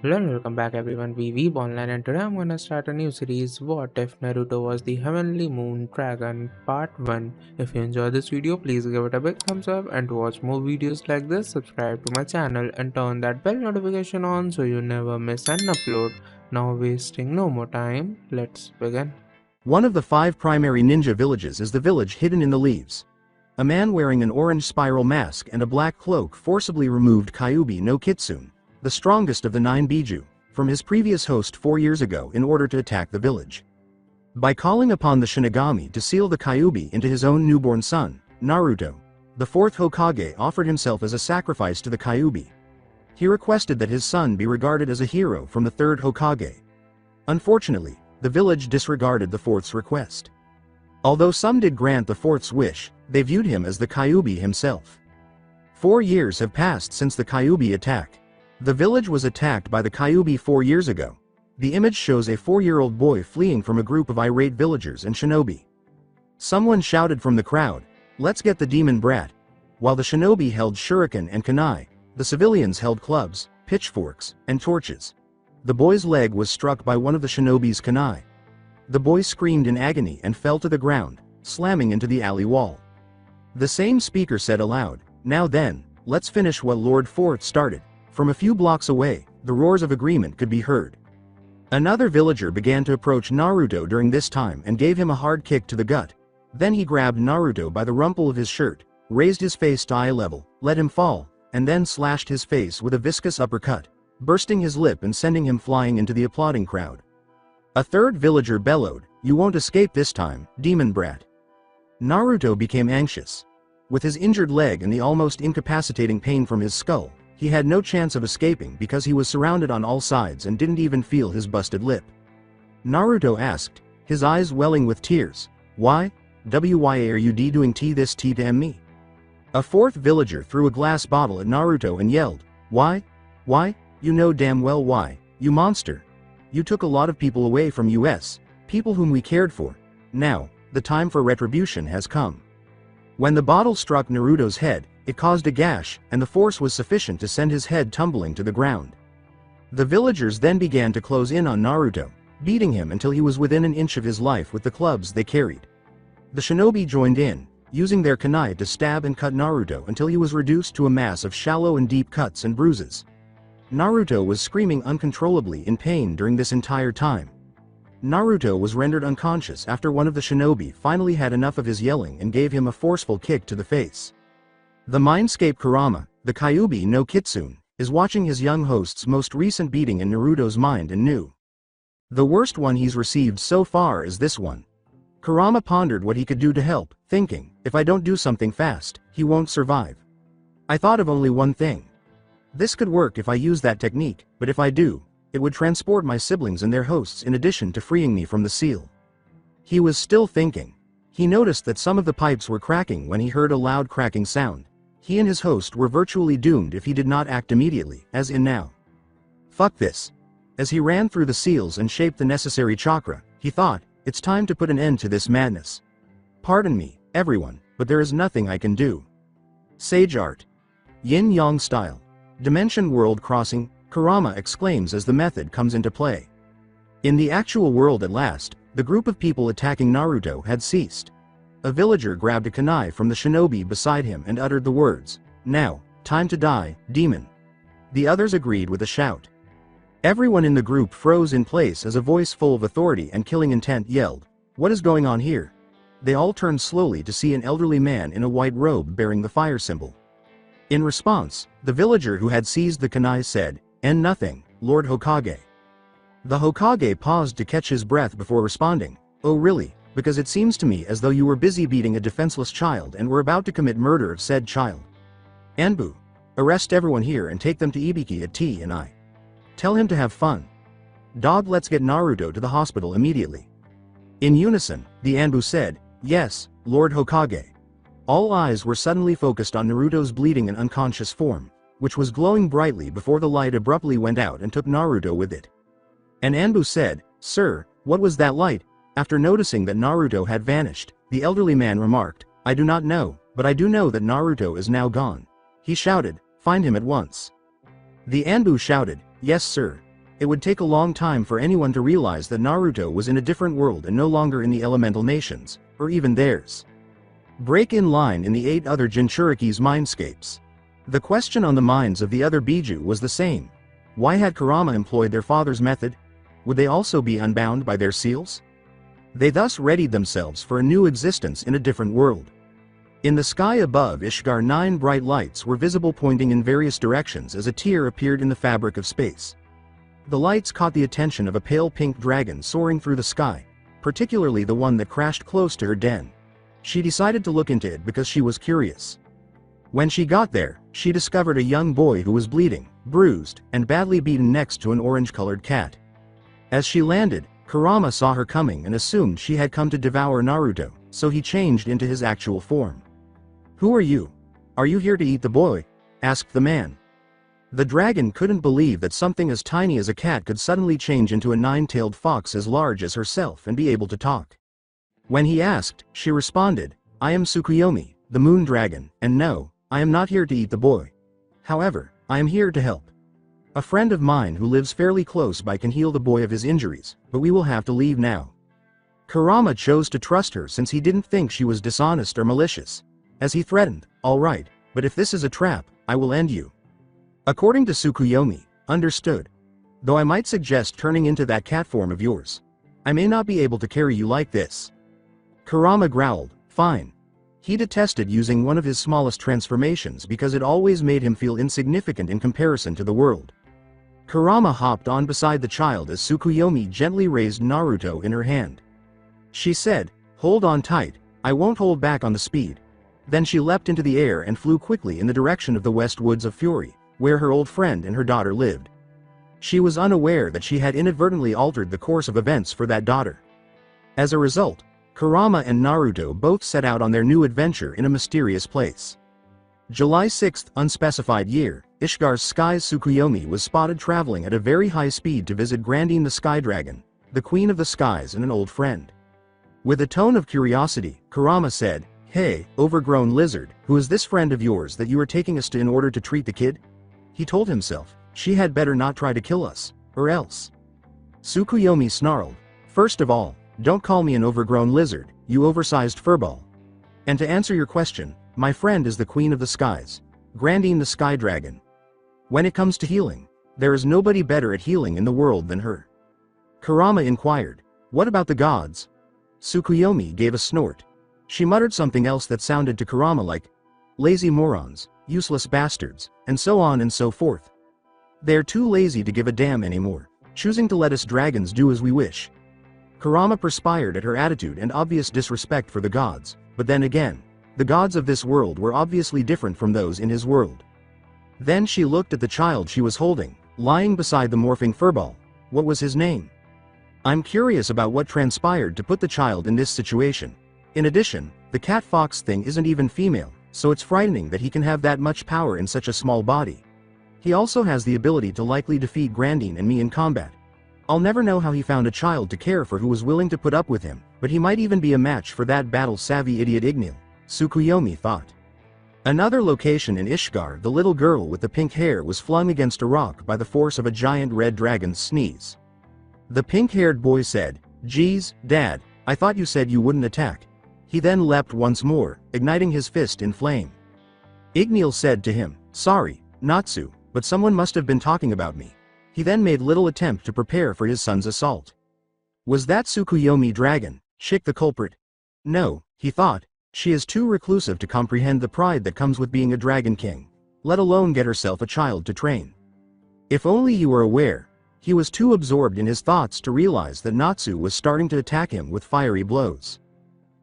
Hello and welcome back everyone, we Weeb Online, and today I'm gonna start a new series, What If Naruto Was the Heavenly Moon Dragon Part 1. If you enjoyed this video, please give it a big thumbs up, and to watch more videos like this, subscribe to my channel and turn that bell notification on so you never miss an upload. Now wasting no more time, let's begin. One of the 5 primary ninja villages is the village hidden in the leaves. A man wearing an orange spiral mask and a black cloak forcibly removed Kyuubi no Kitsune, the strongest of the 9 Biju, from his previous host 4 years ago in order to attack the village. By calling upon the Shinigami to seal the Kyuubi into his own newborn son, Naruto, the 4th Hokage offered himself as a sacrifice to the Kyuubi. He requested that his son be regarded as a hero from the 3rd Hokage. Unfortunately, the village disregarded the 4th's request. Although some did grant the 4th's wish, they viewed him as the Kyuubi himself. 4 years have passed since the Kyuubi attack. The village was attacked by the Kyuubi 4 years ago. The image shows a 4-year-old boy fleeing from a group of irate villagers and shinobi. Someone shouted from the crowd, "Let's get the demon brat." While the shinobi held shuriken and kunai, the civilians held clubs, pitchforks, and torches. The boy's leg was struck by one of the shinobi's kunai. The boy screamed in agony and fell to the ground, slamming into the alley wall. The same speaker said aloud, "Now then, let's finish what Lord 4th started." From a few blocks away, the roars of agreement could be heard. Another villager began to approach Naruto during this time and gave him a hard kick to the gut. Then he grabbed Naruto by the rumple of his shirt, raised his face to eye level, let him fall, and then slashed his face with a viscous uppercut, bursting his lip and sending him flying into the applauding crowd. A third villager bellowed, "You won't escape this time, demon brat." Naruto became anxious. With his injured leg and the almost incapacitating pain from his skull, he had no chance of escaping because he was surrounded on all sides and didn't even feel his busted lip. Naruto asked, his eyes welling with tears, "Why are you doing this to me?" A 4th villager threw a glass bottle at Naruto and yelled, Why? You know damn well why, you monster. You took a lot of people away from us, people whom we cared for. Now, the time for retribution has come." When the bottle struck Naruto's head, it caused a gash, and the force was sufficient to send his head tumbling to the ground. The villagers then began to close in on Naruto, beating him until he was within an inch of his life with the clubs they carried. The shinobi joined in, using their kunai to stab and cut Naruto until he was reduced to a mass of shallow and deep cuts and bruises. Naruto was screaming uncontrollably in pain during this entire time. Naruto was rendered unconscious after one of the shinobi finally had enough of his yelling and gave him a forceful kick to the face. The mindscape Kurama, the Kyuubi no Kitsune, is watching his young host's most recent beating in Naruto's mind and knew. The worst one he's received so far is this one. Kurama pondered what he could do to help, thinking, if I don't do something fast, he won't survive. I thought of only one thing. This could work if I use that technique, but if I do, it would transport my siblings and their hosts in addition to freeing me from the seal. He was still thinking. He noticed that some of the pipes were cracking when he heard a loud cracking sound. He and his host were virtually doomed if he did not act immediately, as in now. Fuck this. As he ran through the seals and shaped the necessary chakra, he thought, it's time to put an end to this madness. Pardon me, everyone, but there is nothing I can do. Sage art. Yin-yang style. Dimension world crossing, Kurama exclaims as the method comes into play. In the actual world at last, the group of people attacking Naruto had ceased. A villager grabbed a kunai from the shinobi beside him and uttered the words, "Now, time to die, demon." The others agreed with a shout. Everyone in the group froze in place as a voice full of authority and killing intent yelled, "What is going on here?" They all turned slowly to see an elderly man in a white robe bearing the fire symbol. In response, the villager who had seized the kunai said, "And nothing, Lord Hokage." The Hokage paused to catch his breath before responding, "Oh really? Because it seems to me as though you were busy beating a defenseless child and were about to commit murder of said child. Anbu, arrest everyone here and take them to Ibiki at T and I. Tell him to have fun. Dog, let's get Naruto to the hospital immediately." In unison, the Anbu said, "Yes, Lord Hokage." All eyes were suddenly focused on Naruto's bleeding and unconscious form, which was glowing brightly before the light abruptly went out and took Naruto with it. An Anbu said, "Sir, what was that light?" After noticing that Naruto had vanished, the elderly man remarked, "I do not know, but I do know that Naruto is now gone." He shouted, "Find him at once." The Anbu shouted, "Yes sir." It would take a long time for anyone to realize that Naruto was in a different world and no longer in the elemental nations, or even theirs. Break in line in the 8 other Jinchuriki's mindscapes. The question on the minds of the other Biju was the same. Why had Kurama employed their father's method? Would they also be unbound by their seals? They thus readied themselves for a new existence in a different world. In the sky above Ishgar 9 bright lights were visible pointing in various directions as a tear appeared in the fabric of space. The lights caught the attention of a pale pink dragon soaring through the sky, particularly the one that crashed close to her den. She decided to look into it because she was curious. When she got there, she discovered a young boy who was bleeding, bruised, and badly beaten next to an orange-colored cat. As she landed, Kurama saw her coming and assumed she had come to devour Naruto, so he changed into his actual form. "Who are you? Are you here to eat the boy?" asked the man. The dragon couldn't believe that something as tiny as a cat could suddenly change into a 9-tailed fox as large as herself and be able to talk. When he asked, she responded, "I am Tsukuyomi, the moon dragon, and no, I am not here to eat the boy. However, I am here to help. A friend of mine who lives fairly close by can heal the boy of his injuries, but we will have to leave now." Kurama chose to trust her since he didn't think she was dishonest or malicious. As he threatened, "All right, but if this is a trap, I will end you." According to Tsukuyomi, "Understood. Though I might suggest turning into that cat form of yours. I may not be able to carry you like this." Kurama growled, "Fine." He detested using one of his smallest transformations because it always made him feel insignificant in comparison to the world. Kurama hopped on beside the child as Tsukuyomi gently raised Naruto in her hand. She said, "Hold on tight, I won't hold back on the speed." Then she leapt into the air and flew quickly in the direction of the West Woods of Fury, where her old friend and her daughter lived. She was unaware that she had inadvertently altered the course of events for that daughter. As a result, Kurama and Naruto both set out on their new adventure in a mysterious place. July 6th, unspecified year, Ishgar's skies. Tsukuyomi was spotted traveling at a very high speed to visit Grandine the Sky Dragon, the Queen of the Skies and an old friend. With a tone of curiosity, Kurama said, "Hey, overgrown lizard, who is this friend of yours that you are taking us to in order to treat the kid?" He told himself, "She had better not try to kill us, or else." Tsukuyomi snarled, "First of all, don't call me an overgrown lizard, you oversized furball. And to answer your question, my friend is the Queen of the Skies, Grandine the Sky Dragon. When it comes to healing, there is nobody better at healing in the world than her." Kurama inquired, "What about the gods?" Tsukuyomi gave a snort. She muttered something else that sounded to Kurama like, "Lazy morons, useless bastards, and so on and so forth. They're too lazy to give a damn anymore, choosing to let us dragons do as we wish." Kurama perspired at her attitude and obvious disrespect for the gods, but then again, the gods of this world were obviously different from those in his world. Then she looked at the child she was holding, lying beside the morphing furball. What was his name? I'm curious about what transpired to put the child in this situation. In addition, the cat-fox thing isn't even female, so it's frightening that he can have that much power in such a small body. He also has the ability to likely defeat Grandine and me in combat. I'll never know how he found a child to care for who was willing to put up with him, but he might even be a match for that battle-savvy idiot Ignil, Tsukuyomi thought. Another location in Ishgar, the little girl with the pink hair was flung against a rock by the force of a giant red dragon's sneeze. The pink-haired boy said, "Geez, Dad, I thought you said you wouldn't attack." He then leapt once more, igniting his fist in flame. Ignil said to him, "Sorry, Natsu, but someone must have been talking about me." He then made little attempt to prepare for his son's assault. Was that Tsukuyomi dragon, Chick the culprit? No, he thought, she is too reclusive to comprehend the pride that comes with being a dragon king, let alone get herself a child to train. If only you were aware. He was too absorbed in his thoughts to realize that Natsu was starting to attack him with fiery blows.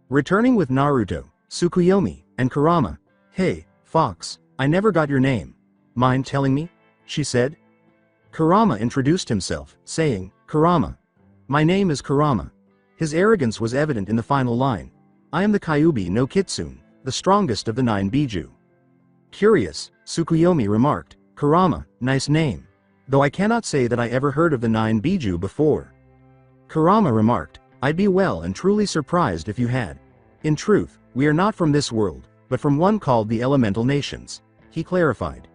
Returning with Naruto, Tsukuyomi, and Kurama. "Hey, Fox, I never got your name. Mind telling me?" she said. Kurama introduced himself, saying, "Kurama. My name is Kurama." His arrogance was evident in the final line. "I am the Kyuubi no Kitsune, the strongest of the 9 Biju." Curious, Tsukuyomi remarked, "Kurama, nice name. Though I cannot say that I ever heard of the 9 Biju before." Kurama remarked, "I'd be well and truly surprised if you had. In truth, we are not from this world, but from one called the Elemental Nations," he clarified.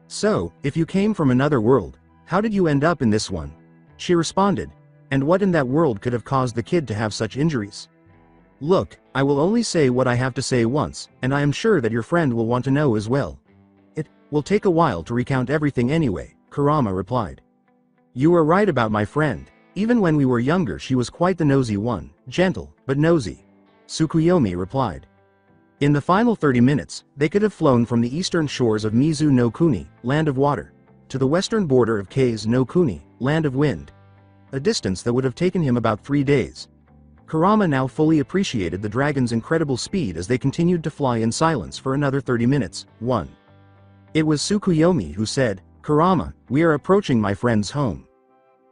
"So, if you came from another world, How did you end up in this one? She responded. And what in that world could have caused the kid to have such injuries? Look, I will only say what I have to say once, and I am sure that your friend will want to know as well. It will take a while to recount everything anyway, Kurama replied. You are right about my friend. Even when we were younger she was quite the nosy one, gentle, but nosy. Tsukuyomi replied. In the final 30 minutes, they could have flown from the eastern shores of Mizu no Kuni, land of water, to the western border of Kei's no Kuni, land of wind. A distance that would have taken him about 3 days. Kurama now fully appreciated the dragon's incredible speed as they continued to fly in silence for another 30 minutes. 1. It was Tsukuyomi who said, Kurama, we are approaching my friend's home.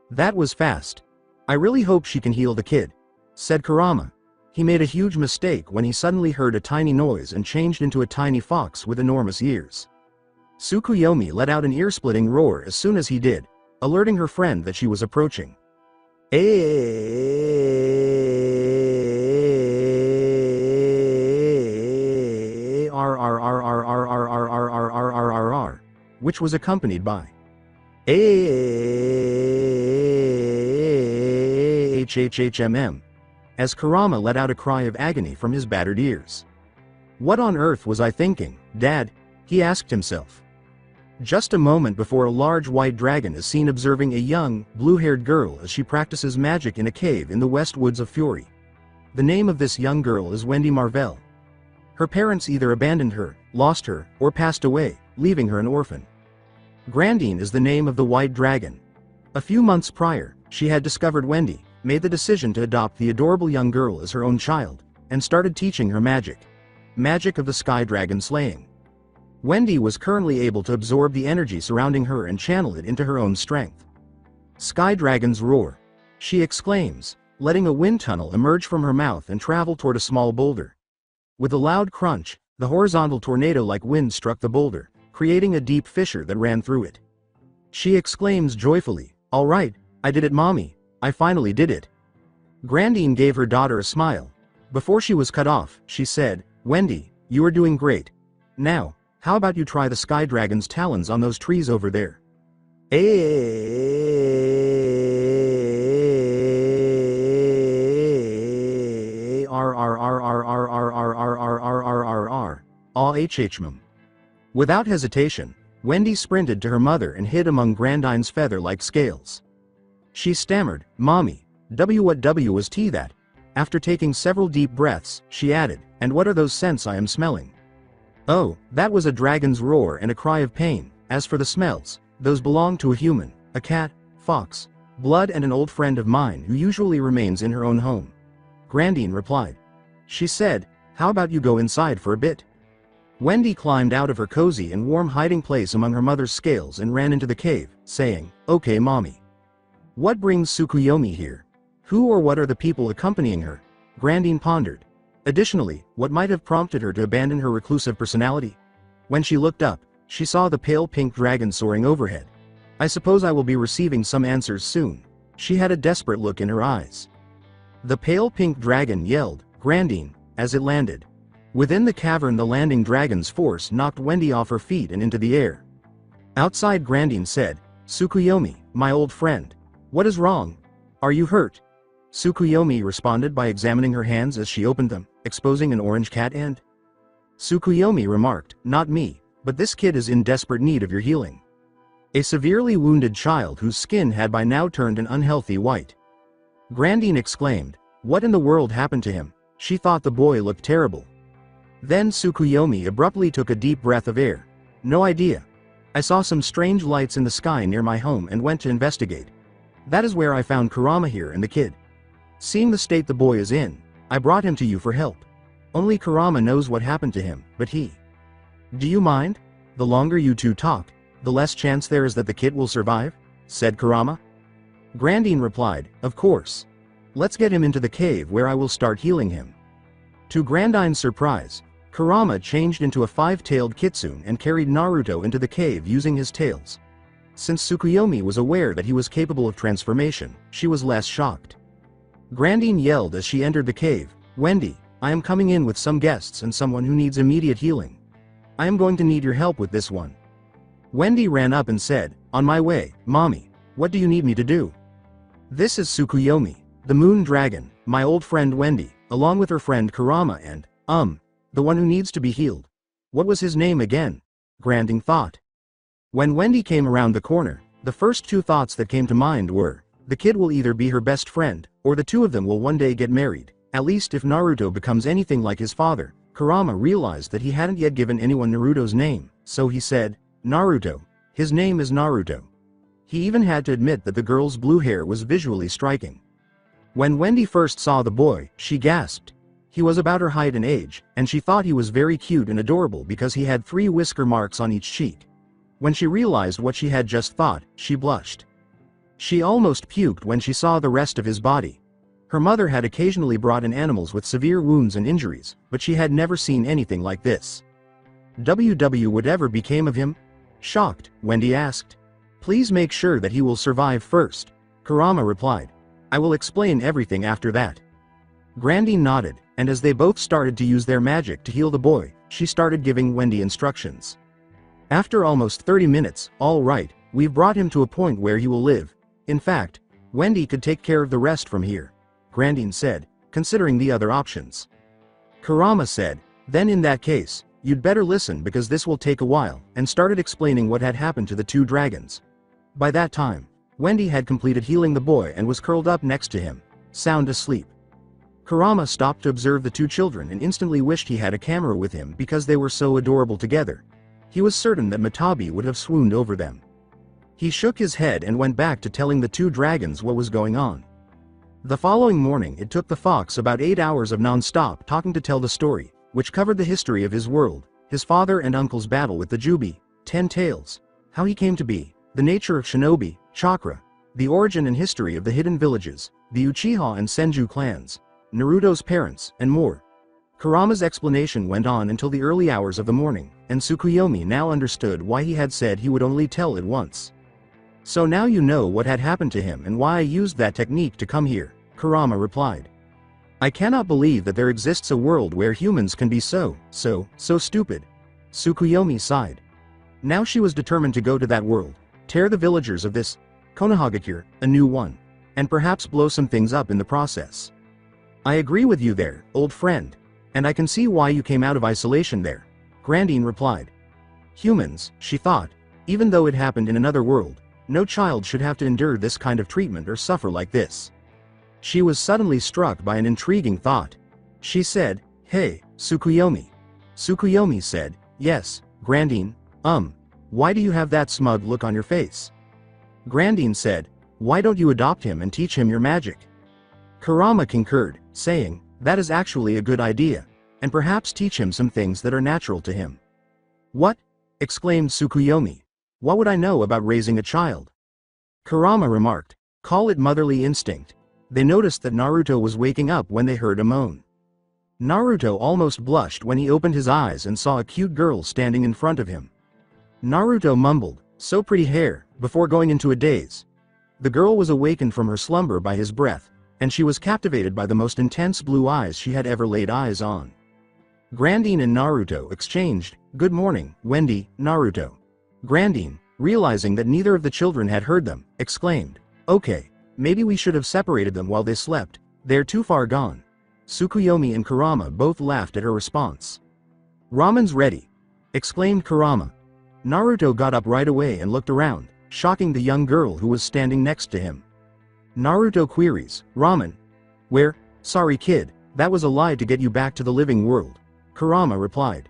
That was fast. I really hope she can heal the kid, said Kurama. He made a huge mistake when he suddenly heard a tiny noise and changed into a tiny fox with enormous ears. Tsukuyomi let out an ear-splitting roar as soon as he did, alerting her friend that she was approaching. Which was accompanied by HHHMM, as Kurama let out a cry of agony from his battered ears. What on earth was I thinking, Dad? He asked himself. Just a moment before a large white dragon is seen observing a young, blue-haired girl as she practices magic in a cave in the West Woods of Fury. The name of this young girl is Wendy Marvell. Her parents either abandoned her, lost her, or passed away, leaving her an orphan. Grandine is the name of the white dragon. A few months prior, she had discovered Wendy, made the decision to adopt the adorable young girl as her own child, and started teaching her magic. Magic of the sky dragon slaying. Wendy was currently able to absorb the energy surrounding her and channel it into her own strength. Sky dragons roar. She exclaims, letting a wind tunnel emerge from her mouth and travel toward a small boulder. With a loud crunch, the horizontal tornado-like wind struck the boulder, creating a deep fissure that ran through it. She exclaims joyfully, All right, I did it, Mommy. I finally did it. Grandine gave her daughter a smile. Before she was cut off, she said, Wendy, you are doing great. Now, how about you try the sky dragon's talons on those trees over there? Without hesitation, Wendy sprinted to her mother and hid among Grandine's feather-like scales. She stammered, Mommy, what was that? After taking several deep breaths, she added, and what are those scents I am smelling? Oh, that was a dragon's roar and a cry of pain. As for the smells, those belong to a human, a cat, fox, blood and an old friend of mine who usually remains in her own home. Grandine replied. She said, how about you go inside for a bit? Wendy climbed out of her cozy and warm hiding place among her mother's scales and ran into the cave, saying, Okay, Mommy. What brings Tsukuyomi here? Who or what are the people accompanying her? Grandine pondered. Additionally, what might have prompted her to abandon her reclusive personality? When she looked up, she saw the pale pink dragon soaring overhead. I suppose I will be receiving some answers soon. She had a desperate look in her eyes. The pale pink dragon yelled, Grandine, as it landed. Within the cavern the landing dragon's force knocked Wendy off her feet and into the air. Outside Grandine said, Tsukuyomi, my old friend. What is wrong? Are you hurt? Tsukuyomi responded by examining her hands as she opened them, exposing an orange cat end. Tsukuyomi remarked, Not me, but this kid is in desperate need of your healing. A severely wounded child whose skin had by now turned an unhealthy white. Grandine exclaimed, What in the world happened to him? She thought the boy looked terrible. Then Tsukuyomi abruptly took a deep breath of air. No idea. I saw some strange lights in the sky near my home and went to investigate. That is where I found Kurama here and the kid. Seeing the state the boy is in, I brought him to you for help. Only Kurama knows what happened to him, but he. Do you mind? The longer you two talk, the less chance there is that the kid will survive, said Kurama. Grandine replied, Of course. Let's get him into the cave where I will start healing him. To Grandine's surprise, Kurama changed into a five-tailed kitsune and carried Naruto into the cave using his tails. Since Tsukuyomi was aware that he was capable of transformation, she was less shocked. Grandine yelled as she entered the cave, Wendy, I am coming in with some guests and someone who needs immediate healing. I am going to need your help with this one. Wendy ran up and said, On my way, Mommy. What do you need me to do? This is Tsukuyomi, the moon dragon, my old friend Wendy, along with her friend Kurama and, the one who needs to be healed. What was his name again? Granding thought. When Wendy came around the corner, the first two thoughts that came to mind were, the kid will either be her best friend, or the two of them will one day get married, at least if Naruto becomes anything like his father. Kurama realized that he hadn't yet given anyone Naruto's name, so he said, Naruto. His name is Naruto. He even had to admit that the girl's blue hair was visually striking. When Wendy first saw the boy, she gasped. He was about her height and age, and she thought he was very cute and adorable because he had 3 whisker marks on each cheek. When she realized what she had just thought, she blushed. She almost puked when she saw the rest of his body. Her mother had occasionally brought in animals with severe wounds and injuries, but she had never seen anything like this. Whatever became of him? Shocked, Wendy asked. Please make sure that he will survive first. Kurama replied. I will explain everything after that. Grandine nodded, and as they both started to use their magic to heal the boy, she started giving Wendy instructions. After almost 30 minutes, all right, we've brought him to a point where he will live. In fact, Wendy could take care of the rest from here, Grandine said, considering the other options. Kurama said, then in that case, you'd better listen because this will take a while, and started explaining what had happened to the 2 dragons. By that time, Wendy had completed healing the boy and was curled up next to him, sound asleep. Kurama stopped to observe the 2 children and instantly wished he had a camera with him because they were so adorable together. He was certain that Matabi would have swooned over them. He shook his head and went back to telling the 2 dragons what was going on. The following morning it took the fox about 8 hours of non-stop talking to tell the story, which covered the history of his world, his father and uncle's battle with the Jubi, 10 tails, how he came to be, the nature of shinobi, chakra, the origin and history of the hidden villages, the Uchiha and Senju clans, Naruto's parents, and more. Kurama's explanation went on until the early hours of the morning, and Tsukuyomi now understood why he had said he would only tell it once. So now you know what had happened to him and why I used that technique to come here, Kurama replied. I cannot believe that there exists a world where humans can be so stupid. Tsukuyomi sighed. Now she was determined to go to that world, tear the villagers of this Konohagakure, a new one, and perhaps blow some things up in the process. I agree with you there, old friend. And I can see why you came out of isolation there, Grandine replied. Humans, she thought, even though it happened in another world, no child should have to endure this kind of treatment or suffer like this. She was suddenly struck by an intriguing thought. She said, hey, Tsukuyomi. Tsukuyomi said, yes, Grandine, why do you have that smug look on your face? Grandine said, why don't you adopt him and teach him your magic? Kurama concurred, saying, that is actually a good idea, and perhaps teach him some things that are natural to him. What? Exclaimed Tsukuyomi. What would I know about raising a child? Kurama remarked, call it motherly instinct. They noticed that Naruto was waking up when they heard a moan. Naruto almost blushed when he opened his eyes and saw a cute girl standing in front of him. Naruto mumbled, so pretty hair, before going into a daze. The girl was awakened from her slumber by his breath, and she was captivated by the most intense blue eyes she had ever laid eyes on. Grandine and Naruto exchanged, good morning, Wendy, Naruto. Grandine, realizing that neither of the children had heard them, exclaimed, okay, maybe we should have separated them while they slept, they're too far gone. Tsukuyomi and Kurama both laughed at her response. Ramen's ready, exclaimed Kurama. Naruto got up right away and looked around, shocking the young girl who was standing next to him. Naruto queries, ramen? Where? Sorry kid, that was a lie to get you back to the living world. Kurama replied.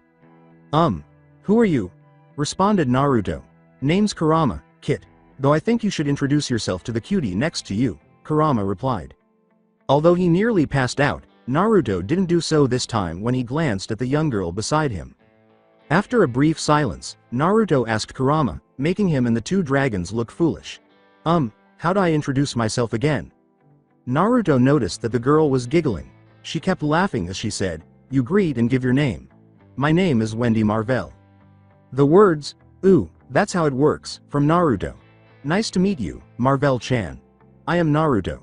Who are you? Responded Naruto. Name's Kurama, Kit, though I think you should introduce yourself to the cutie next to you, Kurama replied. Although he nearly passed out, Naruto didn't do so this time when he glanced at the young girl beside him. After a brief silence, Naruto asked Kurama, making him and the 2 dragons look foolish. How do I introduce myself again? Naruto noticed that the girl was giggling. She kept laughing as she said, you greet and give your name. My name is Wendy Marvell. The words, ooh, that's how it works, from Naruto. Nice to meet you, Marvell-chan. I am Naruto.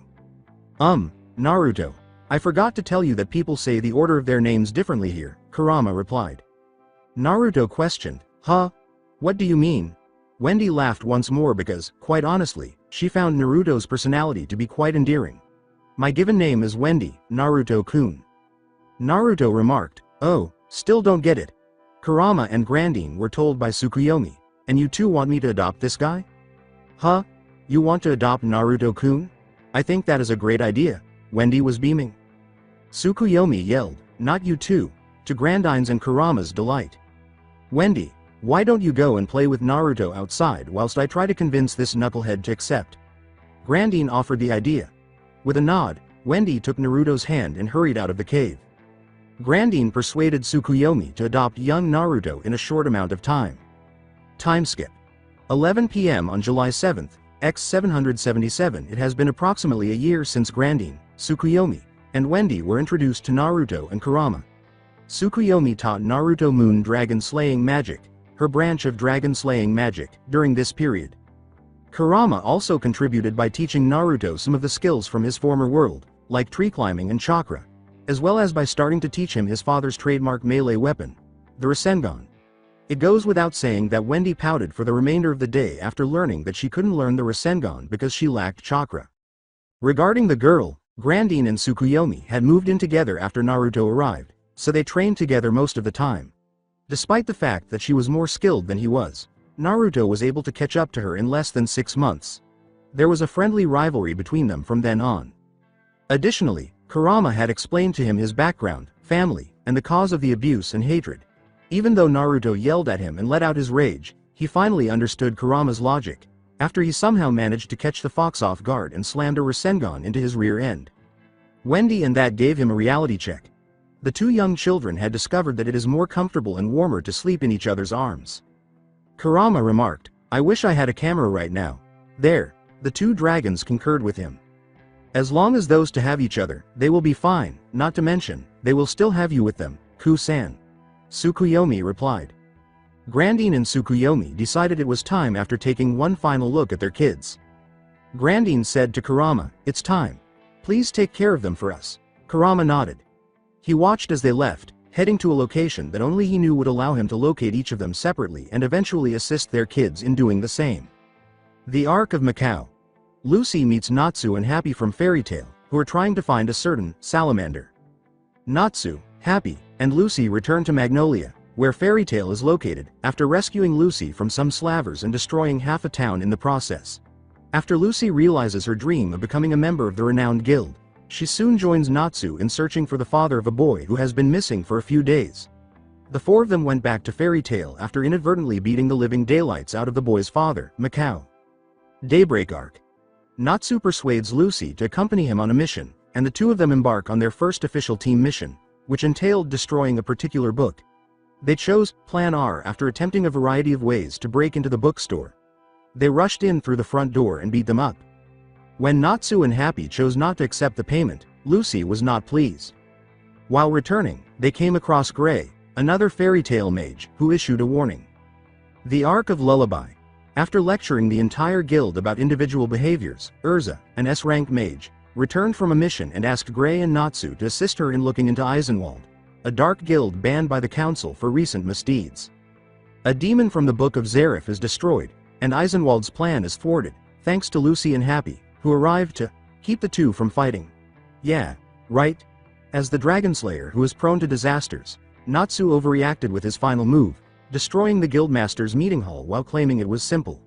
Naruto. I forgot to tell you that people say the order of their names differently here, Kurama replied. Naruto questioned, huh? What do you mean? Wendy laughed once more because, quite honestly, she found Naruto's personality to be quite endearing. My given name is Wendy, Naruto-kun. Naruto remarked, oh, still don't get it. Kurama and Grandine were told by Tsukuyomi, and you two want me to adopt this guy? Huh? You want to adopt Naruto-kun? I think that is a great idea. Wendy was beaming. Tsukuyomi yelled, not you two, to Grandine's and Kurama's delight. Wendy, why don't you go and play with Naruto outside whilst I try to convince this knucklehead to accept? Grandine offered the idea. With a nod, Wendy took Naruto's hand and hurried out of the cave. Grandine persuaded Tsukuyomi to adopt young Naruto in a short amount of time. Time skip. 11 p.m. on July 7th, X 777. It has been approximately a year since Grandine, Tsukuyomi, and Wendy were introduced to Naruto and Kurama. Tsukuyomi taught Naruto Moon Dragon Slaying Magic, her branch of dragon slaying magic, during this period. Kurama also contributed by teaching Naruto some of the skills from his former world, like tree climbing and chakra, as well as by starting to teach him his father's trademark melee weapon, the Rasengan. It goes without saying that Wendy pouted for the remainder of the day after learning that she couldn't learn the Rasengan because she lacked chakra. Regarding the girl, Grandine and Tsukuyomi had moved in together after Naruto arrived, so they trained together most of the time. Despite the fact that she was more skilled than he was, Naruto was able to catch up to her in less than 6 months. There was a friendly rivalry between them from then on. Additionally, Kurama had explained to him his background, family, and the cause of the abuse and hatred. Even though Naruto yelled at him and let out his rage, he finally understood Kurama's logic, after he somehow managed to catch the fox off guard and slammed a Rasengan into his rear end. Wendy and that gave him a reality check. The two young children had discovered that it is more comfortable and warmer to sleep in each other's arms. Kurama remarked, I wish I had a camera right now. There, the two dragons concurred with him. As long as those two have each other, they will be fine, not to mention, they will still have you with them, Ku-san. Tsukuyomi replied. Grandine and Tsukuyomi decided it was time after taking one final look at their kids. Grandine said to Kurama, it's time. Please take care of them for us. Kurama nodded. He watched as they left, heading to a location that only he knew would allow him to locate each of them separately and eventually assist their kids in doing the same. The Arc of Macau. Lucy meets Natsu and Happy from Fairy Tail, who are trying to find a certain salamander. Natsu, Happy, and Lucy return to Magnolia, where Fairy Tail is located, after rescuing Lucy from some slavers and destroying half a town in the process. After Lucy realizes her dream of becoming a member of the renowned guild, she soon joins Natsu in searching for the father of a boy who has been missing for a few days. The four of them went back to Fairy Tail after inadvertently beating the living daylights out of the boy's father, Macau. Daybreak Arc. Natsu persuades Lucy to accompany him on a mission, and the two of them embark on their first official team mission, which entailed destroying a particular book. They chose Plan R after attempting a variety of ways to break into the bookstore. They rushed in through the front door and beat them up. When Natsu and Happy chose not to accept the payment, Lucy was not pleased. While returning, they came across Gray, another Fairy Tail mage, who issued a warning. The Arc of Lullaby. After lecturing the entire guild about individual behaviors, Urza, an S-rank mage, returned from a mission and asked Gray and Natsu to assist her in looking into Eisenwald, a dark guild banned by the council for recent misdeeds. A demon from the Book of Zareth is destroyed, and Eisenwald's plan is thwarted, thanks to Lucy and Happy, who arrived to keep the two from fighting. Yeah, right? As the Dragonslayer who is prone to disasters, Natsu overreacted with his final move, destroying the Guildmaster's meeting hall while claiming it was simple.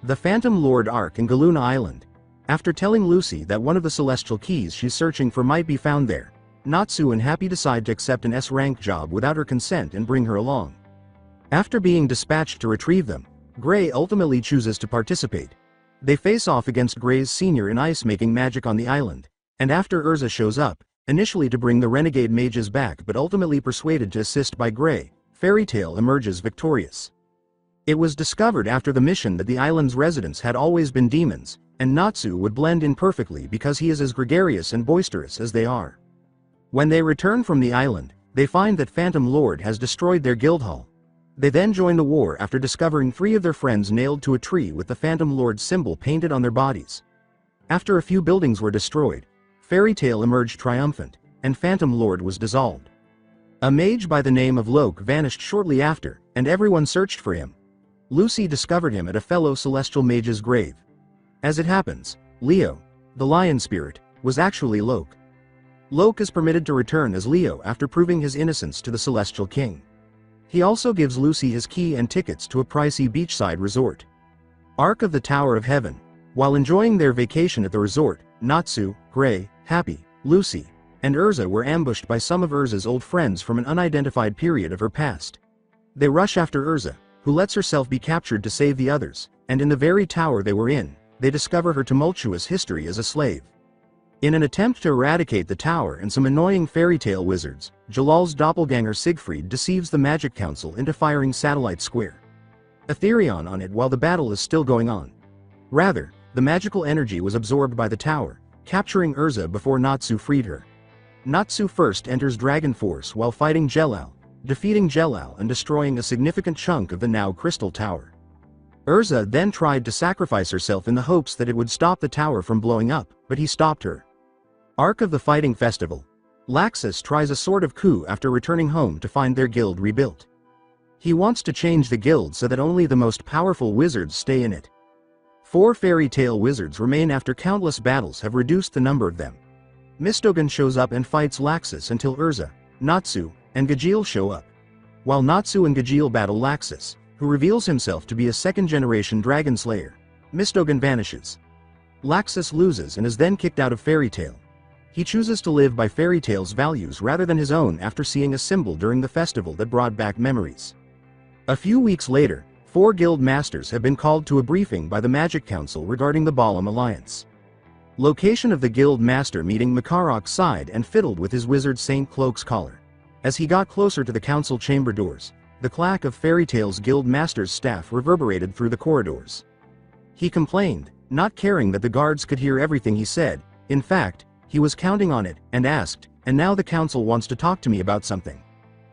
The Phantom Lord Arc in Galuna Island. After telling Lucy that one of the celestial keys she's searching for might be found there, Natsu and Happy decide to accept an S-rank job without her consent and bring her along. After being dispatched to retrieve them, Gray ultimately chooses to participate. They face off against Gray's senior in ice-making magic on the island, and after Urza shows up, initially to bring the renegade mages back but ultimately persuaded to assist by Gray, Fairy Tail emerges victorious. It was discovered after the mission that the island's residents had always been demons, and Natsu would blend in perfectly because he is as gregarious and boisterous as they are. When they return from the island, they find that Phantom Lord has destroyed their guild hall. They then join the war after discovering 3 of their friends nailed to a tree with the Phantom Lord symbol painted on their bodies. After a few buildings were destroyed, Fairy Tail emerged triumphant, and Phantom Lord was dissolved. A mage by the name of Loke vanished shortly after, and everyone searched for him. Lucy discovered him at a fellow celestial mage's grave. As it happens, Leo, the lion spirit, was actually Loke. Loke is permitted to return as Leo after proving his innocence to the celestial king. He also gives Lucy his key and tickets to a pricey beachside resort. Arc of the Tower of Heaven. While enjoying their vacation at the resort, Natsu, Gray, Happy, Lucy, and Urza were ambushed by some of Urza's old friends from an unidentified period of her past. They rush after Urza, who lets herself be captured to save the others, and in the very tower they were in, they discover her tumultuous history as a slave. In an attempt to eradicate the tower and some annoying fairy tale wizards, Jalal's doppelganger Siegfried deceives the Magic Council into firing Satellite Square Etherion on it while the battle is still going on. Rather, the magical energy was absorbed by the tower, capturing Urza before Natsu freed her. Natsu first enters Dragon Force while fighting Jelal, defeating Jelal and destroying a significant chunk of the now Crystal Tower. Urza then tried to sacrifice herself in the hopes that it would stop the tower from blowing up, but he stopped her. Arc of the Fighting Festival. Laxus tries a sort of coup after returning home to find their guild rebuilt. He wants to change the guild so that only the most powerful wizards stay in it. 4 fairy tale wizards remain after countless battles have reduced the number of them. Mistogan shows up and fights Laxus until Urza, Natsu, and Gajeel show up. While Natsu and Gajeel battle Laxus, who reveals himself to be a second-generation dragon slayer, Mistogan vanishes. Laxus loses and is then kicked out of Fairy Tail. He chooses to live by Fairy Tail's values rather than his own after seeing a symbol during the festival that brought back memories. A few weeks later, 4 guild masters have been called to a briefing by the Magic Council regarding the Balam Alliance. Location of the guild master meeting Makarok sighed and fiddled with his wizard Saint Cloak's collar. As he got closer to the council chamber doors, the clack of Fairy Tail's guild master's staff reverberated through the corridors. He complained, not caring that the guards could hear everything he said. In fact, he was counting on it, and asked, "And now the council wants to talk to me about something.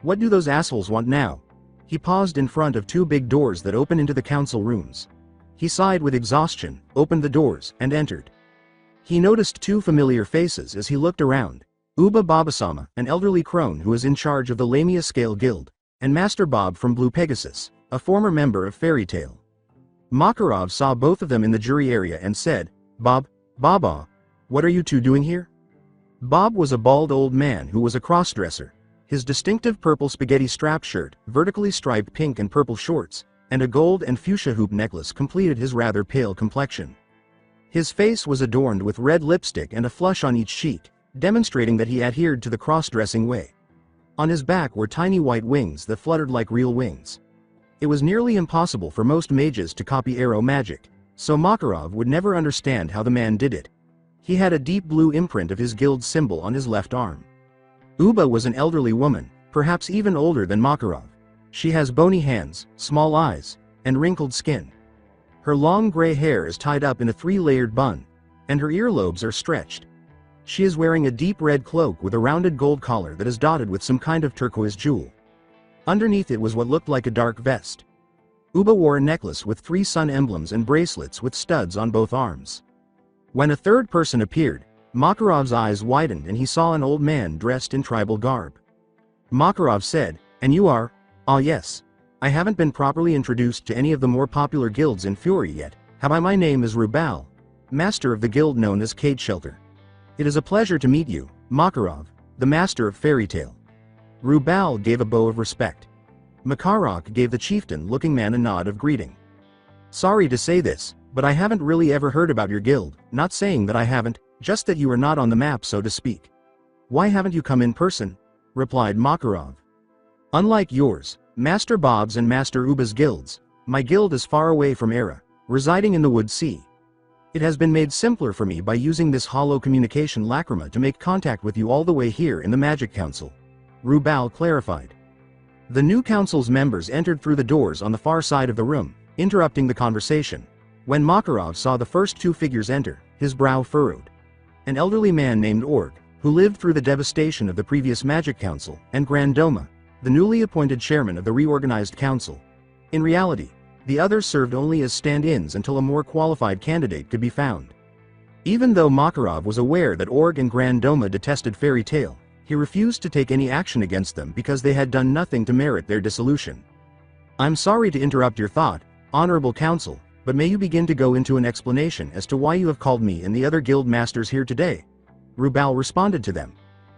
What do those assholes want now?" He paused in front of 2 big doors that open into the council rooms. He sighed with exhaustion, opened the doors, and entered. He noticed 2 familiar faces as he looked around: Uba Babasama, an elderly crone who is in charge of the Lamia Scale Guild, and Master Bob from Blue Pegasus, a former member of Fairy Tail. Makarov saw both of them in the jury area and said, Baba, what are you 2 doing here?" Bob was a bald old man who was a crossdresser. His distinctive purple spaghetti strap shirt, vertically striped pink and purple shorts, and a gold and fuchsia hoop necklace completed his rather pale complexion. His face was adorned with red lipstick and a flush on each cheek, demonstrating that he adhered to the cross-dressing way. On his back were tiny white wings that fluttered like real wings. It was nearly impossible for most mages to copy arrow magic, so Makarov would never understand how the man did it. He had a deep blue imprint of his guild symbol on his left arm. Uba was an elderly woman, perhaps even older than Makarov. She has bony hands, small eyes, and wrinkled skin. Her long gray hair is tied up in a 3-layered bun, and her earlobes are stretched. She is wearing a deep red cloak with a rounded gold collar that is dotted with some kind of turquoise jewel. Underneath it was what looked like a dark vest. Uba wore a necklace with 3 sun emblems and bracelets with studs on both arms. When a third person appeared, Makarov's eyes widened and he saw an old man dressed in tribal garb. Makarov said, "And you are?" "Ah yes. I haven't been properly introduced to any of the more popular guilds in Fury yet. My name is Rubal, master of the guild known as Cate Shelter. It is a pleasure to meet you, Makarov, the master of Fairy Tail." Rubal gave a bow of respect. Makarok gave the chieftain-looking man a nod of greeting. "Sorry to say this, but I haven't really ever heard about your guild, not saying that I haven't, just that you are not on the map so to speak." "Why haven't you come in person?" replied Makarov. "Unlike yours, Master Bob's and Master Uba's guilds, my guild is far away from Era, residing in the Wood Sea. It has been made simpler for me by using this hollow communication lacrima to make contact with you all the way here in the Magic Council," Rubal clarified. The new council's members entered through the doors on the far side of the room, interrupting the conversation. When Makarov saw the first 2 figures enter, his brow furrowed. An elderly man named Org, who lived through the devastation of the previous Magic Council, and Grandoma, the newly appointed chairman of the reorganized council. In reality, the others served only as stand-ins until a more qualified candidate could be found. Even though Makarov was aware that Org and Grandoma detested Fairy Tail, he refused to take any action against them because they had done nothing to merit their dissolution. "I'm sorry to interrupt your thought, Honorable Council, but may you begin to go into an explanation as to why you have called me and the other guild masters here today? Rubal responded to them.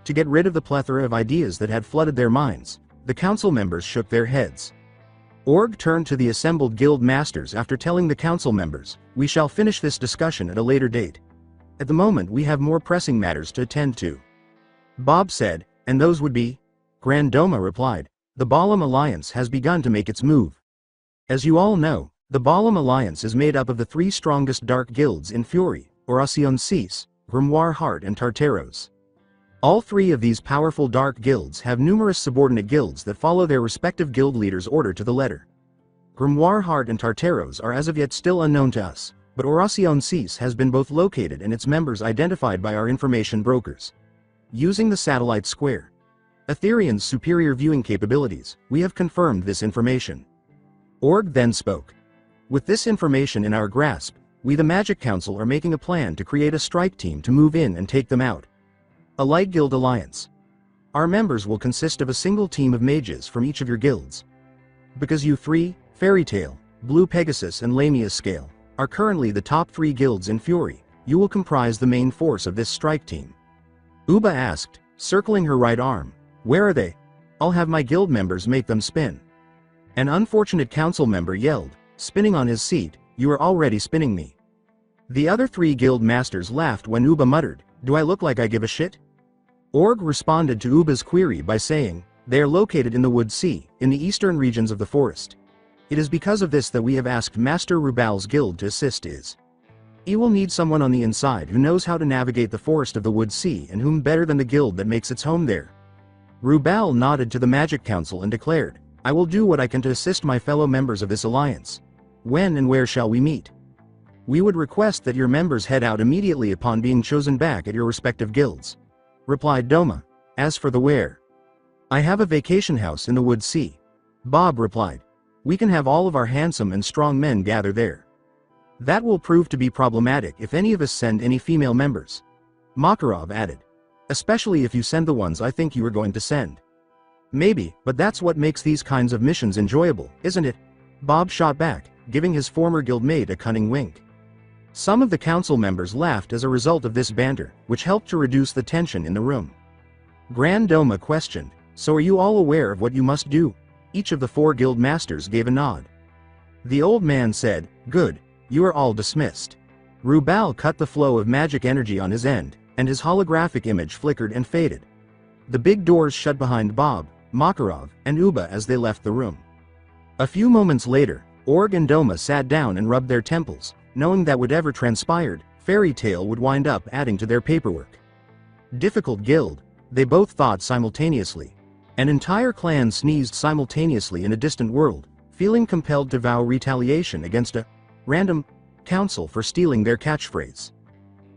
To get rid of the plethora of ideas that had flooded their minds, the council members shook their heads. Org turned to the assembled guild masters after telling the council members, "We shall finish this discussion at a later date. At the moment we have more pressing matters to attend to." Bob said, "And those would be?" Grand Doma replied, "The Balam Alliance has begun to make its move. As you all know, the Balam Alliance is made up of the three strongest dark guilds in Fury, Oracion Seis, Grimoire Heart and Tartaros. All three of these powerful dark guilds have numerous subordinate guilds that follow their respective guild leaders' order to the letter. Grimoire Heart and Tartaros are as of yet still unknown to us, but Oracion Seis has been both located and its members identified by our information brokers. Using the satellite square Ethereum's superior viewing capabilities, we have confirmed this information." Org then spoke. "With this information in our grasp, we the Magic Council are making a plan to create a strike team to move in and take them out. A Light Guild Alliance. Our members will consist of a single team of mages from each of your guilds. Because you three, Fairy Tail, Blue Pegasus and Lamia Scale, are currently the top 3 guilds in Fury, you will comprise the main force of this strike team." Uba asked, circling her right arm, "Where are they? I'll have my guild members make them spin." An unfortunate council member yelled, spinning on his seat, "You are already spinning me." The other 3 guild masters laughed when Uba muttered, "Do I look like I give a shit?" Org responded to Uba's query by saying, "They are located in the Wood Sea, in the eastern regions of the forest. It is because of this that we have asked Master Rubal's guild to assist is. He will need someone on the inside who knows how to navigate the forest of the Wood Sea and whom better than the guild that makes its home there." Rubal nodded to the Magic Council and declared, "I will do what I can to assist my fellow members of this alliance. When and where shall we meet?" "We would request that your members head out immediately upon being chosen back at your respective guilds," replied Doma. "As for the where, I have a vacation house in the Wood Sea," Bob replied. "We can have all of our handsome and strong men gather there. That will prove to be problematic if any of us send any female members," Makarov added. "Especially if you send the ones I think you are going to send." "Maybe, but that's what makes these kinds of missions enjoyable, isn't it?" Bob shot back, giving his former guildmate a cunning wink. Some of the council members laughed as a result of this banter, which helped to reduce the tension in the room. Grand Doma questioned, "So are you all aware of what you must do?" Each of the 4 guild masters gave a nod. The old man said, "Good, you are all dismissed." Rubal cut the flow of magic energy on his end, and his holographic image flickered and faded. The big doors shut behind Bob, Makarov, and Uba as they left the room. A few moments later, Org and Doma sat down and rubbed their temples, knowing that whatever transpired, Fairy Tail would wind up adding to their paperwork. Difficult guild, they both thought simultaneously. An entire clan sneezed simultaneously in a distant world, feeling compelled to vow retaliation against a random council for stealing their catchphrase.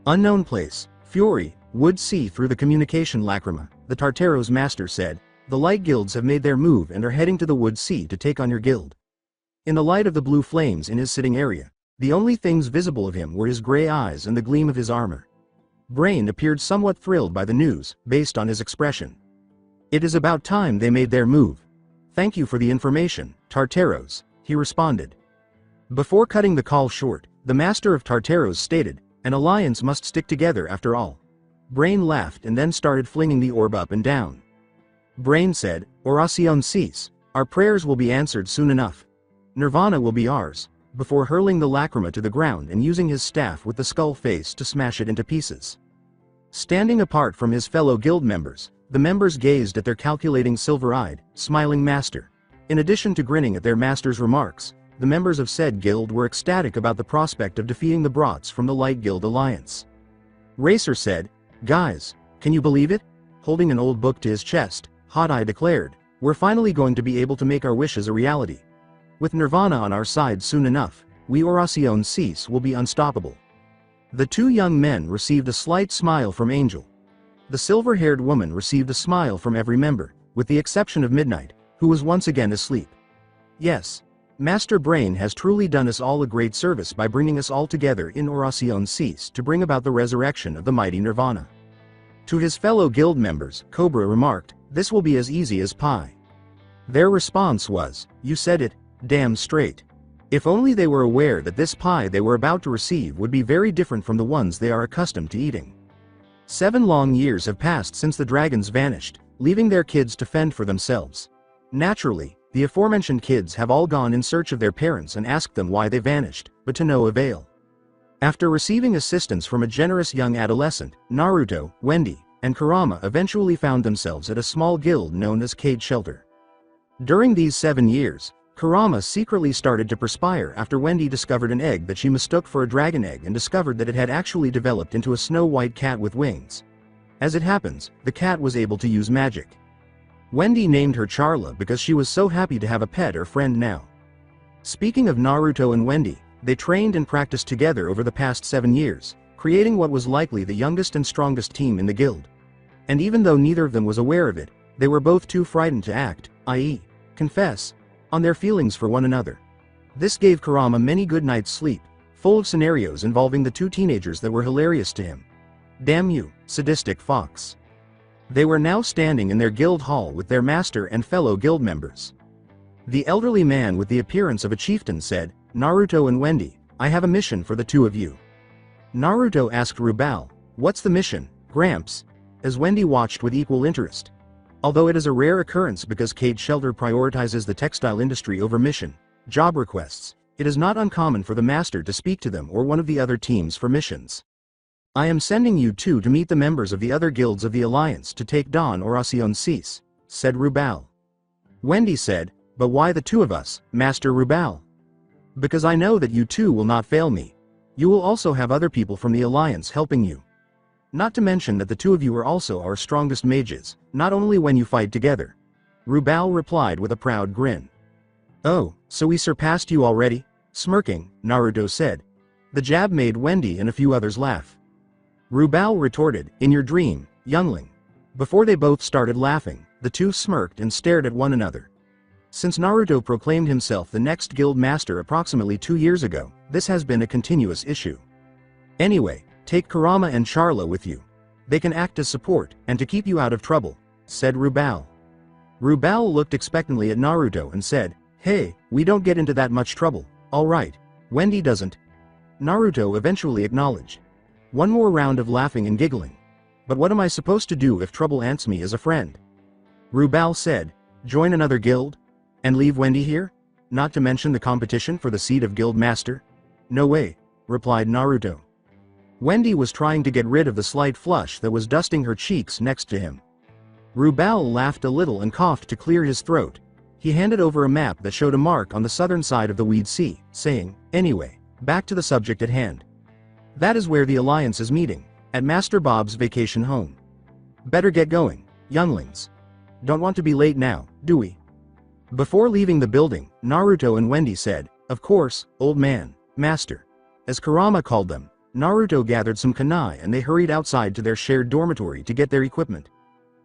Unknown place, Fury, Wood Sea through the communication lacrima, the Tartaros master said, "The light guilds have made their move and are heading to the Wood Sea to take on your guild." In the light of the blue flames in his sitting area, the only things visible of him were his gray eyes and the gleam of his armor. Brain appeared somewhat thrilled by the news, based on his expression. "It is about time they made their move. Thank you for the information, Tartaros," he responded. Before cutting the call short, the master of Tartaros stated, "An alliance must stick together after all." Brain laughed and then started flinging the orb up and down. Brain said, "Oracion Seis, our prayers will be answered soon enough. Nirvana will be ours," before hurling the lacrima to the ground and using his staff with the skull face to smash it into pieces. Standing apart from his fellow guild members, the members gazed at their calculating silver-eyed, smiling master. In addition to grinning at their master's remarks, the members of said guild were ecstatic about the prospect of defeating the brats from the Light Guild Alliance. Racer said, "Guys, can you believe it?" Holding an old book to his chest, Hot Eye declared, "We're finally going to be able to make our wishes a reality. With Nirvana on our side soon enough, we Oracion Seis will be unstoppable." The 2 young men received a slight smile from Angel. The silver-haired woman received a smile from every member, with the exception of Midnight, who was once again asleep. "Yes, Master Brain has truly done us all a great service by bringing us all together in Oracion Seis to bring about the resurrection of the mighty Nirvana." To his fellow guild members, Cobra remarked, "This will be as easy as pie." Their response was, "You said it, damn straight." If only they were aware that this pie they were about to receive would be very different from the ones they are accustomed to eating. 7 long years have passed since the dragons vanished, leaving their kids to fend for themselves. Naturally, the aforementioned kids have all gone in search of their parents and asked them why they vanished, but to no avail. After receiving assistance from a generous young adolescent, Naruto, Wendy, and Kurama eventually found themselves at a small guild known as Cate Shelter. During these 7 years, Kurama secretly started to perspire after Wendy discovered an egg that she mistook for a dragon egg and discovered that it had actually developed into a snow-white cat with wings. As it happens, the cat was able to use magic. Wendy named her Charla because she was so happy to have a pet or friend now. Speaking of Naruto and Wendy, they trained and practiced together over the past 7 years, creating what was likely the youngest and strongest team in the guild. And even though neither of them was aware of it, they were both too frightened to act, i.e., confess, on their feelings for one another. This gave Kurama many good nights' sleep, full of scenarios involving the 2 teenagers that were hilarious to him. Damn you, sadistic fox. They were now standing in their guild hall with their master and fellow guild members. The elderly man with the appearance of a chieftain said, "Naruto and Wendy, I have a mission for the 2 of you." Naruto asked Rubal, "What's the mission, Gramps?" as Wendy watched with equal interest. Although it is a rare occurrence because Cate Shelter prioritizes the textile industry over mission, job requests, it is not uncommon for the master to speak to them or one of the other teams for missions. "I am sending you 2 to meet the members of the other guilds of the Alliance to take down Oracion Seis," said Rubal. Wendy said, "But why the 2 of us, Master Rubal?" "Because I know that you 2 will not fail me. You will also have other people from the Alliance helping you. Not to mention that the 2 of you are also our strongest mages, not only when you fight together." Rubal replied with a proud grin. "Oh, so we surpassed you already?" Smirking, Naruto said. The jab made Wendy and a few others laugh. Rubal retorted, "In your dream, youngling." Before they both started laughing, the 2 smirked and stared at one another. Since Naruto proclaimed himself the next guild master approximately 2 years ago, this has been a continuous issue. "Anyway, take Kurama and Charla with you. They can act as support, and to keep you out of trouble," said Rubal. Rubal looked expectantly at Naruto and said, "Hey, we don't get into that much trouble, alright. Wendy doesn't." Naruto eventually acknowledged. One more round of laughing and giggling. "But what am I supposed to do if trouble ants me as a friend?" Rubal said, "Join another guild? And leave Wendy here? Not to mention the competition for the seat of guild master?" "No way," replied Naruto. Wendy was trying to get rid of the slight flush that was dusting her cheeks next to him. Rubal laughed a little and coughed to clear his throat. He handed over a map that showed a mark on the southern side of the Weed Sea, saying, "Anyway, back to the subject at hand. That is where the Alliance is meeting, at Master Bob's vacation home. Better get going, younglings. Don't want to be late now, do we?" Before leaving the building, Naruto and Wendy said, "Of course, old man, master." As Kurama called them, Naruto gathered some kunai and they hurried outside to their shared dormitory to get their equipment.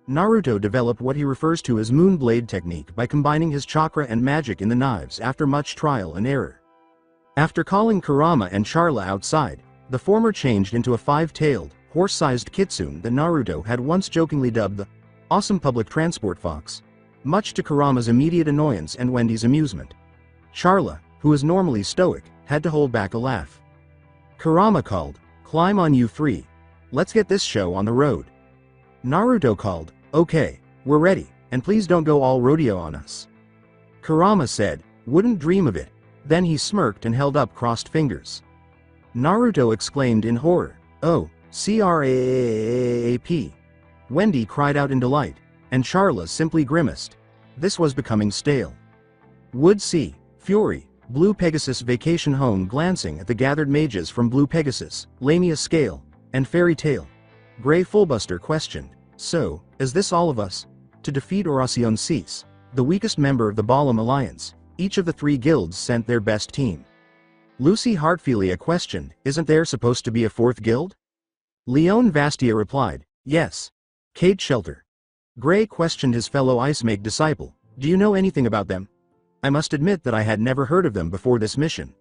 Naruto developed what he refers to as Moonblade technique by combining his chakra and magic in the knives after much trial and error. After calling Kurama and Charla outside, the former changed into a 5-tailed, horse-sized kitsune that Naruto had once jokingly dubbed the awesome public transport fox, much to Kurama's immediate annoyance and Wendy's amusement. Charla, who is normally stoic, had to hold back a laugh. Kurama called, "Climb on you 3. Let's get this show on the road." Naruto called, "Okay, we're ready, and please don't go all rodeo on us." Kurama said, "Wouldn't dream of it." Then he smirked and held up crossed fingers. Naruto exclaimed in horror, "Oh, crap." Wendy cried out in delight, and Charla simply grimaced. This was becoming stale. Wood Sea, Fury, Blue Pegasus vacation home glancing at the gathered mages from Blue Pegasus, Lamia Scale, and Fairy Tail. Grey Fullbuster questioned, "So, is this all of us?" To defeat Oracion Seis, the weakest member of the Balam Alliance, each of the 3 guilds sent their best team. Lucy Heartfilia questioned, "Isn't there supposed to be a 4th guild?" Leon Vastia replied, "Yes. Cate Shelter." Gray questioned his fellow Ice Make disciple, "Do you know anything about them?" I must admit that I had never heard of them before this mission.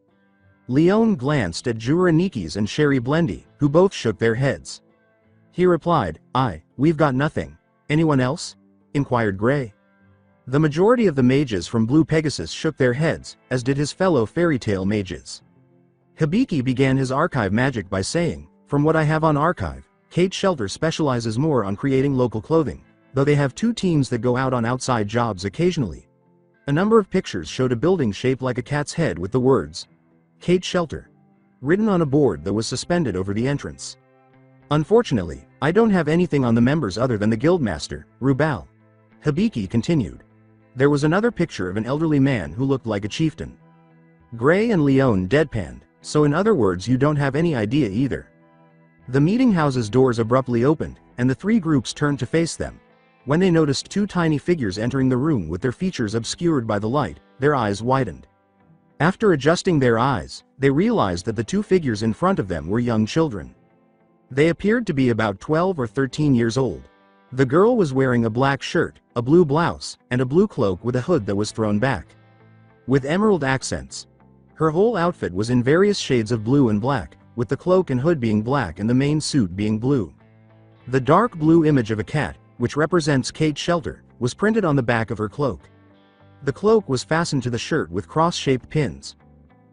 Leon glanced at Jura Nikis and Sherry Blendy, who both shook their heads. He replied, "We've got nothing. Anyone else?" inquired Gray. The majority of the mages from Blue Pegasus shook their heads, as did his fellow fairy tale mages. Hibiki began his archive magic by saying, "From what I have on archive, Cate Shelter specializes more on creating local clothing, though they have 2 teams that go out on outside jobs occasionally." A number of pictures showed a building shaped like a cat's head with the words, "Cate Shelter," written on a board that was suspended over the entrance. "Unfortunately, I don't have anything on the members other than the guildmaster, Rubal," Hibiki continued. There was another picture of an elderly man who looked like a chieftain. Gray and Leone deadpanned, "So in other words you don't have any idea either." The meeting house's doors abruptly opened, and the 3 groups turned to face them. When they noticed 2 tiny figures entering the room with their features obscured by the light, their eyes widened. After adjusting their eyes, they realized that the 2 figures in front of them were young children. They appeared to be about 12 or 13 years old. The girl was wearing a black shirt, a blue blouse, and a blue cloak with a hood that was thrown back, with emerald accents. Her whole outfit was in various shades of blue and black, with the cloak and hood being black and the main suit being blue. The dark blue image of a cat, which represents Cate Shelter, was printed on the back of her cloak. The cloak was fastened to the shirt with cross-shaped pins.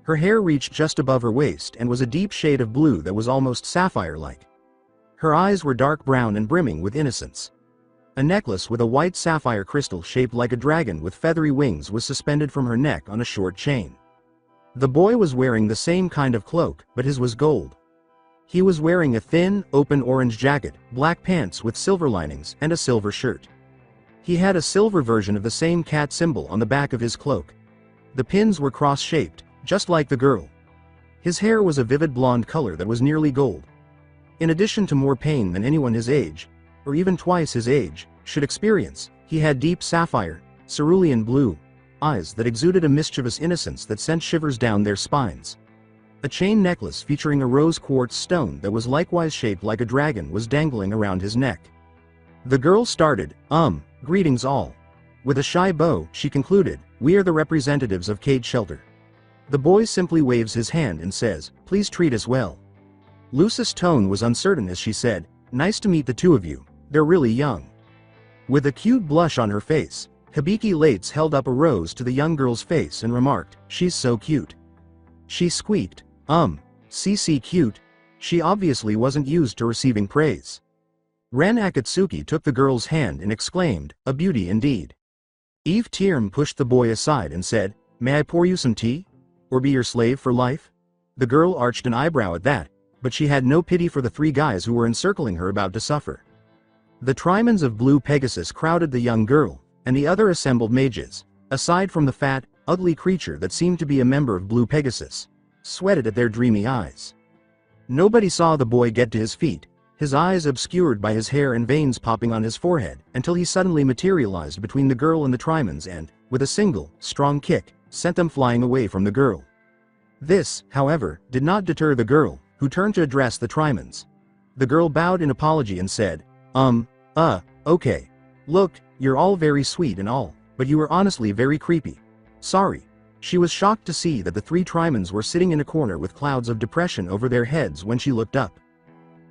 Her hair reached just above her waist and was a deep shade of blue that was almost sapphire-like. Her eyes were dark brown and brimming with innocence. A necklace with a white sapphire crystal shaped like a dragon with feathery wings was suspended from her neck on a short chain. The boy was wearing the same kind of cloak, but his was gold. He was wearing a thin, open orange jacket, black pants with silver linings, and a silver shirt. He had a silver version of the same cat symbol on the back of his cloak. The pins were cross-shaped, just like the girl. His hair was a vivid blonde color that was nearly gold. In addition to more pain than anyone his age, or even twice his age, should experience, he had deep sapphire, cerulean blue eyes that exuded a mischievous innocence that sent shivers down their spines. A chain necklace featuring a rose quartz stone that was likewise shaped like a dragon was dangling around his neck. The girl started, "Greetings all." With a shy bow, she concluded, "We are the representatives of Cate Shelter." The boy simply waves his hand and says, "Please treat us well." Lucy's tone was uncertain as she said, "Nice to meet the 2 of you, they're really young." With a cute blush on her face, Hibiki Lates held up a rose to the young girl's face and remarked, "She's so cute." She squeaked, "CC cute." She obviously wasn't used to receiving praise. Ren Akatsuki took the girl's hand and exclaimed, "A beauty indeed." Eve Tierm pushed the boy aside and said, "May I pour you some tea? Or be your slave for life?" The girl arched an eyebrow at that, but she had no pity for the 3 guys who were encircling her about to suffer. The Trimans of Blue Pegasus crowded the young girl, and the other assembled mages, aside from the fat, ugly creature that seemed to be a member of Blue Pegasus, sweated at their dreamy eyes. Nobody saw the boy get to his feet, his eyes obscured by his hair and veins popping on his forehead, until he suddenly materialized between the girl and the Trimans and, with a single, strong kick, sent them flying away from the girl. This, however, did not deter the girl, who turned to address the Trimans. The girl bowed in apology and said, Okay. Look, you're all very sweet and all, but you were honestly very creepy. Sorry." She was shocked to see that the 3 Trimans were sitting in a corner with clouds of depression over their heads when she looked up.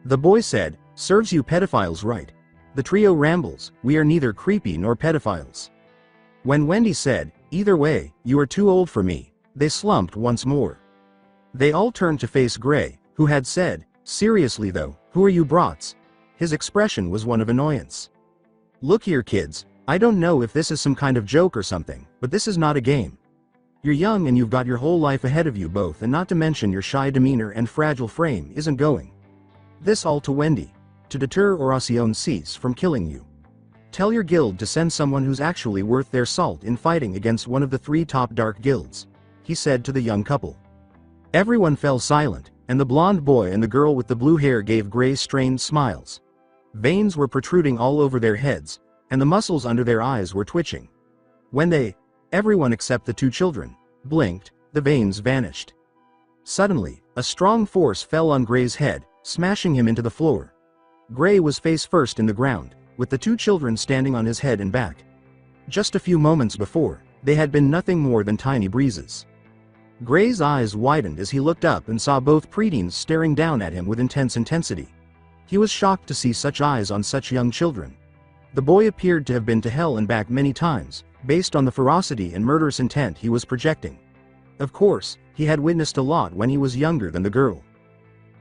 The boy said, "Serves you pedophiles right." The trio rambles, "We are neither creepy nor pedophiles." When Wendy said, "Either way, you are too old for me," they slumped once more. They all turned to face Gray, who had said, "Seriously though, who are you brats?" His expression was one of annoyance. "Look here kids, I don't know if this is some kind of joke or something, but this is not a game. You're young and you've got your whole life ahead of you both, and not to mention your shy demeanor and fragile frame isn't going." This all to Wendy. "To deter Oracion Seis from killing you. Tell your guild to send someone who's actually worth their salt in fighting against one of the 3 top dark guilds," he said to the young couple. Everyone fell silent, and the blonde boy and the girl with the blue hair gave Gray strained smiles. Veins were protruding all over their heads, and the muscles under their eyes were twitching. When everyone except the 2 children, blinked, the veins vanished. Suddenly, a strong force fell on Gray's head, smashing him into the floor. Gray was face first in the ground, with the 2 children standing on his head and back. Just a few moments before, they had been nothing more than tiny breezes. Gray's eyes widened as he looked up and saw both preteens staring down at him with intense intensity. He was shocked to see such eyes on such young children. The boy appeared to have been to hell and back many times, based on the ferocity and murderous intent he was projecting. Of course, he had witnessed a lot when he was younger than the girl.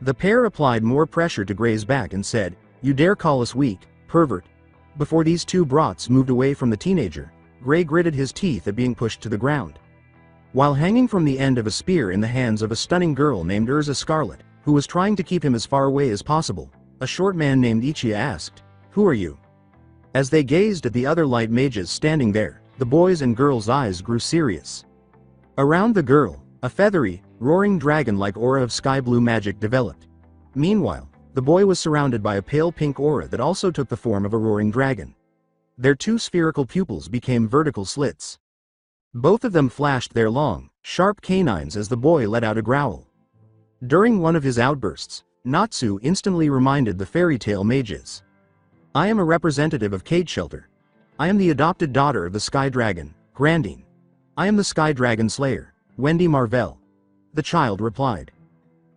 The pair applied more pressure to Gray's back and said, "You dare call us weak, pervert?" Before these two brats moved away from the teenager, Gray gritted his teeth at being pushed to the ground. While hanging from the end of a spear in the hands of a stunning girl named Urza Scarlet, who was trying to keep him as far away as possible, a short man named Ichia asked, "Who are you?" As they gazed at the other light mages standing there, the boys' and girls' eyes grew serious. Around the girl, a feathery, roaring dragon-like aura of sky-blue magic developed. Meanwhile, the boy was surrounded by a pale pink aura that also took the form of a roaring dragon. Their two spherical pupils became vertical slits. Both of them flashed their long, sharp canines as the boy let out a growl. During one of his outbursts, Natsu instantly reminded the fairy tale mages. "I am a representative of Cate Shelter. I am the adopted daughter of the Sky Dragon, Grandine. I am the Sky Dragon Slayer, Wendy Marvell." The child replied.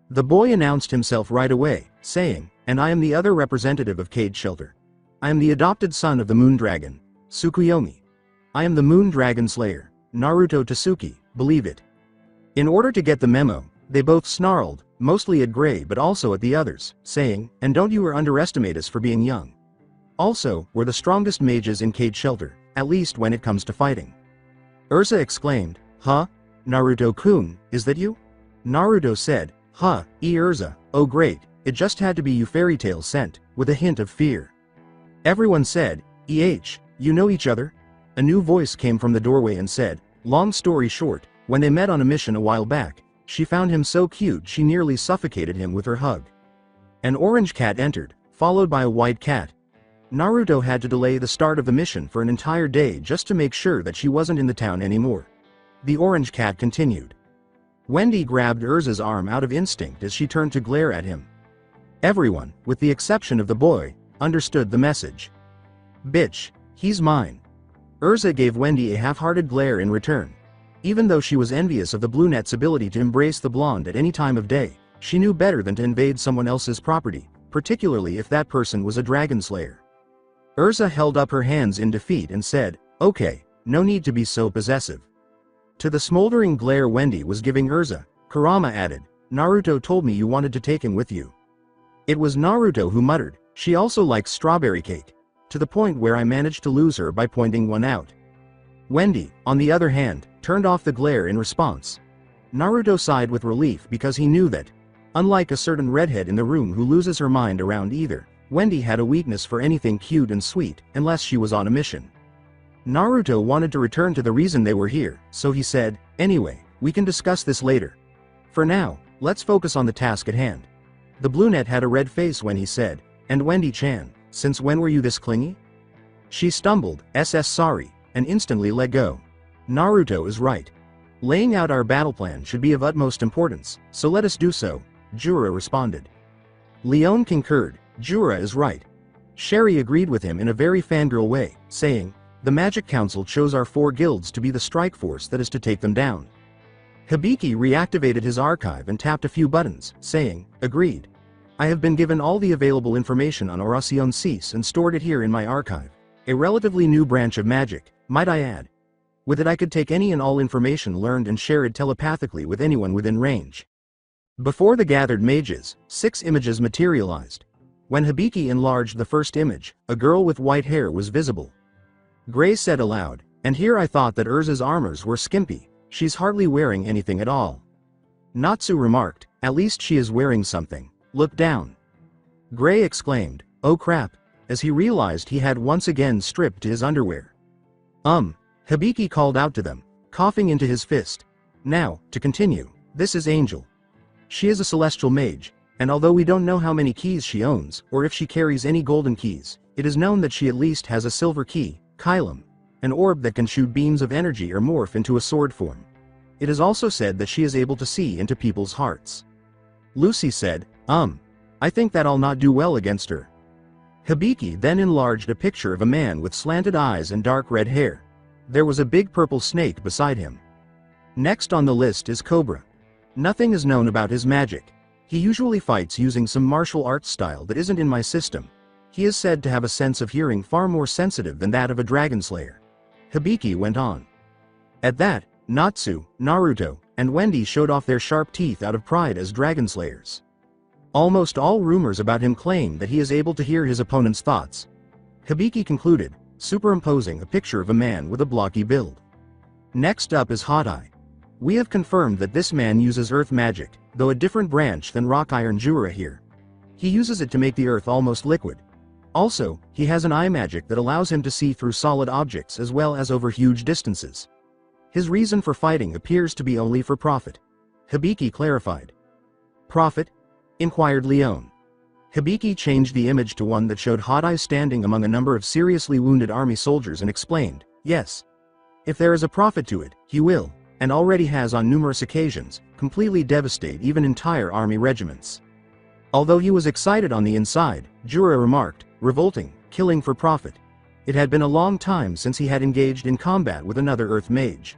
The boy announced himself right away, saying, "And I am the other representative of Cate Shelter. I am the adopted son of the Moon Dragon, Tsukuyomi. I am the Moon Dragon Slayer, Naruto Tasuki, believe it." In order to get the memo, they both snarled, mostly at Gray but also at the others, saying, "And don't you underestimate us for being young. Also, we're the strongest mages in Cate Shelter, at least when it comes to fighting." Urza exclaimed, "Huh? Naruto-kun, is that you?" Naruto said, "Huh, Urza, oh great, it just had to be you, fairy tale sent," with a hint of fear. Everyone said, "You know each other?" A new voice came from the doorway and said, "Long story short, when they met on a mission a while back, she found him so cute she nearly suffocated him with her hug." An orange cat entered, followed by a white cat. Naruto had to delay the start of the mission for an entire day just to make sure that she wasn't in the town anymore. The orange cat continued. Wendy grabbed Urza's arm out of instinct as she turned to glare at him. Everyone, with the exception of the boy, understood the message. "Bitch, he's mine." Urza gave Wendy a half-hearted glare in return. Even though she was envious of the brunette's ability to embrace the blonde at any time of day, she knew better than to invade someone else's property, particularly if that person was a dragon slayer. Urza held up her hands in defeat and said, "Okay, no need to be so possessive." To the smoldering glare Wendy was giving Urza, Kurama added, "Naruto told me you wanted to take him with you." It was Naruto who muttered, "She also likes strawberry cake," to the point where I managed to lose her by pointing one out. Wendy, on the other hand, turned off the glare in response. Naruto sighed with relief because he knew that, unlike a certain redhead in the room who loses her mind around either, Wendy had a weakness for anything cute and sweet, unless she was on a mission. Naruto wanted to return to the reason they were here, so he said, "Anyway, we can discuss this later. For now, let's focus on the task at hand." The brunette had a red face when he said, "And Wendy-chan, since when were you this clingy?" She stumbled, sorry, and instantly let go. Naruto is right. Laying out our battle plan should be of utmost importance, so let us do so, Jura responded. Leon concurred, "Jura is right." Sherry agreed with him in a very fangirl way, saying, "The Magic Council chose our 4 guilds to be the strike force that is to take them down." Hibiki reactivated his archive and tapped a few buttons, saying, "Agreed. I have been given all the available information on Oracion Seis and stored it here in my archive. A relatively new branch of magic, might I add. With it I could take any and all information learned and share it telepathically with anyone within range." Before the gathered mages, 6 images materialized. When Hibiki enlarged the first image, a girl with white hair was visible. Gray said aloud, "And here I thought that Urza's armors were skimpy, she's hardly wearing anything at all." Natsu remarked, "At least she is wearing something, look down." Gray exclaimed, "Oh crap," as he realized he had once again stripped to his underwear. Hibiki called out to them, coughing into his fist. "Now, to continue, this is Angel. She is a celestial mage, and although we don't know how many keys she owns, or if she carries any golden keys, it is known that she at least has a silver key, Kylum, an orb that can shoot beams of energy or morph into a sword form. It is also said that she is able to see into people's hearts." Lucy said, I think that I'll not do well against her." Hibiki then enlarged a picture of a man with slanted eyes and dark red hair. There was a big purple snake beside him. Next on the list is Cobra. Nothing is known about his magic. He usually fights using some martial arts style that isn't in my system. He is said to have a sense of hearing far more sensitive than that of a dragon slayer. Hibiki went on. At that, Natsu, Naruto, and Wendy showed off their sharp teeth out of pride as dragon slayers. Almost all rumors about him claim that he is able to hear his opponent's thoughts. Hibiki concluded, superimposing a picture of a man with a blocky build. Next up is Hot Eye. We have confirmed that this man uses earth magic, though a different branch than Rock Iron Jura here. He uses it to make the earth almost liquid. Also, he has an eye magic that allows him to see through solid objects as well as over huge distances. His reason for fighting appears to be only for profit. Hibiki clarified. Profit? Inquired Leon. Hibiki changed the image to one that showed Hot Eye standing among a number of seriously wounded army soldiers and explained, yes. If there is a profit to it, he will, and already has on numerous occasions, completely devastate even entire army regiments. Although he was excited on the inside, Jura remarked, revolting, killing for profit. It had been a long time since he had engaged in combat with another Earth mage.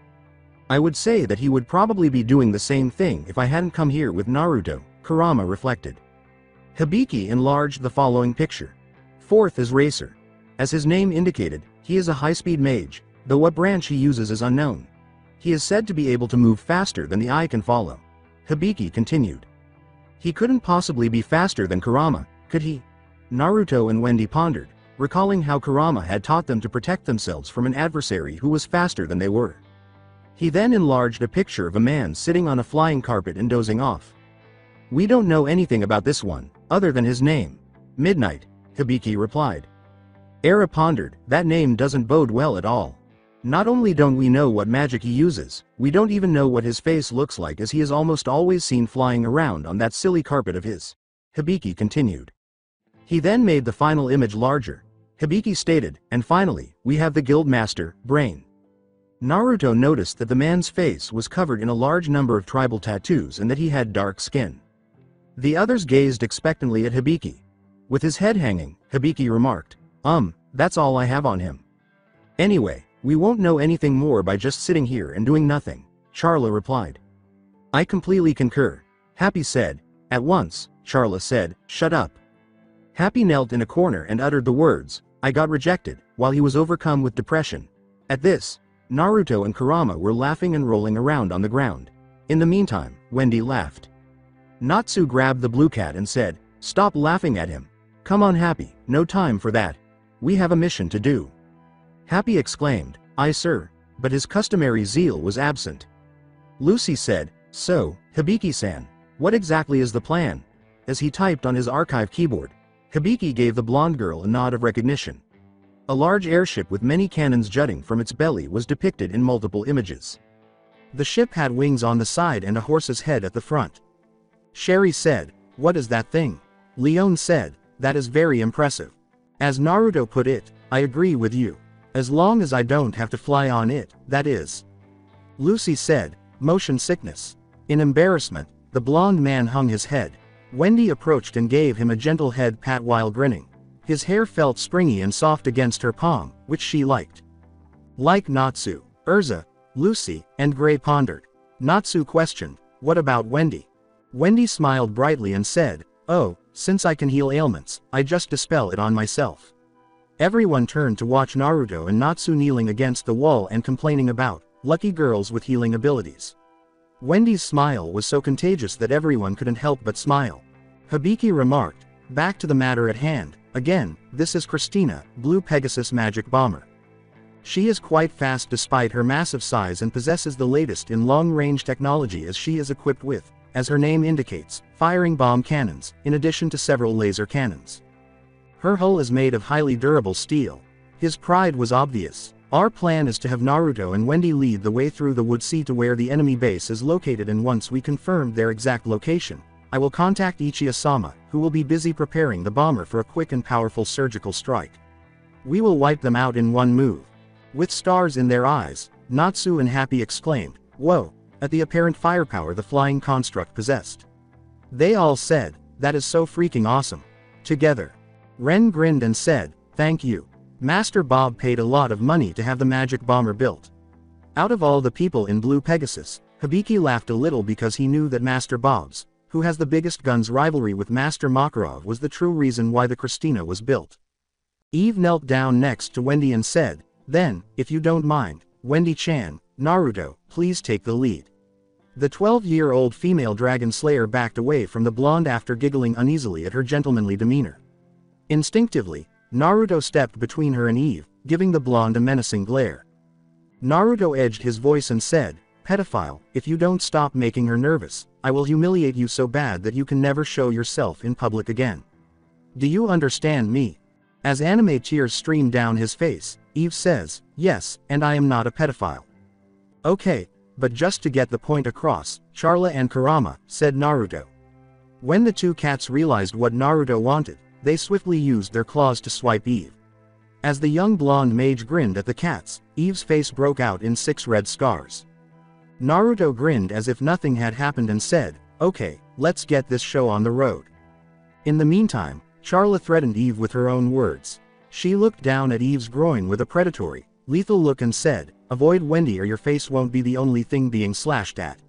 I would say that he would probably be doing the same thing if I hadn't come here with Naruto, Kurama reflected. Hibiki enlarged the following picture. Fourth is Racer. As his name indicated, he is a high-speed mage, though what branch he uses is unknown. He is said to be able to move faster than the eye can follow. Hibiki continued. He couldn't possibly be faster than Kurama, could he? Naruto and Wendy pondered, recalling how Kurama had taught them to protect themselves from an adversary who was faster than they were. He then enlarged a picture of a man sitting on a flying carpet and dozing off. We don't know anything about this one, other than his name. Midnight, Hibiki replied. Era pondered, that name doesn't bode well at all. Not only don't we know what magic he uses, we don't even know what his face looks like, as he is almost always seen flying around on that silly carpet of his. Hibiki continued. He then made the final image larger. Hibiki stated, and finally, we have the guild master, Brain. Naruto noticed that the man's face was covered in a large number of tribal tattoos and that he had dark skin. The others gazed expectantly at Hibiki. With his head hanging, Hibiki remarked, that's all I have on him. Anyway, we won't know anything more by just sitting here and doing nothing, Charla replied. I completely concur, Happy said. At once, Charla said, shut up. Happy knelt in a corner and uttered the words, I got rejected, while he was overcome with depression. At this, Naruto and Kurama were laughing and rolling around on the ground. In the meantime, Wendy laughed. Natsu grabbed the blue cat and said, stop laughing at him. Come on Happy, no time for that. We have a mission to do. Happy exclaimed, aye sir, but his customary zeal was absent. Lucy said, so, Hibiki-san, what exactly is the plan? As he typed on his archive keyboard, Hibiki gave the blonde girl a nod of recognition. A large airship with many cannons jutting from its belly was depicted in multiple images. The ship had wings on the side and a horse's head at the front. Sherry said, what is that thing? Leon said, that is very impressive. As Naruto put it, I agree with you. As long as I don't have to fly on it, that is. Lucy said, motion sickness. In embarrassment, the blonde man hung his head. Wendy approached and gave him a gentle head pat while grinning. His hair felt springy and soft against her palm, which she liked. Like Natsu, Urza, Lucy, and Gray pondered. Natsu questioned, what about Wendy? Wendy smiled brightly and said, oh, since I can heal ailments, I just dispel it on myself. Everyone turned to watch Naruto and Natsu kneeling against the wall and complaining about lucky girls with healing abilities. Wendy's smile was so contagious that everyone couldn't help but smile. Hibiki remarked, back to the matter at hand, again, this is Christina, Blue Pegasus Magic Bomber. She is quite fast despite her massive size and possesses the latest in long-range technology, as she is equipped with, as her name indicates, firing bomb cannons, in addition to several laser cannons. Her hull is made of highly durable steel. His pride was obvious. Our plan is to have Naruto and Wendy lead the way through the woodsy to where the enemy base is located, and once we confirmed their exact location, I will contact Ichiya-sama, who will be busy preparing the bomber for a quick and powerful surgical strike. We will wipe them out in one move. With stars in their eyes, Natsu and Happy exclaimed, whoa, at the apparent firepower the flying construct possessed. They all said, that is so freaking awesome. Together. Ren grinned and said, thank you. Master Bob paid a lot of money to have the magic bomber built. Out of all the people in Blue Pegasus, Hibiki laughed a little because he knew that Master Bob's, who has the biggest guns rivalry with Master Makarov, was the true reason why the Christina was built. Eve knelt down next to Wendy and said, Then, if you don't mind, Wendy-chan, Naruto, please take the lead. The 12-year-old female dragon slayer backed away from the blonde after giggling uneasily at her gentlemanly demeanor. Instinctively, Naruto stepped between her and Eve, giving the blonde a menacing glare. Naruto edged his voice and said, "Pedophile, if you don't stop making her nervous, I will humiliate you so bad that you can never show yourself in public again. Do you understand me?" As anime tears stream down his face, Eve says, "Yes, and I am not a pedophile." "Okay, but just to get the point across, Charla and Kurama," said Naruto. When the two cats realized what Naruto wanted, they swiftly used their claws to swipe Eve. As the young blonde mage grinned at the cats, Eve's face broke out in 6 red scars. Naruto grinned as if nothing had happened and said, "Okay, let's get this show on the road." In the meantime, Charla threatened Eve with her own words. She looked down at Eve's groin with a predatory, lethal look and said, "Avoid Wendy or your face won't be the only thing being slashed at.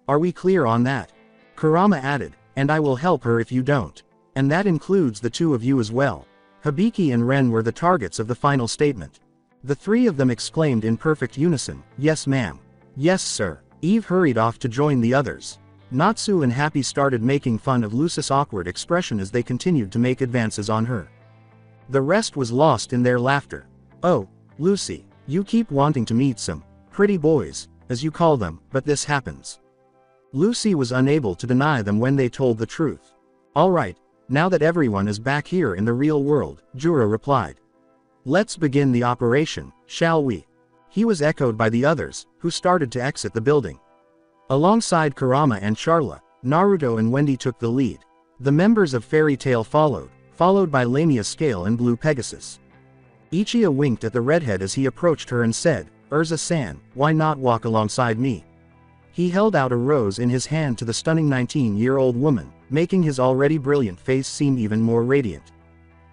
Are we clear on that?" Kurama added, "And I will help her if you don't. And that includes the two of you as well." Hibiki and Ren were the targets of the final statement. The 3 of them exclaimed in perfect unison, "Yes ma'am." "Yes sir." Eve hurried off to join the others. Natsu and Happy started making fun of Lucy's awkward expression as they continued to make advances on her. The rest was lost in their laughter. "Oh, Lucy, you keep wanting to meet some pretty boys, as you call them, but this happens." Lucy was unable to deny them when they told the truth. "Alright, now that everyone is back here in the real world," Jura replied. "Let's begin the operation, shall we?" He was echoed by the others, who started to exit the building. Alongside Kurama and Charla, Naruto and Wendy took the lead. The members of Fairy Tail followed by Lamia Scale and Blue Pegasus. Ichiya winked at the redhead as he approached her and said, "Urza-san, why not walk alongside me?" He held out a rose in his hand to the stunning 19-year-old woman, making his already brilliant face seem even more radiant.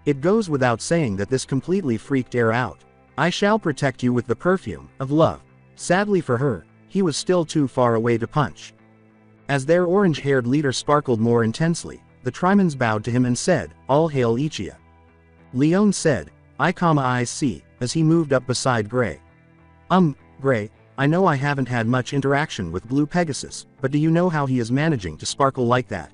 It goes without saying that this completely freaked her out. "I shall protect you with the perfume of love." Sadly for her, he was still too far away to punch. As their orange-haired leader sparkled more intensely, the Trimans bowed to him and said, "All hail Ichiya." Leon said, I see, as he moved up beside Gray. Gray, I know I haven't had much interaction with Blue Pegasus, but do you know how he is managing to sparkle like that?"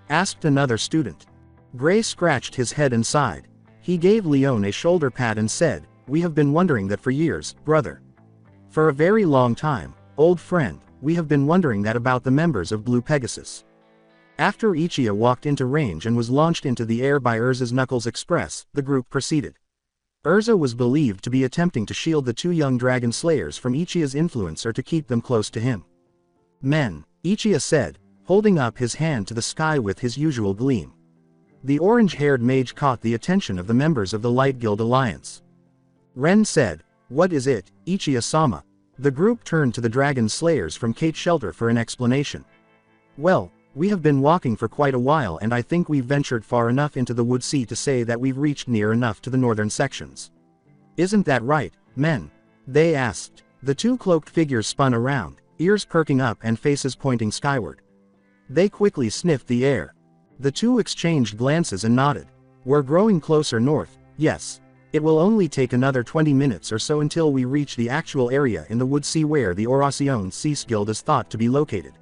asked another student. Gray scratched his head and sighed. He gave Leon a shoulder pat and said, "We have been wondering that for years, brother. For a very long time, old friend, we have been wondering that about the members of Blue Pegasus." After Ichiya walked into range and was launched into the air by Urza's Knuckles Express, the group proceeded. Urza was believed to be attempting to shield the 2 young dragon slayers from Ichiya's influence or to keep them close to him. "Men," Ichiya said, holding up his hand to the sky with his usual gleam. The orange-haired mage caught the attention of the members of the Light Guild Alliance. Ren said, "What is it, Ichiya-sama?" The group turned to the dragon slayers from Cate Shelter for an explanation. "Well, we have been walking for quite a while and I think we've ventured far enough into the wood sea to say that we've reached near enough to the northern sections. Isn't that right, men?" they asked. The 2 cloaked figures spun around, ears perking up and faces pointing skyward. They quickly sniffed the air. The 2 exchanged glances and nodded. "We're growing closer north, yes. It will only take another 20 minutes or so until we reach the actual area in the wood sea where the Oracion Seis guild is thought to be located,"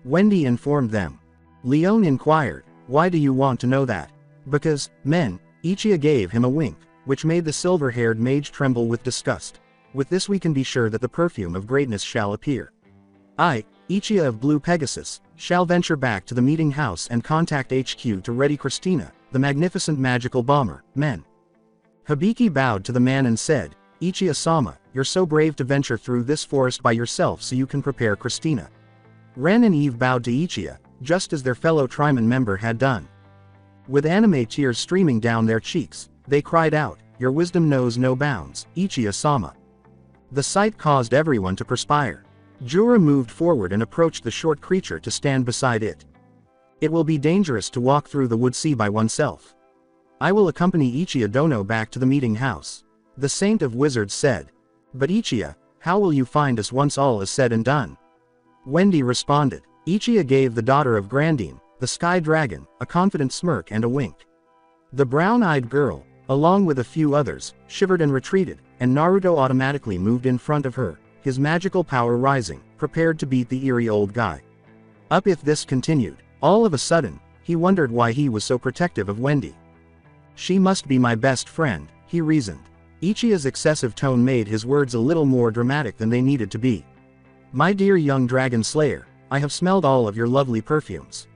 Wendy informed them. Leon inquired, "Why do you want to know that?" "Because, men," Ichiya gave him a wink, which made the silver-haired mage tremble with disgust. "With this we can be sure that the perfume of greatness shall appear. I, Ichiya of Blue Pegasus, shall venture back to the meeting house and contact HQ to ready Christina, the magnificent magical bomber, men." Hibiki bowed to the man and said, "Ichiya-sama, you're so brave to venture through this forest by yourself so you can prepare Christina." Ren and Eve bowed to Ichiya, just as their fellow Triman member had done. With anime tears streaming down their cheeks, they cried out, "Your wisdom knows no bounds, Ichiya-sama." The sight caused everyone to perspire. Jura moved forward and approached the short creature to stand beside it. "It will be dangerous to walk through the wood sea by oneself. I will accompany Ichiya Dono back to the meeting house," the Saint of Wizards said. "But Ichiya, how will you find us once all is said and done?" Wendy responded. Ichiya gave the daughter of Grandine, the Sky Dragon, a confident smirk and a wink. The brown-eyed girl, along with a few others, shivered and retreated, and Naruto automatically moved in front of her, his magical power rising, prepared to beat the eerie old guy up if this continued. All of a sudden, he wondered why he was so protective of Wendy. She must be my best friend, he reasoned. Ichiya's excessive tone made his words a little more dramatic than they needed to be. My dear young dragon slayer, I have smelled all of your lovely perfumes.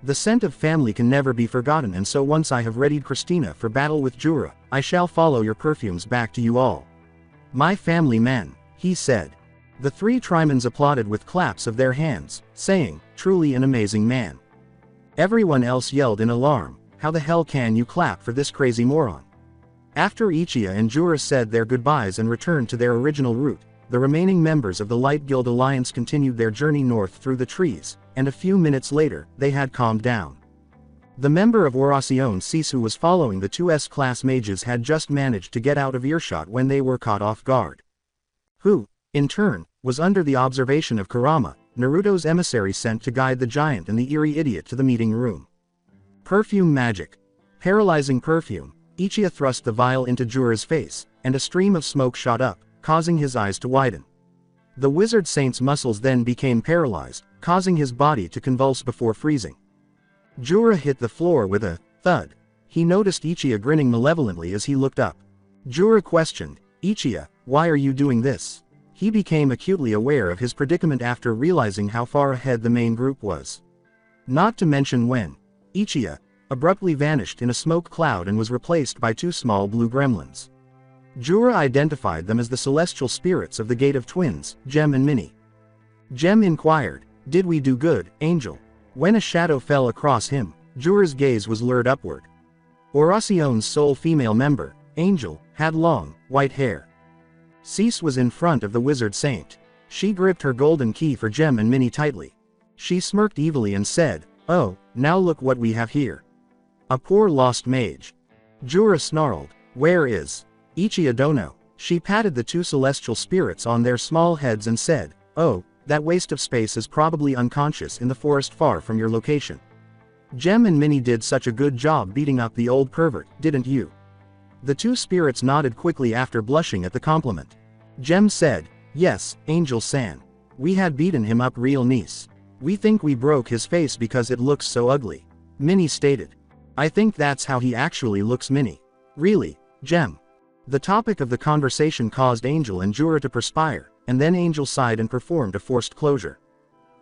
The scent of family can never be forgotten, and so once I have readied Christina for battle with Jura, I shall follow your perfumes back to you all. My family men, he said. The three Trimans applauded with claps of their hands, saying, truly an amazing man. Everyone else yelled in alarm, how the hell can you clap for this crazy moron? After Ichiya and Jura said their goodbyes and returned to their original route, the remaining members of the Light Guild Alliance continued their journey north through the trees, and a few minutes later, they had calmed down. The member of Oracion Seis who was following the two S-class mages had just managed to get out of earshot when they were caught off guard. Who, in turn, was under the observation of Kurama, Naruto's emissary sent to guide the giant and the eerie idiot to the meeting room. Perfume magic. Paralyzing perfume, Ichiya thrust the vial into Jura's face, and a stream of smoke shot up, causing his eyes to widen. The wizard saint's muscles then became paralyzed, causing his body to convulse before freezing. Jura hit the floor with a thud. He noticed Ichiya grinning malevolently as he looked up. Jura questioned, Ichiya, why are you doing this? He became acutely aware of his predicament after realizing how far ahead the main group was. Not to mention when Ichiya abruptly vanished in a smoke cloud and was replaced by two small blue gremlins. Jura identified them as the celestial spirits of the Gate of Twins, Gem and Minnie. Gem inquired, did we do good, Angel? When a shadow fell across him, Jura's gaze was lured upward. Oracion's sole female member, Angel, had long, white hair. Seis was in front of the wizard saint. She gripped her golden key for Gem and Minnie tightly. She smirked evilly and said, oh, now look what we have here. A poor lost mage. Jura snarled, where is Ichiya Dono? She patted the two celestial spirits on their small heads and said, oh, that waste of space is probably unconscious in the forest far from your location. Gem and Minnie did such a good job beating up the old pervert, didn't you? The two spirits nodded quickly after blushing at the compliment. Gem said, yes, Angel-san. We had beaten him up real nice. We think we broke his face because it looks so ugly. Minnie stated. I think that's how he actually looks, Minnie. Really, Gem. The topic of the conversation caused Angel and Jura to perspire, and then Angel sighed and performed a forced closure.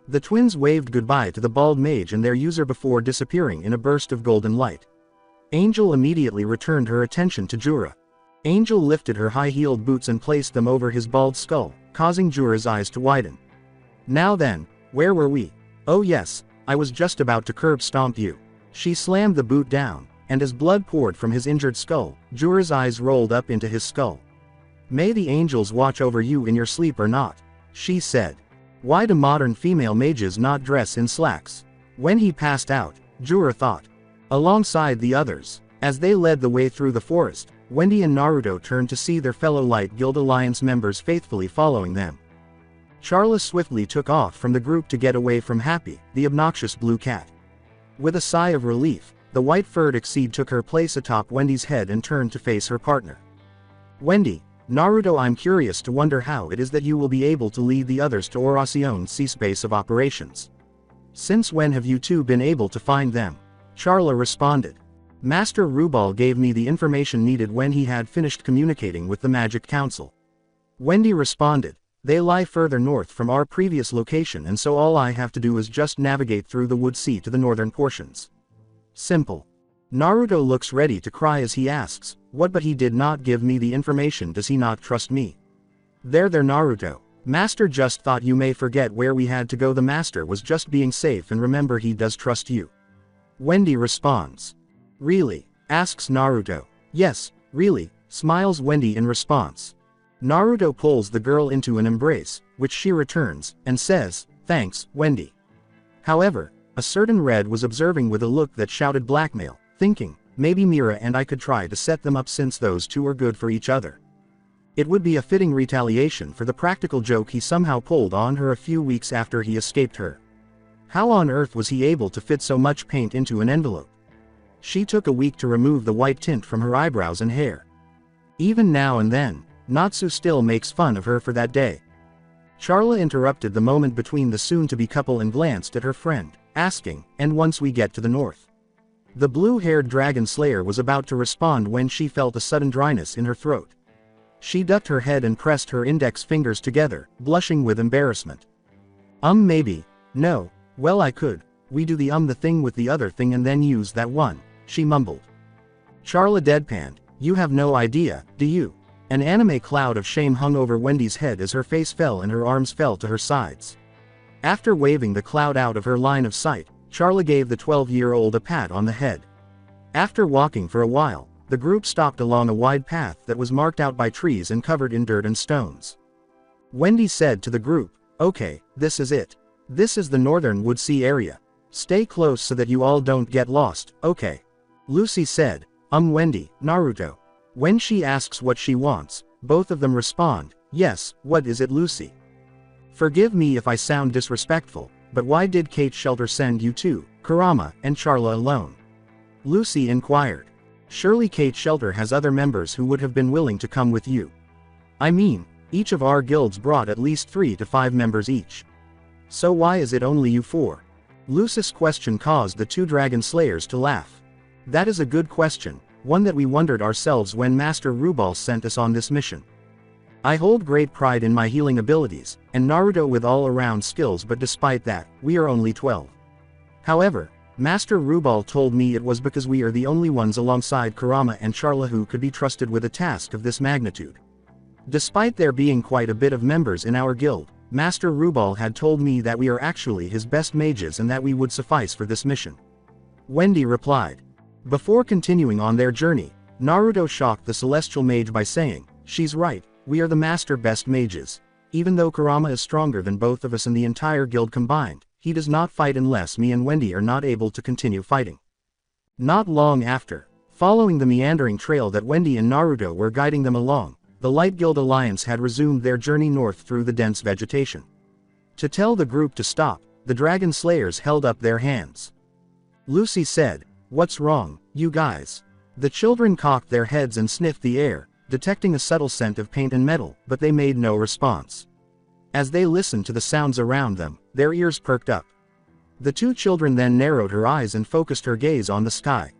The twins waved goodbye to the bald mage and their user before disappearing in a burst of golden light. Angel immediately returned her attention to Jura. Angel lifted her high-heeled boots and placed them over his bald skull, causing Jura's eyes to widen. Now then, where were we? Oh yes, I was just about to curb stomp you. She slammed the boot down, and as blood poured from his injured skull, Jura's eyes rolled up into his skull. May the angels watch over you in your sleep or not, she said. Why do modern female mages not dress in slacks? When he passed out, Jura thought. Alongside the others, as they led the way through the forest, Wendy and Naruto turned to see their fellow Light Guild Alliance members faithfully following them. Charla swiftly took off from the group to get away from Happy, the obnoxious blue cat. With a sigh of relief, the white-furred Exceed took her place atop Wendy's head and turned to face her partner. Wendy, Naruto, I'm curious to wonder how it is that you will be able to lead the others to Oracion Seis base of operations. Since when have you two been able to find them? Charla responded. Master Rubal gave me the information needed when he had finished communicating with the Magic Council. Wendy responded, they lie further north from our previous location, and so all I have to do is just navigate through the Wood Sea to the northern portions. Simple. Naruto looks ready to cry as he asks, what, but he did not give me the information, does he not trust me? There Naruto. Master just thought you may forget where we had to go, the master was just being safe, and remember he does trust you. Wendy responds. Really? Asks Naruto. Yes, really, smiles Wendy in response. Naruto pulls the girl into an embrace, which she returns, and says, thanks, Wendy. However, a certain Red was observing with a look that shouted blackmail, thinking, maybe Mira and I could try to set them up since those two are good for each other. It would be a fitting retaliation for the practical joke he somehow pulled on her a few weeks after he escaped her. How on earth was he able to fit so much paint into an envelope? She took a week to remove the white tint from her eyebrows and hair. Even now and then, Natsu still makes fun of her for that day. Charla interrupted the moment between the soon-to-be couple and glanced at her friend, asking, "And once we get to the north?" The blue-haired dragon slayer was about to respond when she felt a sudden dryness in her throat. She ducked her head and pressed her index fingers together, blushing with embarrassment. Maybe. No. Well, I could. We do the thing with the other thing and then use that one," she mumbled. Charla deadpanned, "You have no idea, do you?" An anime cloud of shame hung over Wendy's head as her face fell and her arms fell to her sides. After waving the cloud out of her line of sight, Charla gave the 12-year-old a pat on the head. After walking for a while, the group stopped along a wide path that was marked out by trees and covered in dirt and stones. Wendy said to the group, "Okay, this is it. This is the northern Woodsea area. Stay close so that you all don't get lost, okay?" Lucy said, Wendy, Naruto." When she asks what she wants, both of them respond, "Yes, what is it, Lucy?" "Forgive me if I sound disrespectful, but why did Cate Shelter send you two, Kurama, and Charla alone?" Lucy inquired. "Surely Cate Shelter has other members who would have been willing to come with you. I mean, each of our guilds brought at least 3 to 5 members each. So why is it only you 4? Lucy's question caused the 2 dragon slayers to laugh. "That is a good question, one that we wondered ourselves when Master Rubal sent us on this mission. I hold great pride in my healing abilities, and Naruto with all-around skills, but despite that, we are only 12. However, Master Rubal told me it was because we are the only ones alongside Kurama and Charla who could be trusted with a task of this magnitude. Despite there being quite a bit of members in our guild, Master Rubal had told me that we are actually his best mages and that we would suffice for this mission." Wendy replied. Before continuing on their journey, Naruto shocked the celestial mage by saying, "She's right, we are the master best mages. Even though Kurama is stronger than both of us and the entire guild combined, he does not fight unless me and Wendy are not able to continue fighting." Not long after, following the meandering trail that Wendy and Naruto were guiding them along, the Light Guild Alliance had resumed their journey north through the dense vegetation. To tell the group to stop, the dragon slayers held up their hands. Lucy said, "What's wrong, you guys?" The children cocked their heads and sniffed the air, detecting a subtle scent of paint and metal, but they made no response. As they listened to the sounds around them, their ears perked up. The 2 children then narrowed her eyes and focused her gaze on the sky.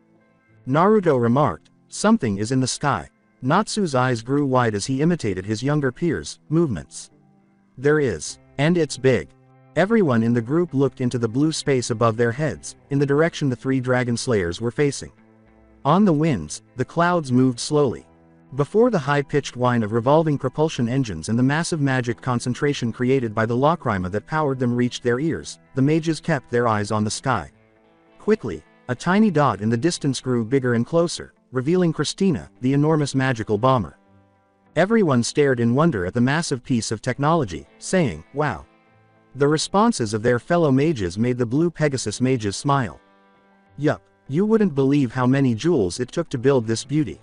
Naruto remarked, "Something is in the sky." Natsu's eyes grew wide as he imitated his younger peers' movements. "There is. And it's big." Everyone in the group looked into the blue space above their heads, in the direction the 3 dragon slayers were facing. On the winds, the clouds moved slowly. Before the high-pitched whine of revolving propulsion engines and the massive magic concentration created by the lacrima that powered them reached their ears, the mages kept their eyes on the sky. Quickly, a tiny dot in the distance grew bigger and closer, revealing Christina, the enormous magical bomber. Everyone stared in wonder at the massive piece of technology, saying, "Wow." The responses of their fellow mages made the blue Pegasus mages smile. "Yup, you wouldn't believe how many jewels it took to build this beauty."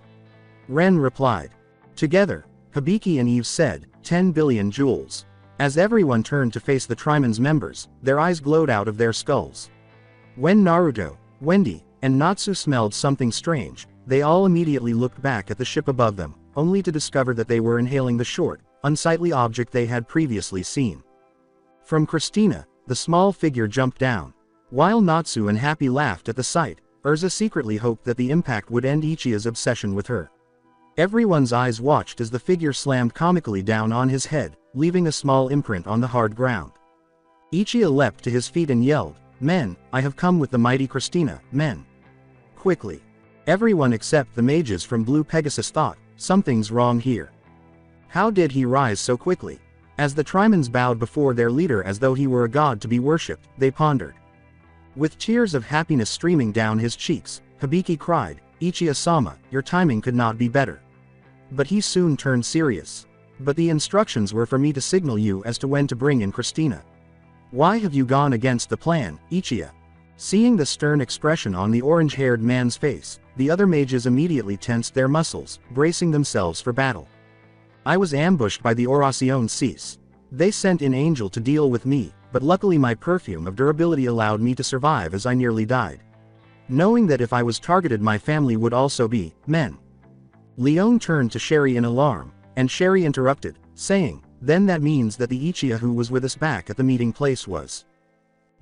Ren replied. Together, Hibiki and Eve said, 10 billion jewels. As everyone turned to face the Triman's members, their eyes glowed out of their skulls. When Naruto, Wendy, and Natsu smelled something strange, they all immediately looked back at the ship above them, only to discover that they were inhaling the short, unsightly object they had previously seen. From Christina, the small figure jumped down. While Natsu and Happy laughed at the sight, Urza secretly hoped that the impact would end Ichiya's obsession with her. Everyone's eyes watched as the figure slammed comically down on his head, leaving a small imprint on the hard ground. Ichiya leapt to his feet and yelled, "Men, I have come with the mighty Christina, men." Quickly. Everyone except the mages from Blue Pegasus thought, something's wrong here. How did he rise so quickly? As the Trimans bowed before their leader as though he were a god to be worshipped, they pondered. With tears of happiness streaming down his cheeks, Hibiki cried, "Ichiya-sama, your timing could not be better." But he soon turned serious. "But the instructions were for me to signal you as to when to bring in Christina. Why have you gone against the plan, Ichiya?" Seeing the stern expression on the orange-haired man's face, the other mages immediately tensed their muscles, bracing themselves for battle. "I was ambushed by the Oracion Seis. They sent in Angel to deal with me, but luckily my perfume of durability allowed me to survive as I nearly died. knowing that if I was targeted my family would also be men. Leon turned to Sherry in alarm, and Sherry interrupted, saying, then that means that the Ichiya who was with us back at the meeting place was.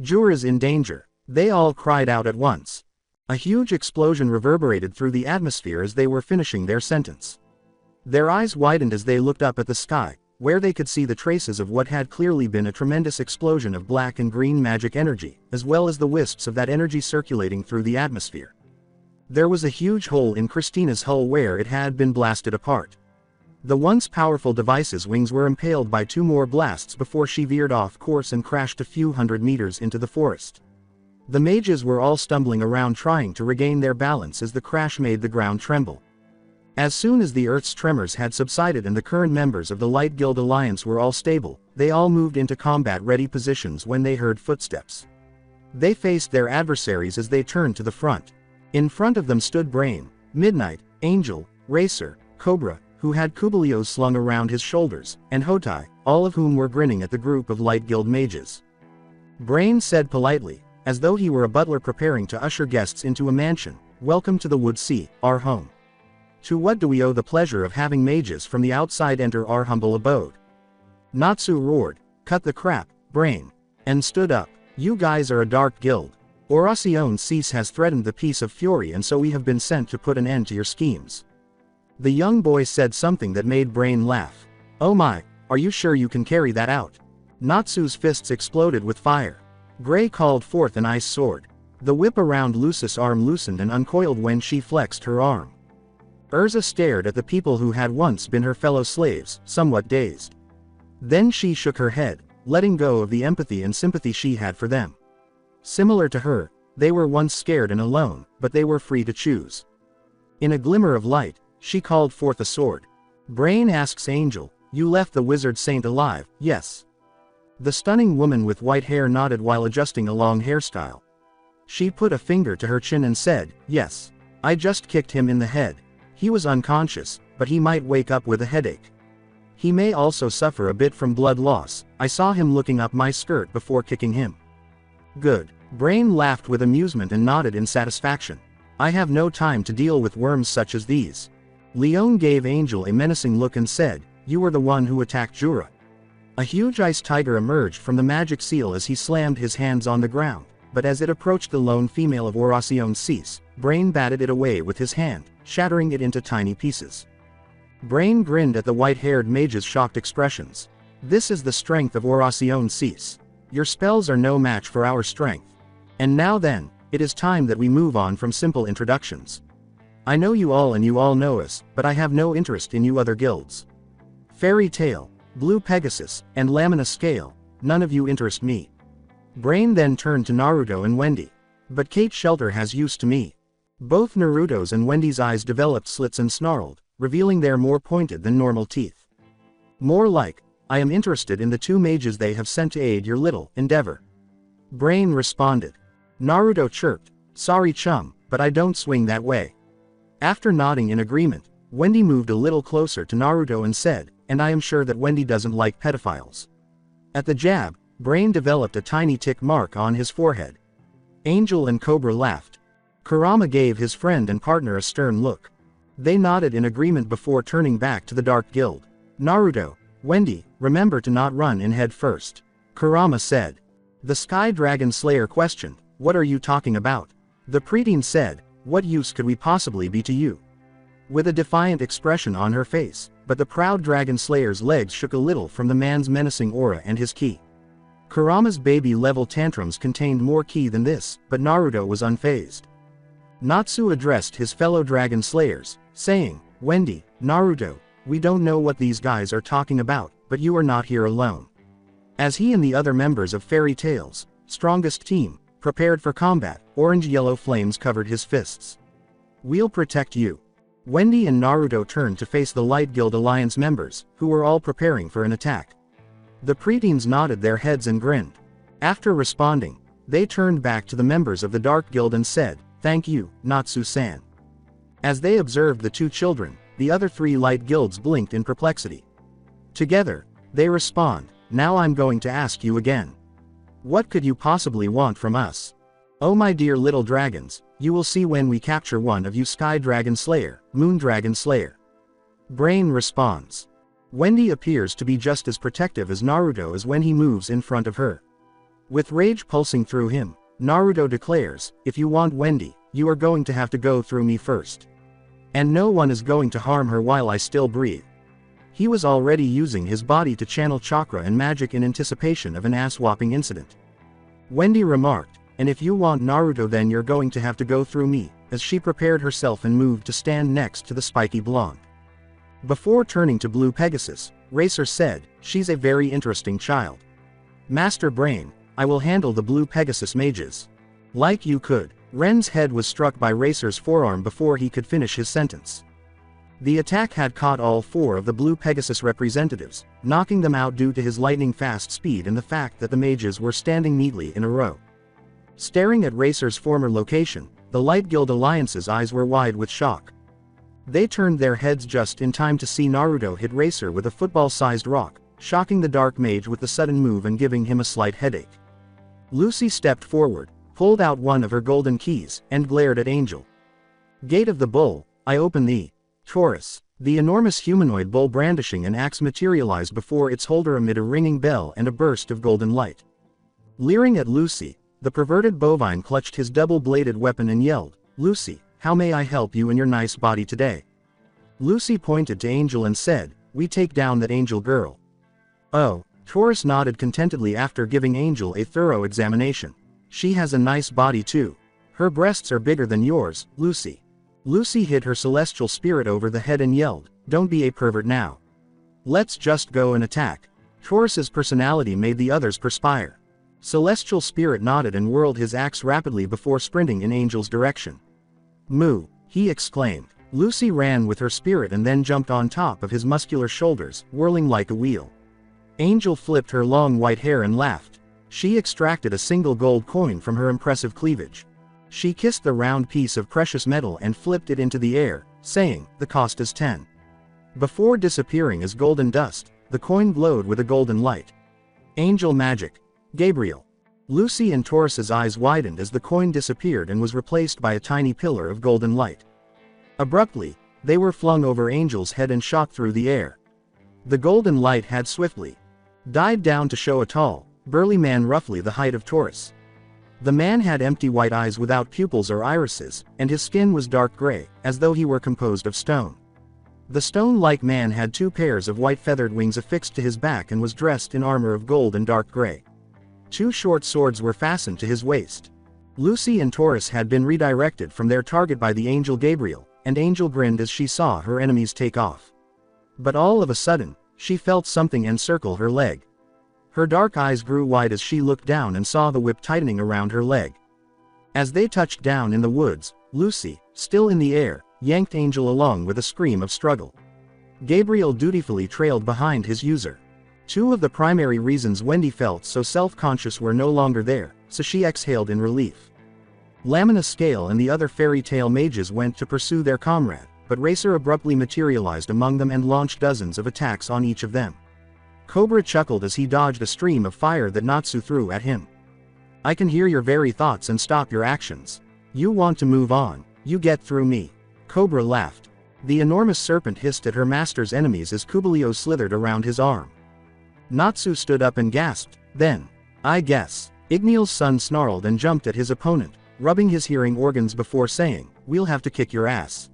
Jura's in danger. They all cried out at once. A huge explosion reverberated through the atmosphere as they were finishing their sentence. Their eyes widened as they looked up at the sky, where they could see the traces of what had clearly been a tremendous explosion of black and green magic energy, as well as the wisps of that energy circulating through the atmosphere. There was a huge hole in Christina's hull where it had been blasted apart. The once powerful device's wings were impaled by 2 more blasts before she veered off course and crashed a few hundred meters into the forest. The mages were all stumbling around trying to regain their balance as the crash made the ground tremble. As soon as the Earth's tremors had subsided and the current members of the Light Guild Alliance were all stable, they all moved into combat-ready positions when they heard footsteps. They faced their adversaries as they turned to the front. In front of them stood Brain, Midnight, Angel, Racer, Cobra, who had Kubalios slung around his shoulders, and Hotai, all of whom were grinning at the group of Light Guild mages. Brain said politely, as though he were a butler preparing to usher guests into a mansion, welcome to the Wood Sea, our home. To what do we owe the pleasure of having mages from the outside enter our humble abode? Natsu roared, cut the crap, Brain, and stood up. You guys are a dark guild. Oracion Seis has threatened the peace of Fury and so we have been sent to put an end to your schemes. The young boy said something that made Brain laugh. Oh my, are you sure you can carry that out? Natsu's fists exploded with fire. Gray called forth an ice sword. The whip around Lucis' arm loosened and uncoiled when she flexed her arm. Urza stared at the people who had once been her fellow slaves, somewhat dazed. Then she shook her head, letting go of the empathy and sympathy she had for them. Similar to her, they were once scared and alone, but they were free to choose. In a glimmer of light, she called forth a sword. Brain asks Angel, you left the wizard saint alive, yes? The stunning woman with white hair nodded while adjusting a long hairstyle. She put a finger to her chin and said, yes. I just kicked him in the head. He was unconscious, but he might wake up with a headache. He may also suffer a bit from blood loss. I saw him looking up my skirt before kicking him. Good. Brain laughed with amusement and nodded in satisfaction. I have no time to deal with worms such as these. Leon gave Angel a menacing look and said, you were the one who attacked Jura. A huge ice tiger emerged from the magic seal as he slammed his hands on the ground, but as it approached the lone female of Oracion Seis, Brain batted it away with his hand, shattering it into tiny pieces. Brain grinned at the white-haired mage's shocked expressions. This is the strength of Oracion Seis. Your spells are no match for our strength. And now then, it is time that we move on from simple introductions. I know you all and you all know us, but I have no interest in you other guilds. Fairy Tail, Blue Pegasus, and Lamina Scale, none of you interest me. Brain then turned to Naruto and Wendy. But Cate Shelter has use to me. Both Naruto's and Wendy's eyes developed slits and snarled, revealing their more pointed than normal teeth. More like, I am interested in the 2 mages they have sent to aid your little endeavor. Brain responded. Naruto chirped, sorry chum, but I don't swing that way. After nodding in agreement, Wendy moved a little closer to Naruto and said, and I am sure that Wendy doesn't like pedophiles. At the jab, Brain developed a tiny tick mark on his forehead. Angel and Cobra laughed. Kurama gave his friend and partner a stern look. They nodded in agreement before turning back to the Dark Guild. Naruto, Wendy, remember to not run in head first. Kurama said. The Sky Dragon Slayer questioned, what are you talking about? The preteen said, what use could we possibly be to you? With a defiant expression on her face, but the proud Dragon Slayer's legs shook a little from the man's menacing aura and his ki. Kurama's baby-level tantrums contained more ki than this, but Naruto was unfazed. Natsu addressed his fellow Dragon Slayers, saying, Wendy, Naruto, we don't know what these guys are talking about, but you are not here alone. As he and the other members of Fairy Tail's strongest team prepared for combat, orange-yellow flames covered his fists. We'll protect you. Wendy and Naruto turned to face the Light Guild Alliance members, who were all preparing for an attack. The preteens nodded their heads and grinned. After responding, they turned back to the members of the Dark Guild and said, thank you, Natsu-san. As they observed the 2 children, the other 3 Light Guilds blinked in perplexity. Together, they respond, now I'm going to ask you again. What could you possibly want from us? Oh my dear little dragons, You will see when we capture one of you, Sky Dragon Slayer, Moon Dragon Slayer. Brain responds. Wendy appears to be just as protective as Naruto as when he moves in front of her. With rage pulsing through him, Naruto declares, if you want Wendy, you are going to have to go through me first. And no one is going to harm her while I still breathe. He was already using his body to channel chakra and magic in anticipation of an ass-whopping incident. Wendy remarked, and if you want Naruto then you're going to have to go through me, as she prepared herself and moved to stand next to the spiky blonde. Before turning to Blue Pegasus, Racer said, she's a very interesting child. Master Brain, I will handle the Blue Pegasus mages. Like you could. Ren's head was struck by Racer's forearm before he could finish his sentence. The attack had caught all 4 of the Blue Pegasus representatives, knocking them out due to his lightning-fast speed and the fact that the mages were standing neatly in a row. Staring at Racer's former location, the Light Guild Alliance's eyes were wide with shock. They turned their heads just in time to see Naruto hit Racer with a football-sized rock, shocking the Dark Mage with the sudden move and giving him a slight headache. Lucy stepped forward, pulled out one of her golden keys, and glared at Angel. Gate of the Bull, I open thee. Taurus. The enormous humanoid bull brandishing an axe materialized before its holder amid a ringing bell and a burst of golden light. Leering at Lucy, the perverted bovine clutched his double-bladed weapon and yelled, Lucy, how may I help you in your nice body today? Lucy pointed to Angel and said, we take down that Angel girl. Oh, Taurus nodded contentedly after giving Angel a thorough examination. She has a nice body too. Her breasts are bigger than yours, Lucy. Lucy hit her celestial spirit over the head and yelled, don't be a pervert now. Let's just go and attack. Taurus's personality made the others perspire. Celestial spirit nodded and whirled his axe rapidly before sprinting in Angel's direction. Moo, he exclaimed. Lucy ran with her spirit and then jumped on top of his muscular shoulders, whirling like a wheel. Angel flipped her long white hair and laughed. She extracted a single gold coin from her impressive cleavage. She kissed the round piece of precious metal and flipped it into the air, saying, the cost is 10. Before disappearing as golden dust, the coin glowed with a golden light. Angel magic. Gabriel. Lucy and Taurus's eyes widened as the coin disappeared and was replaced by a tiny pillar of golden light. Abruptly, they were flung over Angel's head and shot through the air. The golden light had swiftly died down to show a tall, burly man roughly the height of Taurus. The man had empty white eyes without pupils or irises, and his skin was dark gray, as though he were composed of stone. The stone-like man had 2 pairs of white feathered wings affixed to his back and was dressed in armor of gold and dark gray. 2 short swords were fastened to his waist. Lucy and Taurus had been redirected from their target by the angel Gabriel, and Angel grinned as she saw her enemies take off. But all of a sudden, she felt something encircle her leg. Her dark eyes grew wide as she looked down and saw the whip tightening around her leg. As they touched down in the woods, Lucy, still in the air, yanked Angel along with a scream of struggle. Gabriel dutifully trailed behind his user. 2 of the primary reasons Wendy felt so self-conscious were no longer there, so she exhaled in relief. Lamina Scale and the other fairy tale mages went to pursue their comrade, but Racer abruptly materialized among them and launched dozens of attacks on each of them. Cobra chuckled as he dodged a stream of fire that Natsu threw at him. I can hear your very thoughts and stop your actions. You want to move on, you get through me. Cobra laughed. The enormous serpent hissed at her master's enemies as Kubilio slithered around his arm. Natsu stood up and gasped, then, I guess. Igneal's son snarled and jumped at his opponent, rubbing his hearing organs before saying, we'll have to kick your ass.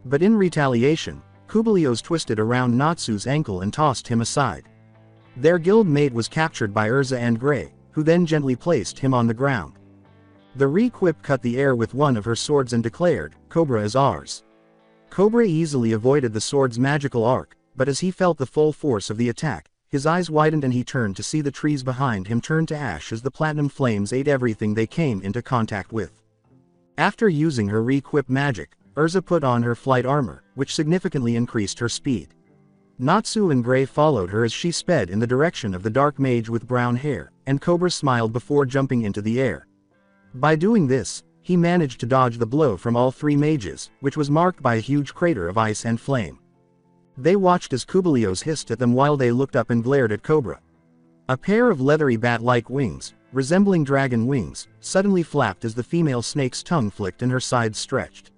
But in retaliation, Kubilio's twisted around Natsu's ankle and tossed him aside. Their guild mate was captured by Urza and Gray, who then gently placed him on the ground. The Re-Quip cut the air with one of her swords and declared, Cobra is ours. Cobra easily avoided the sword's magical arc, but as he felt the full force of the attack, his eyes widened and he turned to see the trees behind him turn to ash as the platinum flames ate everything they came into contact with. After using her Re-Quip magic, Urza put on her flight armor, which significantly increased her speed. Natsu and Gray followed her as she sped in the direction of the dark mage with brown hair, and Cobra smiled before jumping into the air. By doing this, he managed to dodge the blow from all 3 mages, which was marked by a huge crater of ice and flame. They watched as Kubilios hissed at them while they looked up and glared at Cobra. A pair of leathery bat-like wings, resembling dragon wings, suddenly flapped as the female snake's tongue flicked and her sides stretched.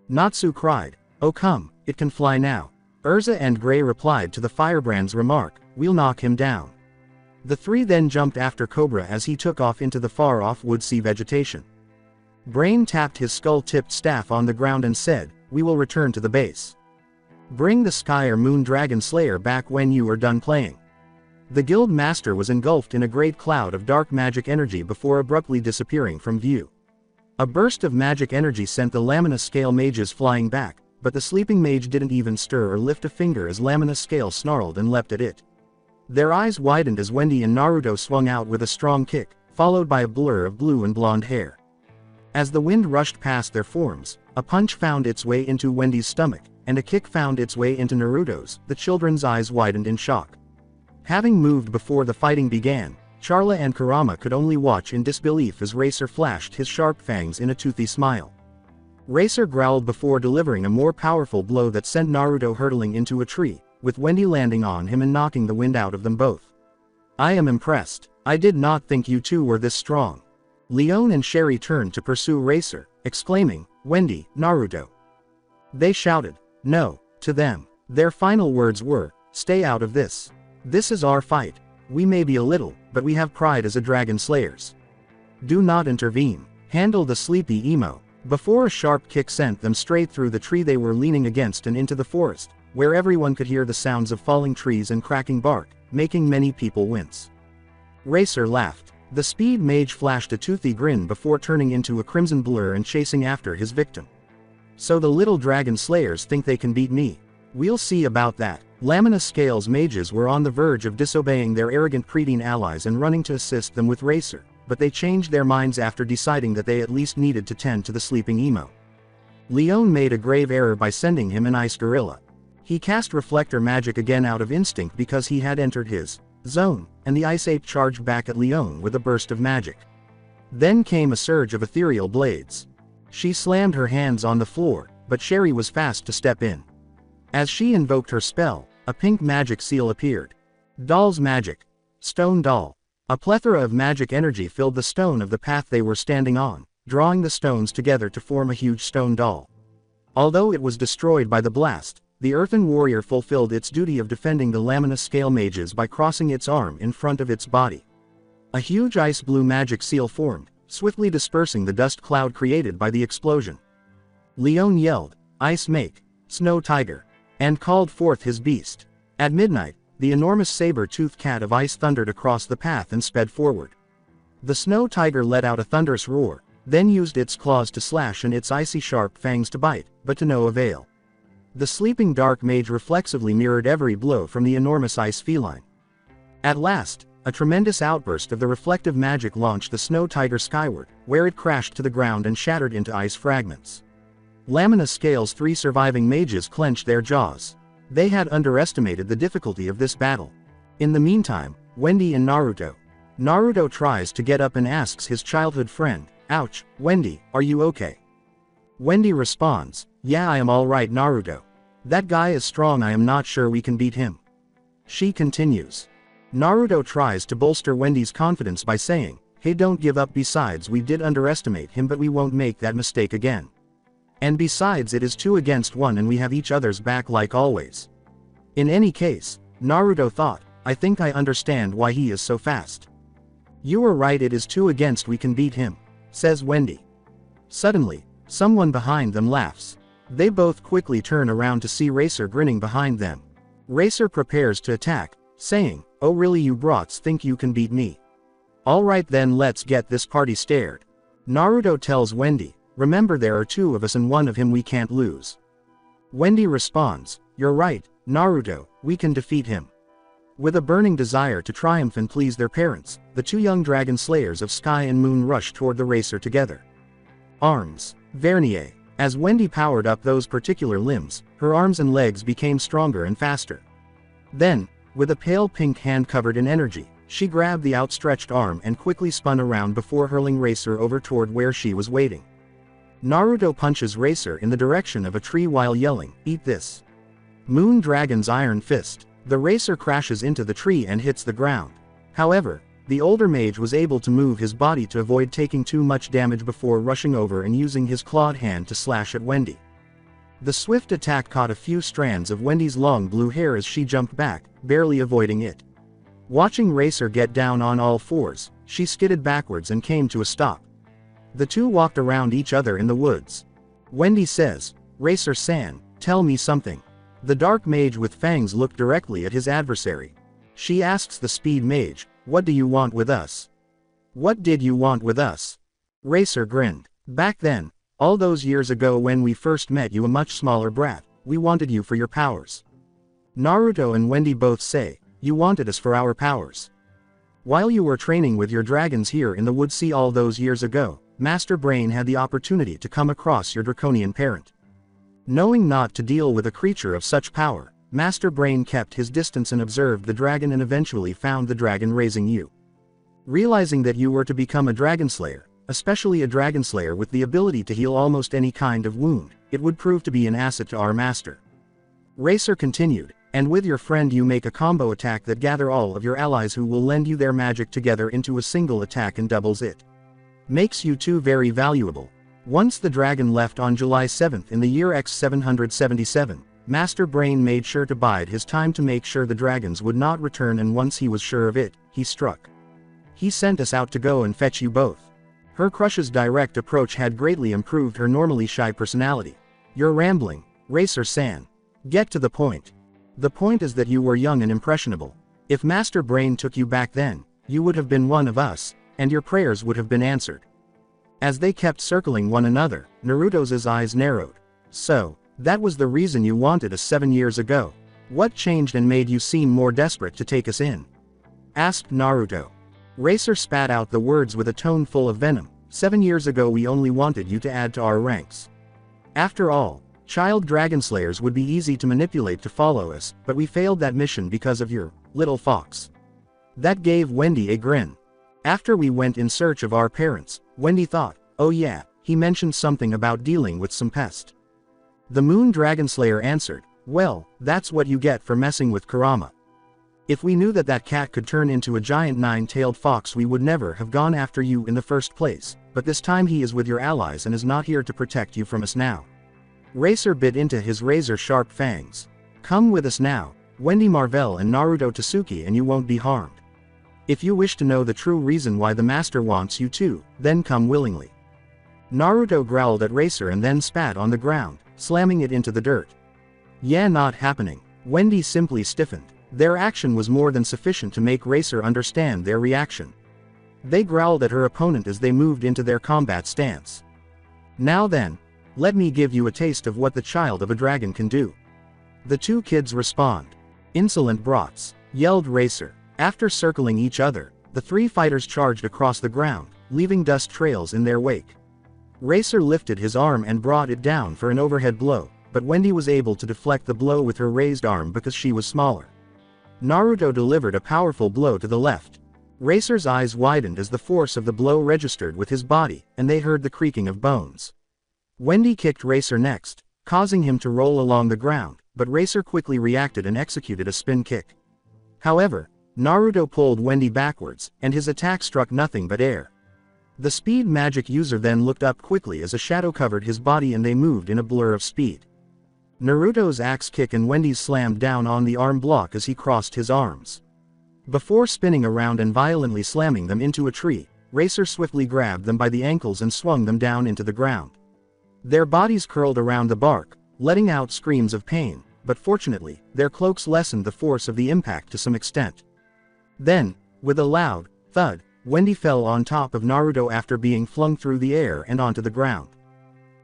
Natsu cried, "Oh come, it can fly now." Urza and Gray replied to the firebrand's remark, "We'll knock him down." The three then jumped after Cobra as he took off into the far-off woodsy vegetation. Brain tapped his skull-tipped staff on the ground and said, "We will return to the base. Bring the Sky or Moon Dragon Slayer back when you are done playing." The guild master was engulfed in a great cloud of dark magic energy before abruptly disappearing from view. A burst of magic energy sent the Lamina Scale mages flying back, but the sleeping mage didn't even stir or lift a finger as Lamina Scale snarled and leapt at it. Their eyes widened as Wendy and Naruto swung out with a strong kick, followed by a blur of blue and blonde hair. As the wind rushed past their forms, a punch found its way into Wendy's stomach, and a kick found its way into Naruto's. The children's eyes widened in shock. Having moved before the fighting began, Charla and Kurama could only watch in disbelief as Racer flashed his sharp fangs in a toothy smile. Racer growled before delivering a more powerful blow that sent Naruto hurtling into a tree, with Wendy landing on him and knocking the wind out of them both. "I am impressed. I did not think you two were this strong." Leon and Sherry turned to pursue Racer, exclaiming, "Wendy, Naruto." They shouted, "No," to them. Their final words were, "Stay out of this. This is our fight. We may be a little, but we have pride as a dragon slayers. Do not intervene. Handle the sleepy emo." Before a sharp kick sent them straight through the tree they were leaning against and into the forest, where everyone could hear the sounds of falling trees and cracking bark, making many people wince. Racer laughed. The speed mage flashed a toothy grin before turning into a crimson blur and chasing after his victim. "So the little dragon slayers think they can beat me? We'll see about that." Lamina Scale's mages were on the verge of disobeying their arrogant Cretan allies and running to assist them with Racer, but they changed their minds after deciding that they at least needed to tend to the sleeping emo. Leon made a grave error by sending him an ice gorilla. He cast reflector magic again out of instinct because he had entered his zone, and the ice ape charged back at Leon with a burst of magic. Then came a surge of ethereal blades. She slammed her hands on the floor, but Sherry was fast to step in. As she invoked her spell, a pink magic seal appeared. Doll's magic. Stone doll. A plethora of magic energy filled the stone of the path they were standing on, drawing the stones together to form a huge stone doll. Although it was destroyed by the blast, the earthen warrior fulfilled its duty of defending the Lamina Scale mages by crossing its arm in front of its body. A huge ice blue magic seal formed, swiftly dispersing the dust cloud created by the explosion. Leon yelled, "Ice make, Snow Tiger," and called forth his beast. At midnight, the enormous saber-toothed cat of ice thundered across the path and sped forward. The Snow Tiger let out a thunderous roar, then used its claws to slash and its icy sharp fangs to bite, but to no avail. The sleeping dark mage reflexively mirrored every blow from the enormous ice feline. At last, a tremendous outburst of the reflective magic launched the Snow Tiger skyward, where it crashed to the ground and shattered into ice fragments. Lamina Scale's three surviving mages clenched their jaws. They had underestimated the difficulty of this battle. In the meantime, Wendy and Naruto. Naruto tries to get up and asks his childhood friend, "Ouch, Wendy, are you okay?" Wendy responds, "Yeah, I am alright, Naruto. That guy is strong, I am not sure we can beat him." She continues. Naruto tries to bolster Wendy's confidence by saying, "Hey, don't give up, besides we did underestimate him, but we won't make that mistake again. And besides, it is 2 against 1 and we have each other's back like always." In any case, Naruto thought, "I think I understand why he is so fast." "You were right, it is 2 against we can beat him," says Wendy. Suddenly, someone behind them laughs. They both quickly turn around to see Racer grinning behind them. Racer prepares to attack, saying, "Oh really, you brats think you can beat me? Alright then, let's get this party started." Naruto tells Wendy, "Remember, there are 2 of us and 1 of him we can't lose." Wendy responds, "You're right, Naruto, we can defeat him." With a burning desire to triumph and please their parents, the 2 young dragon slayers of Sky and Moon rush toward the Racer together. Arms. Vernier. As Wendy powered up those particular limbs, her arms and legs became stronger and faster. Then, with a pale pink hand covered in energy, she grabbed the outstretched arm and quickly spun around before hurling Racer over toward where she was waiting. Naruto punches Racer in the direction of a tree while yelling, "Eat this." Moon Dragon's iron fist. The Racer crashes into the tree and hits the ground. However, The older mage was able to move his body to avoid taking too much damage before rushing over and using his clawed hand to slash at Wendy. The swift attack caught a few strands of Wendy's long blue hair as she jumped back, barely avoiding it. Watching Racer get down on all fours, she skidded backwards and came to a stop. The two walked around each other in the woods. Wendy says, "Racer-san, tell me something." The dark mage with fangs looked directly at his adversary. She asks the speed mage, "What do you want with us?" "What did you want with us?" Racer grinned. "Back then, all those years ago when we first met you, a much smaller brat, we wanted you for your powers." Naruto and Wendy both say, "You wanted us for our powers." While you were training with your dragons here in the woods all those years ago, Master Brain had the opportunity to come across your draconian parent. Knowing not to deal with a creature of such power, Master Brain kept his distance and observed the dragon and eventually found the dragon raising you. Realizing that you were to become a dragon slayer, especially a dragon slayer with the ability to heal almost any kind of wound, it would prove to be an asset to our master. Racer continued, "And with your friend you make a combo attack that gather all of your allies who will lend you their magic together into a single attack and doubles it. Makes you two very valuable." Once the dragon left on July 7th in the year X 777, Master Brain made sure to bide his time to make sure the dragons would not return, and once he was sure of it, he struck. "He sent us out to go and fetch you both." Her crush's direct approach had greatly improved her normally shy personality. "You're rambling, Racer-san. Get to the point." "The point is that you were young and impressionable. If Master Brain took you back then, you would have been one of us, and your prayers would have been answered." As they kept circling one another, Naruto's eyes narrowed. "So, that was the reason you wanted us 7 years ago? What changed and made you seem more desperate to take us in?" asked Naruto. Racer spat out the words with a tone full of venom. "7 years ago we only wanted you to add to our ranks. After all, child dragon slayers would be easy to manipulate to follow us, but we failed that mission because of your little fox." That gave Wendy a grin. After we went in search of our parents, Wendy thought, "Oh yeah, he mentioned something about dealing with some pest." The Moon Dragon Slayer answered, "Well, that's what you get for messing with Kurama. If we knew that that cat could turn into a giant 9-tailed fox we would never have gone after you in the first place, but this time he is with your allies and is not here to protect you from us now." Racer bit into his razor-sharp fangs. "Come with us now, Wendy Marvell and Naruto Tasuki, and you won't be harmed. If you wish to know the true reason why the master wants you to, then come willingly." Naruto growled at Racer and then spat on the ground, slamming it into the dirt. "Yeah, not happening." Wendy simply stiffened. Their action was more than sufficient to make Racer understand their reaction. They growled at her opponent as they moved into their combat stance. "Now then, let me give you a taste of what the child of a dragon can do." The two kids respond. "Insolent brats," yelled Racer. After circling each other, the three fighters charged across the ground, leaving dust trails in their wake. Racer lifted his arm and brought it down for an overhead blow, but Wendy was able to deflect the blow with her raised arm because she was smaller. Naruto delivered a powerful blow to the left. Racer's eyes widened as the force of the blow registered with his body, and they heard the creaking of bones. Wendy kicked Racer next, causing him to roll along the ground, but Racer quickly reacted and executed a spin kick. However, Naruto pulled Wendy backwards, and his attack struck nothing but air. The speed magic user then looked up quickly as a shadow covered his body and they moved in a blur of speed. Naruto's axe kick and Wendy's slammed down on the arm block as he crossed his arms. Before spinning around and violently slamming them into a tree, Racer swiftly grabbed them by the ankles and swung them down into the ground. Their bodies curled around the bark, letting out screams of pain, but fortunately, their cloaks lessened the force of the impact to some extent. Then, with a loud thud, Wendy fell on top of Naruto after being flung through the air and onto the ground.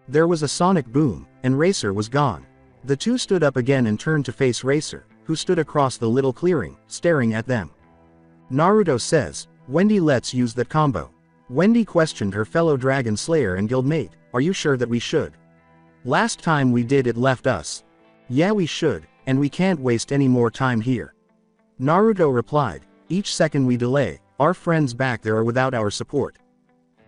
There was a sonic boom, and Racer was gone. The two stood up again and turned to face Racer, who stood across the little clearing, staring at them. Naruto says, "Wendy, let's use that combo." Wendy questioned her fellow dragon slayer and guildmate, "Are you sure that we should? Last time we did it left us." "Yeah, we should, and we can't waste any more time here." Naruto replied, "Each second we delay, our friends back there are without our support."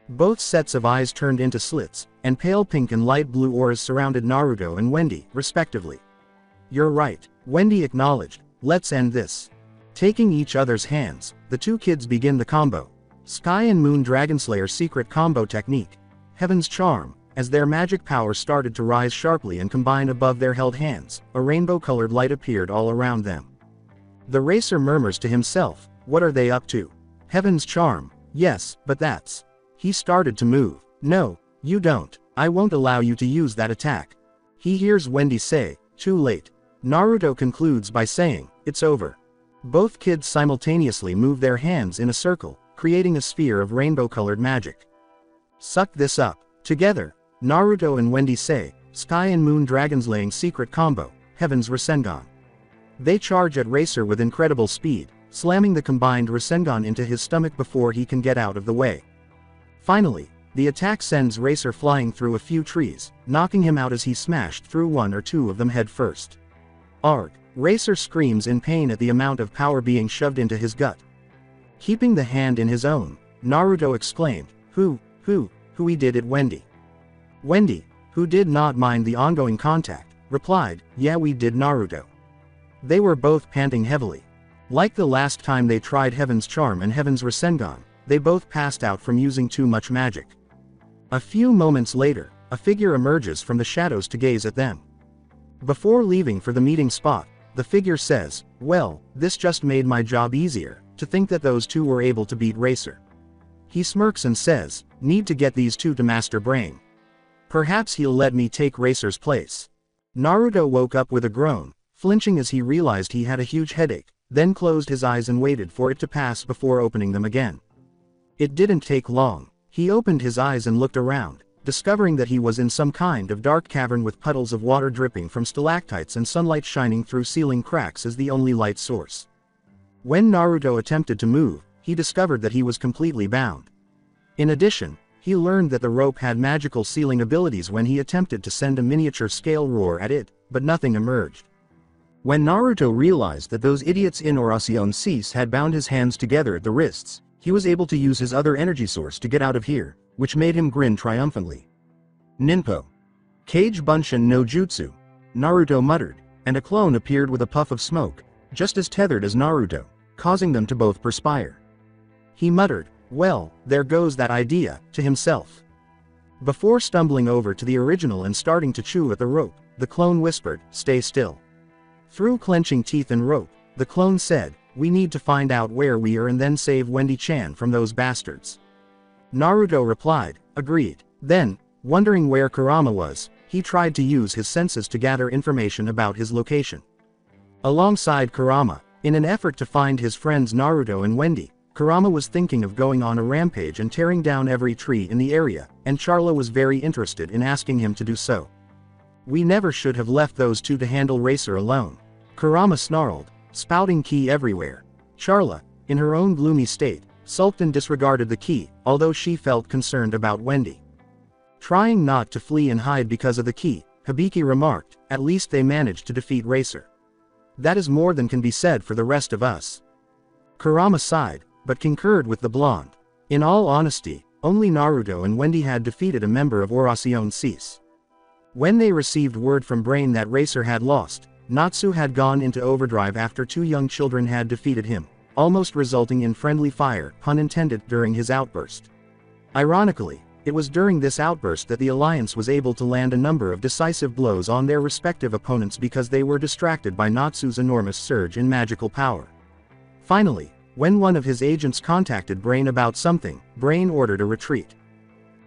Both sets of eyes turned into slits, and pale pink and light blue auras surrounded Naruto and Wendy, respectively. "You're right," Wendy acknowledged, "let's end this." Taking each other's hands, the two kids begin the combo. Sky and Moon Dragonslayer secret combo technique. Heaven's Charm. As their magic power started to rise sharply and combine above their held hands, a rainbow-colored light appeared all around them. The racer murmurs to himself, what are they up to? Heaven's Charm. Yes, but that's. He started to move. No, you don't. I won't allow you to use that attack. He hears Wendy say, too late. Naruto concludes by saying, it's over. Both kids simultaneously move their hands in a circle, creating a sphere of rainbow-colored magic. Suck this up. Together, Naruto and Wendy say, Sky and Moon Dragonslaying secret combo, Heaven's Rasengan. They charge at Racer with incredible speed, slamming the combined Rasengan into his stomach before he can get out of the way. Finally, the attack sends Racer flying through a few trees, knocking him out as he smashed through one or two of them head first. Arg! Racer screams in pain at the amount of power being shoved into his gut. Keeping the hand in his own, Naruto exclaimed, who he did it Wendy. Wendy, who did not mind the ongoing contact, replied, yeah we did Naruto. They were both panting heavily. Like the last time they tried Heaven's Charm and Heaven's Rasengan, they both passed out from using too much magic. A few moments later, a figure emerges from the shadows to gaze at them. Before leaving for the meeting spot, the figure says, well, this just made my job easier, to think that those two were able to beat Racer. He smirks and says, need to get these two to Master Brain. Perhaps he'll let me take Racer's place. Naruto woke up with a groan, flinching as he realized he had a huge headache, then closed his eyes and waited for it to pass before opening them again. It didn't take long. He opened his eyes and looked around, discovering that he was in some kind of dark cavern with puddles of water dripping from stalactites and sunlight shining through ceiling cracks as the only light source. When Naruto attempted to move, he discovered that he was completely bound. In addition, he learned that the rope had magical sealing abilities when he attempted to send a miniature scale roar at it, but nothing emerged. When Naruto realized that those idiots in Oracion Seis had bound his hands together at the wrists, he was able to use his other energy source to get out of here, which made him grin triumphantly. Ninpo. Kage Bunshin no Jutsu. Naruto muttered, and a clone appeared with a puff of smoke, just as tethered as Naruto, causing them to both perspire. He muttered, well, there goes that idea, to himself. Before stumbling over to the original and starting to chew at the rope, the clone whispered, stay still. Through clenching teeth and rope, the clone said, we need to find out where we are and then save Wendy-chan from those bastards. Naruto replied, agreed. Then, wondering where Kurama was, he tried to use his senses to gather information about his location. Alongside Kurama, in an effort to find his friends Naruto and Wendy, Kurama was thinking of going on a rampage and tearing down every tree in the area, and Charla was very interested in asking him to do so. We never should have left those two to handle Racer alone. Kurama snarled, spouting ki everywhere. Charla, in her own gloomy state, sulked and disregarded the ki, although she felt concerned about Wendy. Trying not to flee and hide because of the ki, Hibiki remarked, at least they managed to defeat Racer. That is more than can be said for the rest of us. Kurama sighed, but concurred with the blonde. In all honesty, only Naruto and Wendy had defeated a member of Oracion Seis. When they received word from Brain that Racer had lost, Natsu had gone into overdrive after two young children had defeated him, almost resulting in friendly fire, pun intended, during his outburst. Ironically, it was during this outburst that the Alliance was able to land a number of decisive blows on their respective opponents because they were distracted by Natsu's enormous surge in magical power. Finally, when one of his agents contacted Brain about something, Brain ordered a retreat.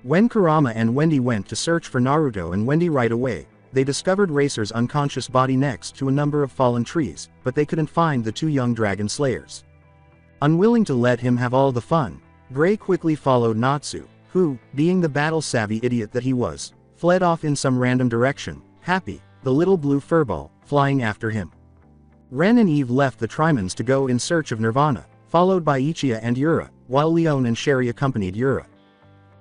When Kurama and Wendy went to search for Naruto and Wendy right away, they discovered Racer's unconscious body next to a number of fallen trees, but they couldn't find the two young dragon slayers. Unwilling to let him have all the fun, Gray quickly followed Natsu, who, being the battle-savvy idiot that he was, fled off in some random direction, Happy, the little blue furball, flying after him. Ren and Eve left the Trimans to go in search of Nirvana, followed by Ichiya and Yura, while Leon and Sherry accompanied Yura.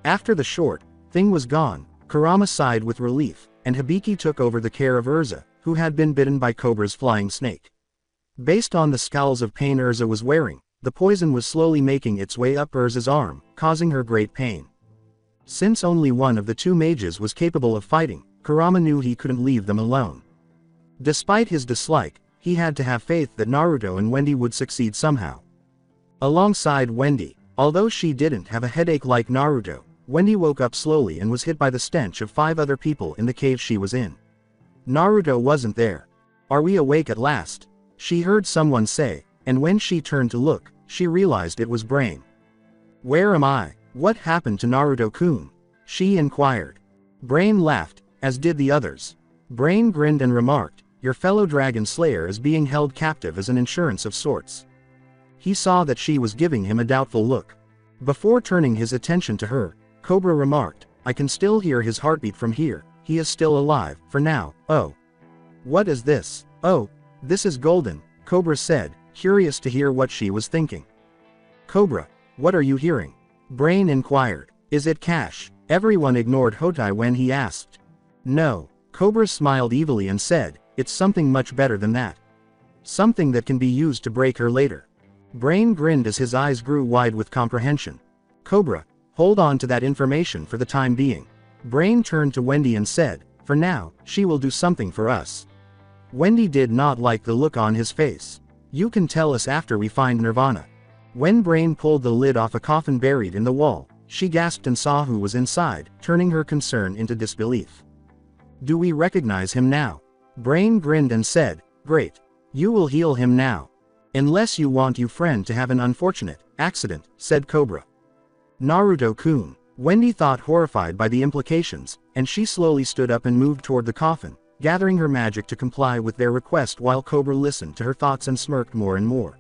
After the short thing was gone, Kurama sighed with relief, and Hibiki took over the care of Urza, who had been bitten by Cobra's flying snake. Based on the scowls of pain Urza was wearing, the poison was slowly making its way up Urza's arm, causing her great pain. Since only one of the two mages was capable of fighting, Kurama knew he couldn't leave them alone. Despite his dislike, he had to have faith that Naruto and Wendy would succeed somehow. Alongside Wendy, although she didn't have a headache like Naruto, Wendy woke up slowly and was hit by the stench of 5 other people in the cave she was in. Naruto wasn't there. "Are we awake at last?" she heard someone say, and when she turned to look, she realized it was Brain. "Where am I? What happened to Naruto-kun?" she inquired. Brain laughed, as did the others. Brain grinned and remarked, "Your fellow dragon slayer is being held captive as an insurance of sorts." He saw that she was giving him a doubtful look. Before turning his attention to her, Cobra remarked, "I can still hear his heartbeat from here. He is still alive, for now." "Oh. What is this?" "Oh, this is golden," Cobra said, curious to hear what she was thinking. "Cobra, what are you hearing?" Brain inquired. "Is it cash?" Everyone ignored Hotai when he asked. "No." Cobra smiled evilly and said, "It's something much better than that. Something that can be used to break her later." Brain grinned as his eyes grew wide with comprehension. "Cobra, hold on to that information for the time being." Brain turned to Wendy and said, "For now, she will do something for us." Wendy did not like the look on his face. "You can tell us after we find Nirvana." When Brain pulled the lid off a coffin buried in the wall, she gasped and saw who was inside, turning her concern into disbelief. "Do we recognize him now?" Brain grinned and said, "Great. You will heal him now. Unless you want your friend to have an unfortunate accident," said Cobra. "Naruto-kun." Wendy thought, horrified by the implications, and she slowly stood up and moved toward the coffin, gathering her magic to comply with their request while Cobra listened to her thoughts and smirked more and more.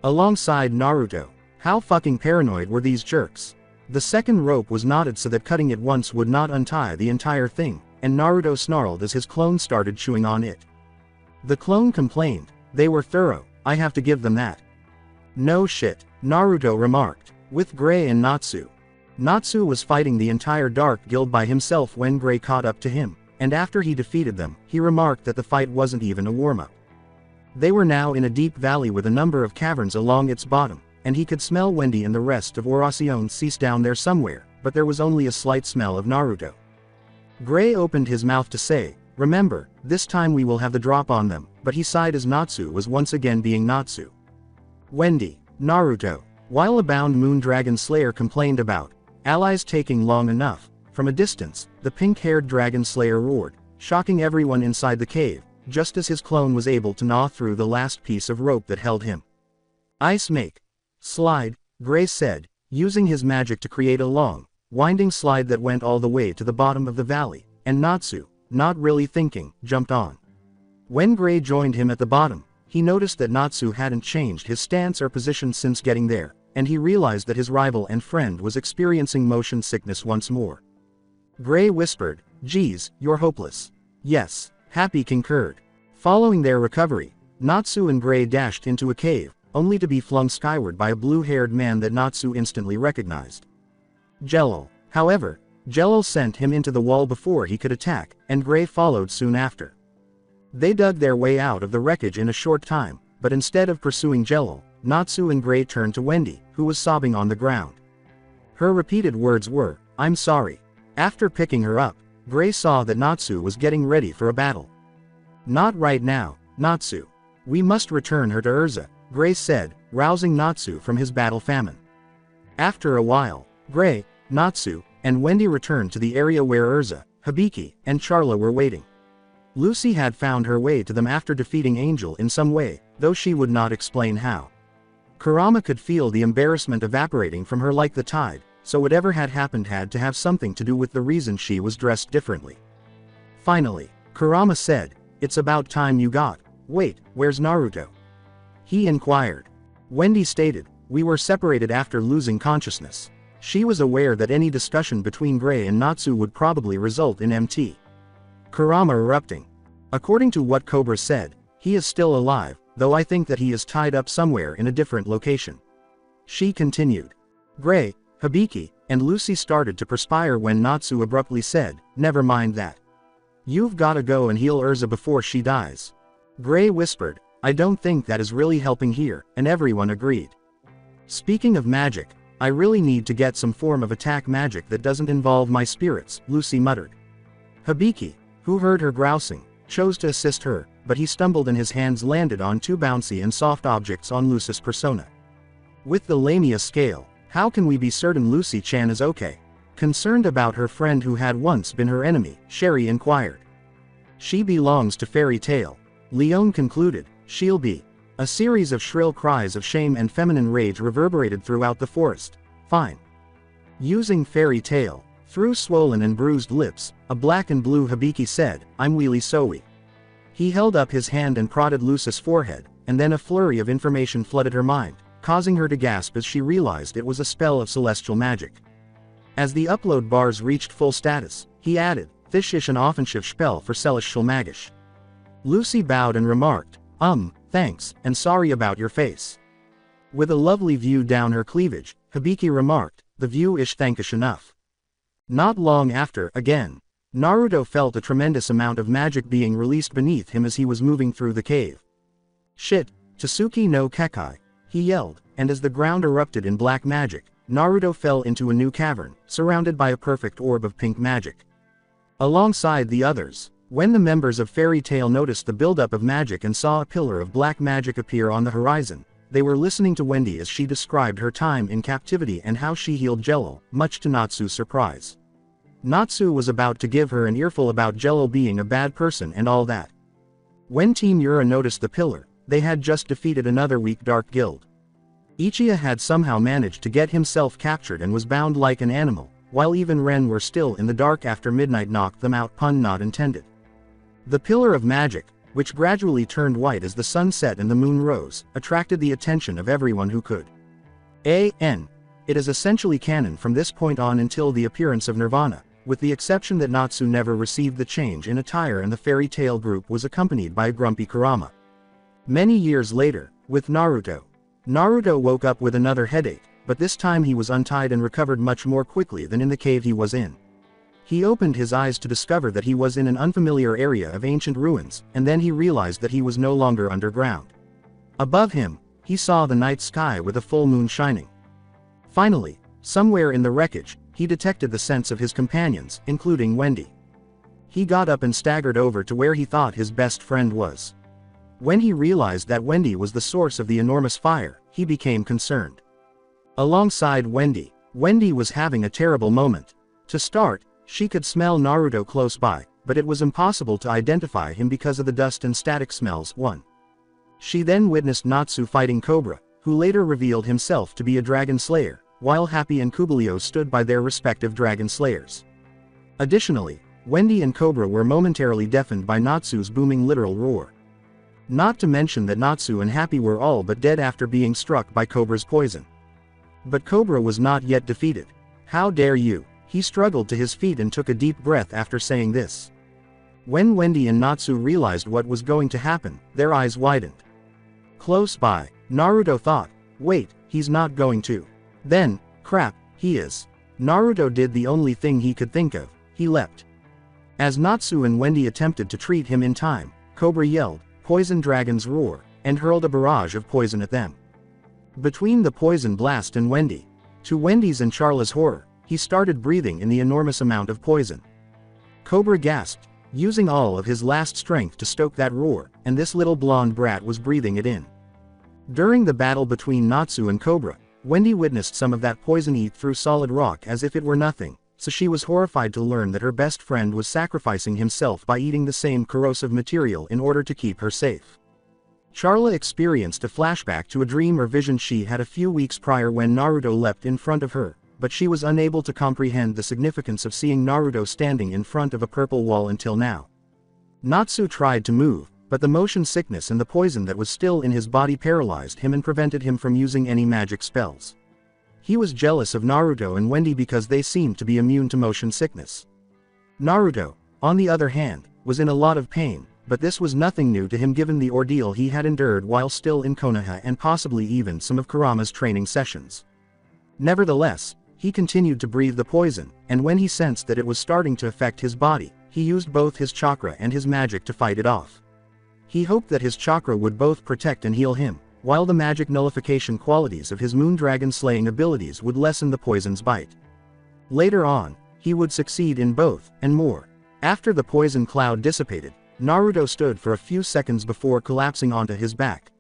Alongside Naruto, how fucking paranoid were these jerks? The second rope was knotted so that cutting it once would not untie the entire thing, and Naruto snarled as his clone started chewing on it. The clone complained, "They were thorough, I have to give them that." "No shit," Naruto remarked, with Gray and Natsu. Natsu was fighting the entire Dark Guild by himself when Gray caught up to him, and after he defeated them, he remarked that the fight wasn't even a warm-up. They were now in a deep valley with a number of caverns along its bottom, and he could smell Wendy and the rest of Oracion Seis down there somewhere, but there was only a slight smell of Naruto. Gray opened his mouth to say, "Remember, this time we will have the drop on them," but he sighed as Natsu was once again being Natsu. Wendy, Naruto. While a bound moon dragon slayer complained about allies taking long enough, from a distance, the pink-haired dragon slayer roared, shocking everyone inside the cave, just as his clone was able to gnaw through the last piece of rope that held him. "Ice make. Slide," Gray said, using his magic to create a long, winding slide that went all the way to the bottom of the valley, and Natsu, not really thinking, jumped on. When Gray joined him at the bottom, he noticed that Natsu hadn't changed his stance or position since getting there, and he realized that his rival and friend was experiencing motion sickness once more. Gray whispered, "Geez, you're hopeless." "Yes," Happy concurred. Following their recovery, Natsu and Gray dashed into a cave, only to be flung skyward by a blue-haired man that Natsu instantly recognized. Jello. However, Jello sent him into the wall before he could attack, and Gray followed soon after. They dug their way out of the wreckage in a short time, but instead of pursuing Jello, Natsu and Gray turned to Wendy, who was sobbing on the ground. Her repeated words were, "I'm sorry." After picking her up, Gray saw that Natsu was getting ready for a battle. "Not right now, Natsu. We must return her to Urza," Gray said, rousing Natsu from his battle famine. After a while, Gray, Natsu, and Wendy returned to the area where Urza, Hibiki, and Charla were waiting. Lucy had found her way to them after defeating Angel in some way, though she would not explain how. Kurama could feel the embarrassment evaporating from her like the tide, so whatever had happened had to have something to do with the reason she was dressed differently. Finally, Kurama said, "It's about time you got." "Wait, where's Naruto?" he inquired. Wendy stated, "We were separated after losing consciousness." She was aware that any discussion between Gray and Natsu would probably result in MT. Kurama erupting. "According to what Cobra said, he is still alive, though I think that he is tied up somewhere in a different location." She continued. Gray, Hibiki, and Lucy started to perspire when Natsu abruptly said, "Never mind that. You've gotta go and heal Urza before she dies." Gray whispered, "I don't think that is really helping here," and everyone agreed. "Speaking of magic, I really need to get some form of attack magic that doesn't involve my spirits," Lucy muttered. Hibiki, who heard her grousing, chose to assist her, but he stumbled and his hands landed on two bouncy and soft objects on Lucy's persona. With the Lamia scale, how can we be certain Lucy-chan is okay? Concerned about her friend who had once been her enemy, Sherry inquired. She belongs to Fairy Tail. Leon concluded. She'll be. A series of shrill cries of shame and feminine rage reverberated throughout the forest. Fine. Using Fairy Tail, through swollen and bruised lips, a black and blue Hibiki said, I'm Wheelie Sowie. He held up his hand and prodded Lucy's forehead, and then a flurry of information flooded her mind, causing her to gasp as she realized it was a spell of celestial magic. As the upload bars reached full status, he added, This ist an offensive spell for celestial magisch. Lucy bowed and remarked, thanks, and sorry about your face. With a lovely view down her cleavage, Hibiki remarked, the view is thankish enough. Not long after, again, Naruto felt a tremendous amount of magic being released beneath him as he was moving through the cave. Shit, Tsuki no Kekai, he yelled, and as the ground erupted in black magic, Naruto fell into a new cavern, surrounded by a perfect orb of pink magic. Alongside the others, when the members of Fairy Tail noticed the buildup of magic and saw a pillar of black magic appear on the horizon, they were listening to Wendy as she described her time in captivity and how she healed Jello, much to Natsu's surprise. Natsu was about to give her an earful about Jello being a bad person and all that. When Team Yura noticed the pillar, they had just defeated another weak dark guild. Ichiya had somehow managed to get himself captured and was bound like an animal, while even Ren were still in the dark after midnight knocked them out, pun not intended. The pillar of magic, which gradually turned white as the sun set and the moon rose, attracted the attention of everyone who could. It is essentially canon from this point on until the appearance of Nirvana, with the exception that Natsu never received the change in attire and the Fairy Tail group was accompanied by a grumpy Kurama. Many years later, with Naruto. Naruto woke up with another headache, but this time he was untied and recovered much more quickly than in the cave he was in. He opened his eyes to discover that he was in an unfamiliar area of ancient ruins, and then he realized that he was no longer underground. Above him, he saw the night sky with a full moon shining. Finally, somewhere in the wreckage, he detected the scents of his companions, including Wendy. He got up and staggered over to where he thought his best friend was. When he realized that Wendy was the source of the enormous fire, he became concerned. Alongside Wendy, Wendy was having a terrible moment. To start, she could smell Naruto close by, but it was impossible to identify him because of the dust and static smells. She then witnessed Natsu fighting Cobra, who later revealed himself to be a dragon slayer, while Happy and Kubilio stood by their respective dragon slayers. Additionally, Wendy and Cobra were momentarily deafened by Natsu's booming literal roar. Not to mention that Natsu and Happy were all but dead after being struck by Cobra's poison. But Cobra was not yet defeated. How dare you? He struggled to his feet and took a deep breath after saying this. When Wendy and Natsu realized what was going to happen, their eyes widened. Close by, Naruto thought, wait, he's not going to. Then, crap, he is. Naruto did the only thing he could think of, he leapt. As Natsu and Wendy attempted to treat him in time, Cobra yelled, Poison Dragon's roar, and hurled a barrage of poison at them. Between the poison blast and Wendy, to Wendy's and Charla's horror, he started breathing in the enormous amount of poison. Cobra gasped, using all of his last strength to stoke that roar, and this little blonde brat was breathing it in. During the battle between Natsu and Cobra, Wendy witnessed some of that poison eat through solid rock as if it were nothing, so she was horrified to learn that her best friend was sacrificing himself by eating the same corrosive material in order to keep her safe. Charla experienced a flashback to a dream or vision she had a few weeks prior when Naruto leapt in front of her, but she was unable to comprehend the significance of seeing Naruto standing in front of a purple wall until now. Natsu tried to move, but the motion sickness and the poison that was still in his body paralyzed him and prevented him from using any magic spells. He was jealous of Naruto and Wendy because they seemed to be immune to motion sickness. Naruto, on the other hand, was in a lot of pain, but this was nothing new to him given the ordeal he had endured while still in Konoha and possibly even some of Kurama's training sessions. Nevertheless, he continued to breathe the poison, and when he sensed that it was starting to affect his body, he used both his chakra and his magic to fight it off. He hoped that his chakra would both protect and heal him, while the magic nullification qualities of his moon dragon slaying abilities would lessen the poison's bite. Later on, he would succeed in both, and more. After the poison cloud dissipated, Naruto stood for a few seconds before collapsing onto his back.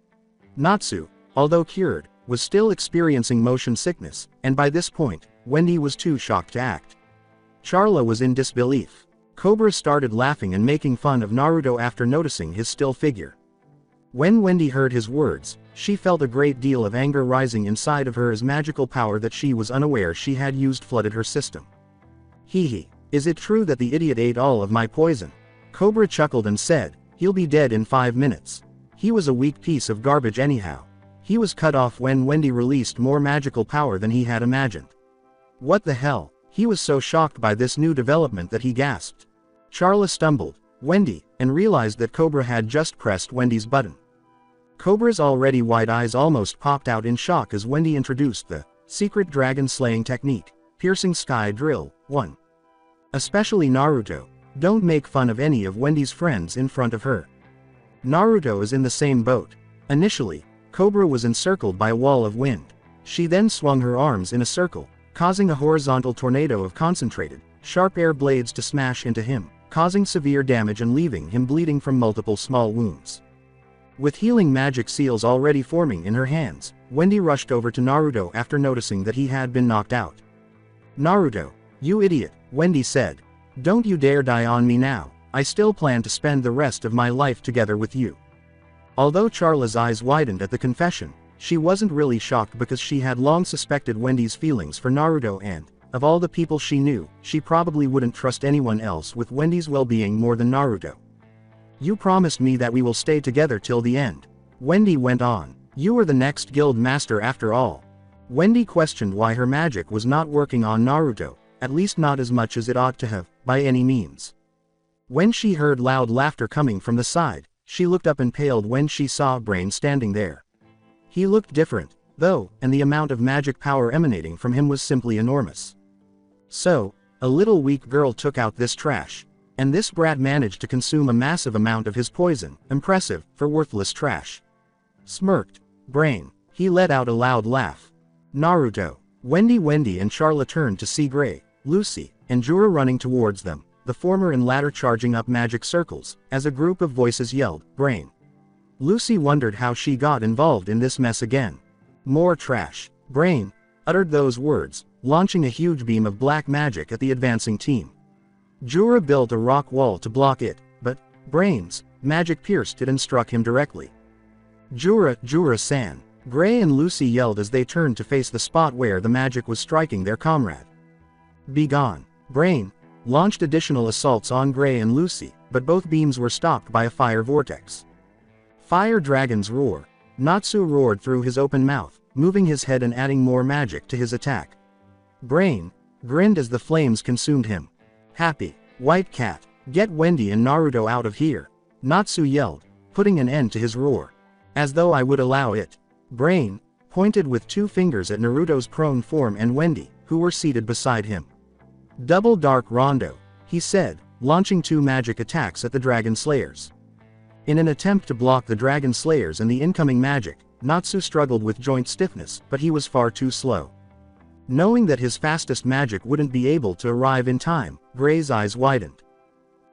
Natsu, although cured, was still experiencing motion sickness, and by this point, Wendy was too shocked to act. Charla was in disbelief. Cobra started laughing and making fun of Naruto after noticing his still figure. When Wendy heard his words, she felt a great deal of anger rising inside of her as magical power that she was unaware she had used flooded her system. Hee, is it true that the idiot ate all of my poison? Cobra chuckled and said, he'll be dead in 5 minutes. He was a weak piece of garbage anyhow. He was cut off when Wendy released more magical power than he had imagined. What the hell? He was so shocked by this new development that he gasped. Charla stumbled, Wendy, and realized that Cobra had just pressed Wendy's button. Cobra's already wide eyes almost popped out in shock as Wendy introduced the secret dragon slaying technique, Piercing Sky Drill 1. Especially Naruto, don't make fun of any of Wendy's friends in front of her. Naruto is in the same boat. Initially, Cobra was encircled by a wall of wind. She then swung her arms in a circle, causing a horizontal tornado of concentrated, sharp air blades to smash into him, causing severe damage and leaving him bleeding from multiple small wounds. With healing magic seals already forming in her hands, Wendy rushed over to Naruto after noticing that he had been knocked out. Naruto, you idiot, Wendy said. Don't you dare die on me now, I still plan to spend the rest of my life together with you. Although Charla's eyes widened at the confession, she wasn't really shocked because she had long suspected Wendy's feelings for Naruto and, of all the people she knew, she probably wouldn't trust anyone else with Wendy's well-being more than Naruto. You promised me that we will stay together till the end. Wendy went on. You are the next guild master after all. Wendy questioned why her magic was not working on Naruto, at least not as much as it ought to have, by any means. When she heard loud laughter coming from the side, she looked up and paled when she saw Brain standing there. He looked different, though, and the amount of magic power emanating from him was simply enormous. So, a little weak girl took out this trash. And this brat managed to consume a massive amount of his poison, impressive, for worthless trash. Smirked Brain. He let out a loud laugh. Naruto, Wendy and Charla turned to see Gray, Lucy, and Jura running towards them, the former and latter charging up magic circles, as a group of voices yelled, Brain. Lucy wondered how she got involved in this mess again. More trash. Brain uttered those words, launching a huge beam of black magic at the advancing team. Jura built a rock wall to block it, but Brain's magic pierced it and struck him directly. Jura-san. Gray and Lucy yelled as they turned to face the spot where the magic was striking their comrade. Be gone. Brain launched additional assaults on Gray and Lucy, but both beams were stopped by a fire vortex. Fire Dragon's Roar. Natsu roared through his open mouth, moving his head and adding more magic to his attack. Brain grinned as the flames consumed him. Happy White Cat, get Wendy and Naruto out of here, Natsu yelled, putting an end to his roar. As though I would allow it. Brain pointed with 2 fingers at Naruto's prone form and Wendy, who were seated beside him. Double Dark Rondo, he said, launching 2 magic attacks at the Dragon Slayers. In an attempt to block the Dragon Slayers and the incoming magic, Natsu struggled with joint stiffness, but he was far too slow. Knowing that his fastest magic wouldn't be able to arrive in time, Gray's eyes widened.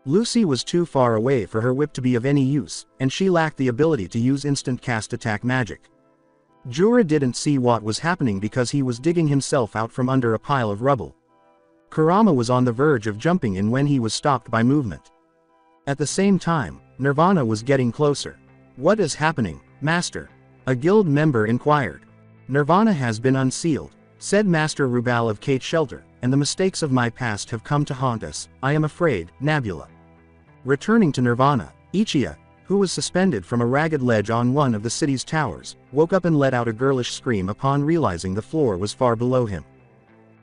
Lucy was too far away for her whip to be of any use, and she lacked the ability to use instant cast attack magic. Jura didn't see what was happening because he was digging himself out from under a pile of rubble. Kurama was on the verge of jumping in when he was stopped by movement. At the same time, Nirvana was getting closer. What is happening, Master? A guild member inquired. Nirvana has been unsealed, said Master Rubal of Cate Shelter, and the mistakes of my past have come to haunt us, I am afraid, Nebula. Returning to Nirvana, Ichiya, who was suspended from a ragged ledge on one of the city's towers, woke up and let out a girlish scream upon realizing the floor was far below him.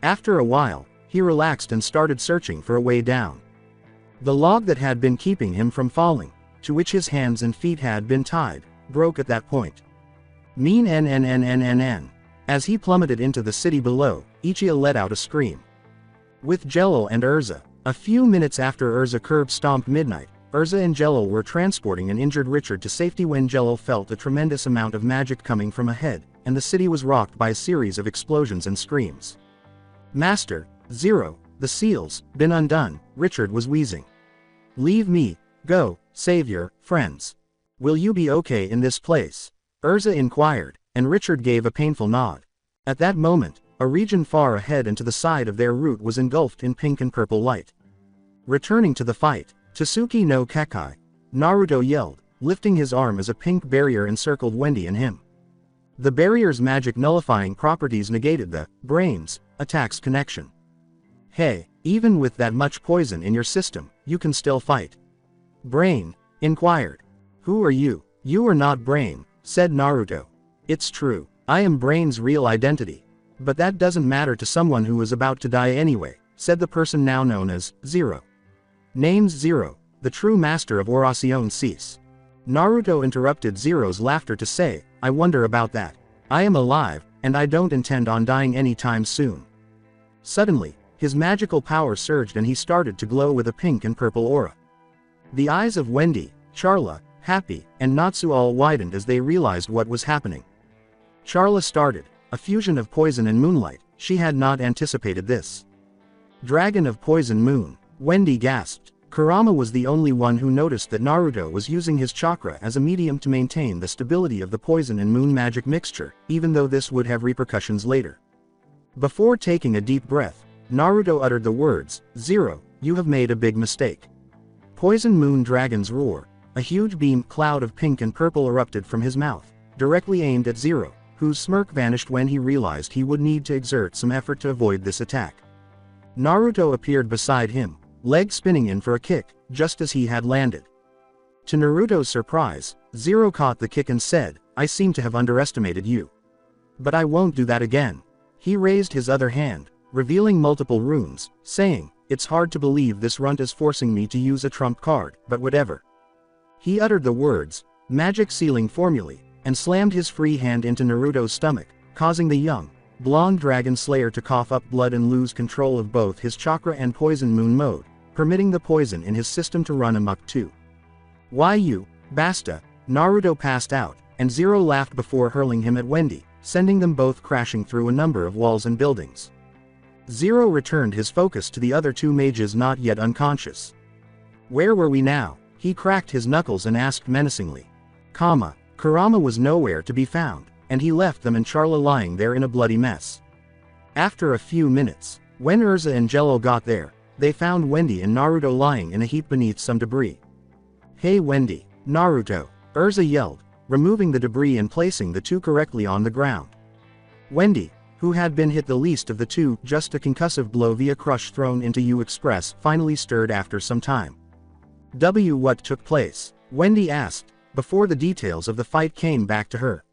After a while, he relaxed and started searching for a way down. The log that had been keeping him from falling, to which his hands and feet had been tied, broke at that point. Mean NNNNNN. As he plummeted into the city below, Ichiya let out a scream. With Jello and Urza. A few minutes after Urza curb-stomped midnight, Urza and Jello were transporting an injured Richard to safety when Jello felt a tremendous amount of magic coming from ahead, and the city was rocked by a series of explosions and screams. Master, Zero, the seals, been undone, Richard was wheezing. Leave me, go, Savior, friends. Will you be okay in this place? Urza inquired, and Richard gave a painful nod. At that moment, a region far ahead and to the side of their route was engulfed in pink and purple light. Returning to the fight, Tsuki no Kakai, Naruto yelled, lifting his arm as a pink barrier encircled Wendy and him. The barrier's magic nullifying properties negated the brain's attack's connection. Hey, even with that much poison in your system, you can still fight. Brain inquired. Who are you? You are not Brain, said Naruto. It's true, I am Brain's real identity. But that doesn't matter to someone who is about to die anyway, said the person now known as Zero. Name's Zero, the true master of Oracion Seis. Naruto interrupted Zero's laughter to say, I wonder about that. I am alive, and I don't intend on dying anytime soon. Suddenly, his magical power surged and he started to glow with a pink and purple aura. The eyes of Wendy, Charla, Happy, and Natsu all widened as they realized what was happening. Charla started, a fusion of poison and moonlight. She had not anticipated this. Dragon of Poison Moon, Wendy gasped. Kurama was the only one who noticed that Naruto was using his chakra as a medium to maintain the stability of the poison and moon magic mixture, even though this would have repercussions later. Before taking a deep breath, Naruto uttered the words, Zero, you have made a big mistake. Poison Moon Dragon's roar, a huge beam cloud of pink and purple erupted from his mouth, directly aimed at Zero, whose smirk vanished when he realized he would need to exert some effort to avoid this attack. Naruto appeared beside him, leg spinning in for a kick, just as he had landed. To Naruto's surprise, Zero caught the kick and said, I seem to have underestimated you. But I won't do that again. He raised his other hand, revealing multiple runes, saying, it's hard to believe this runt is forcing me to use a trump card, but whatever. He uttered the words, magic sealing formulae, and slammed his free hand into Naruto's stomach, causing the young, blonde dragon slayer to cough up blood and lose control of both his chakra and poison moon mode, permitting the poison in his system to run amok too. Why you, basta, Naruto passed out, and Zero laughed before hurling him at Wendy, sending them both crashing through a number of walls and buildings. Zero returned his focus to the other two mages not yet unconscious. Where were we now? He cracked his knuckles and asked menacingly. Kurama was nowhere to be found, and he left them and Charla lying there in a bloody mess. After a few minutes, when Urza and Jello got there, they found Wendy and Naruto lying in a heap beneath some debris. Hey Wendy, Naruto, Urza yelled, removing the debris and placing the two correctly on the ground. Wendy, who had been hit the least of the two, just a concussive blow via crush thrown into U Express, finally stirred after some time. What took place? Wendy asked, before the details of the fight came back to her.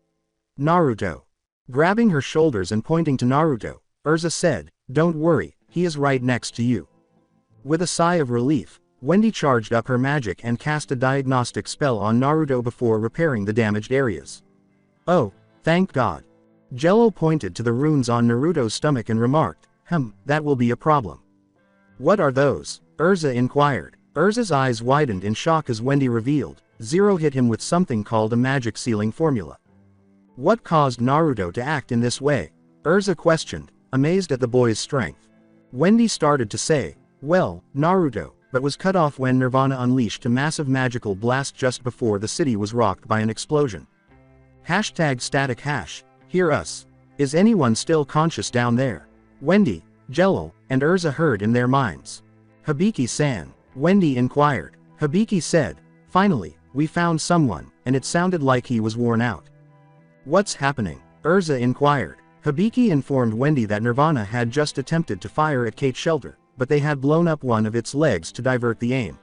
Naruto. Grabbing her shoulders and pointing to Naruto, Urza said, don't worry, he is right next to you. With a sigh of relief, Wendy charged up her magic and cast a diagnostic spell on Naruto before repairing the damaged areas. Oh, thank God. Jello pointed to the runes on Naruto's stomach and remarked, that will be a problem. What are those? Urza inquired. Urza's eyes widened in shock as Wendy revealed, Zero hit him with something called a magic sealing formula. What caused Naruto to act in this way? Urza questioned, amazed at the boy's strength. Wendy started to say, well, Naruto, but was cut off when Nirvana unleashed a massive magical blast just before the city was rocked by an explosion. #static#, hear us. Is anyone still conscious down there? Wendy, Jello, and Urza heard in their minds. Hibiki-san, Wendy inquired. Hibiki said, finally, we found someone, and it sounded like he was worn out. What's happening? Urza inquired. Hibiki informed Wendy that Nirvana had just attempted to fire at Cate Shelter, but they had blown up one of its legs to divert the aim.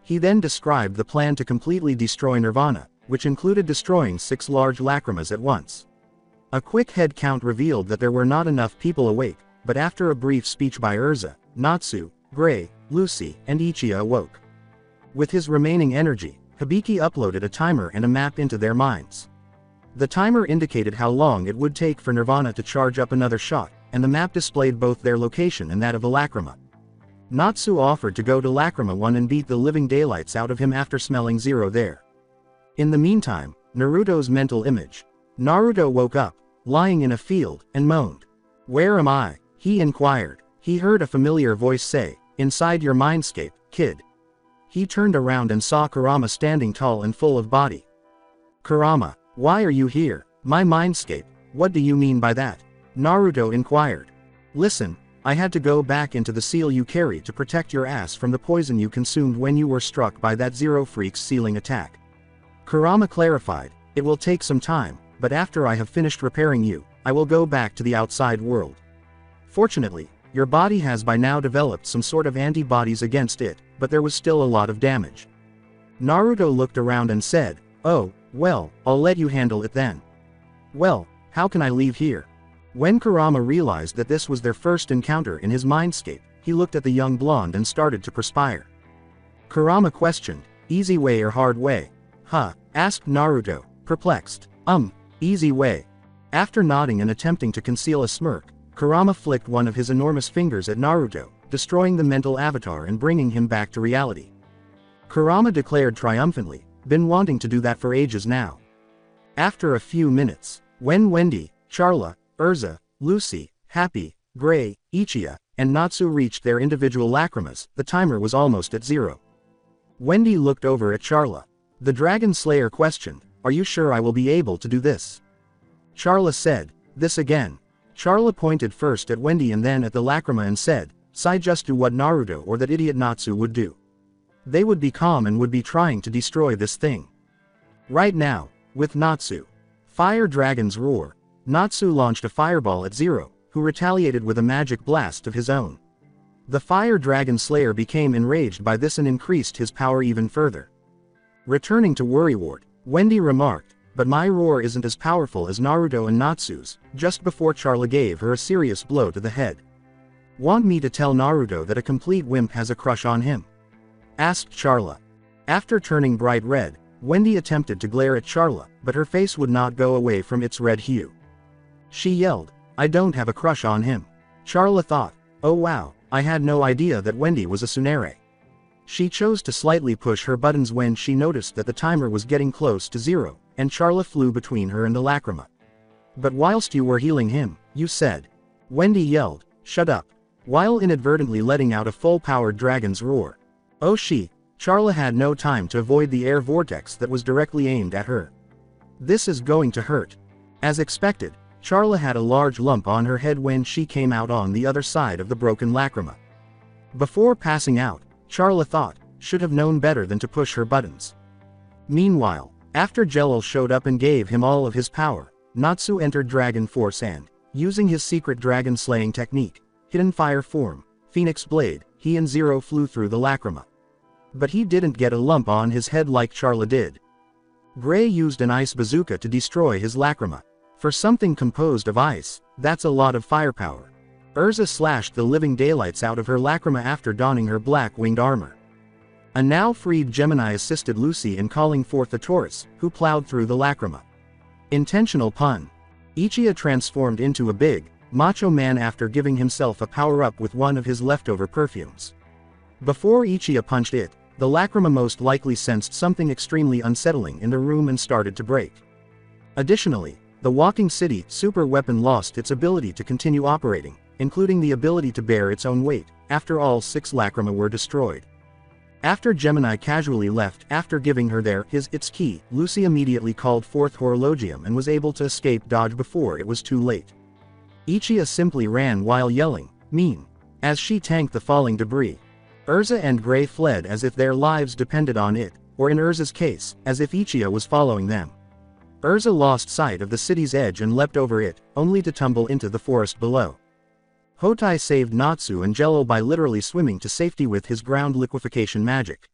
He then described the plan to completely destroy Nirvana, which included destroying 6 large lacrimas at once. A quick head count revealed that there were not enough people awake, but after a brief speech by Urza, Natsu, Gray, Lucy, and Ichiya awoke. With his remaining energy, Hibiki uploaded a timer and a map into their minds. The timer indicated how long it would take for Nirvana to charge up another shot, and the map displayed both their location and that of the lacrima. Natsu offered to go to Lacrima 1 and beat the living daylights out of him after smelling Zero there. In the meantime, Naruto's mental image. Naruto woke up, lying in a field, and moaned. Where am I? He inquired. He heard a familiar voice say, inside your mindscape, kid. He turned around and saw Kurama standing tall and full of body. "Kurama, why are you here? My mindscape, what do you mean by that?" Naruto inquired. "Listen, I had to go back into the seal you carry to protect your ass from the poison you consumed when you were struck by that Zero Freak's sealing attack." Kurama clarified, "It will take some time, but after I have finished repairing you, I will go back to the outside world. Fortunately, your body has by now developed some sort of antibodies against it, but there was still a lot of damage." Naruto looked around and said, "Oh, well, I'll let you handle it then." "Well, how can I leave here?" When Kurama realized that this was their first encounter in his mindscape, he looked at the young blonde and started to perspire. Kurama questioned, "Easy way or hard way?" "Huh?" asked Naruto, perplexed. Easy way." After nodding and attempting to conceal a smirk, Kurama flicked one of his enormous fingers at Naruto, destroying the mental avatar and bringing him back to reality. Kurama declared triumphantly, "Been wanting to do that for ages now." After a few minutes, when Wendy, Charla, Urza, Lucy, Happy, Gray, Ichiya, and Natsu reached their individual lacrimas, the timer was almost at 0. Wendy looked over at Charla. The Dragon Slayer questioned, "Are you sure I will be able to do this?" Charla said, "This again." Charla pointed first at Wendy and then at the lacrima and said, "Sai just do what Naruto or that idiot Natsu would do. They would be calm and would be trying to destroy this thing. Right now, with Natsu." Fire Dragon's roar. Natsu launched a fireball at 0, who retaliated with a magic blast of his own. The Fire Dragon Slayer became enraged by this and increased his power even further. Returning to Worrywart, Wendy remarked, "But my roar isn't as powerful as Naruto and Natsu's," just before Charla gave her a serious blow to the head. "Want me to tell Naruto that a complete wimp has a crush on him?" asked Charla. After turning bright red, Wendy attempted to glare at Charla, but her face would not go away from its red hue. She yelled, "I don't have a crush on him." Charla thought, "Oh wow, I had no idea that Wendy was a Tsunere." She chose to slightly push her buttons when she noticed that the timer was getting close to 0, and Charla flew between her and the lacrima. "But whilst you were healing him, you said." Wendy yelled, "Shut up," while inadvertently letting out a full-powered dragon's roar. "Oh she." Charla had no time to avoid the air vortex that was directly aimed at her. "This is going to hurt." As expected, Charla had a large lump on her head when she came out on the other side of the broken lacrima. Before passing out, Charla thought, should have known better than to push her buttons. Meanwhile, after Jelil showed up and gave him all of his power, Natsu entered Dragon Force and, using his secret dragon slaying technique, Hidden Fire Form, Phoenix Blade, he and 0 flew through the lacrima. But he didn't get a lump on his head like Charla did. Gray used an ice bazooka to destroy his lacrima. For something composed of ice, that's a lot of firepower. Urza slashed the living daylights out of her lacrima after donning her black-winged armor. A now-freed Gemini assisted Lucy in calling forth the Taurus, who plowed through the lacrima. Intentional pun. Ichiya transformed into a big, macho man after giving himself a power-up with one of his leftover perfumes. Before Ichiya punched it, the lacrima most likely sensed something extremely unsettling in the room and started to break. Additionally, the Walking City super weapon lost its ability to continue operating, including the ability to bear its own weight, after all 6 lacrima were destroyed. After Gemini casually left after giving her its key, Lucy immediately called forth Horologium and was able to escape dodge before it was too late. Ichiya simply ran while yelling, "Mean!" as she tanked the falling debris. Urza and Gray fled as if their lives depended on it, or in Urza's case, as if Ichiya was following them. Urza lost sight of the city's edge and leapt over it, only to tumble into the forest below. Hotai saved Natsu and Jello by literally swimming to safety with his ground liquefaction magic.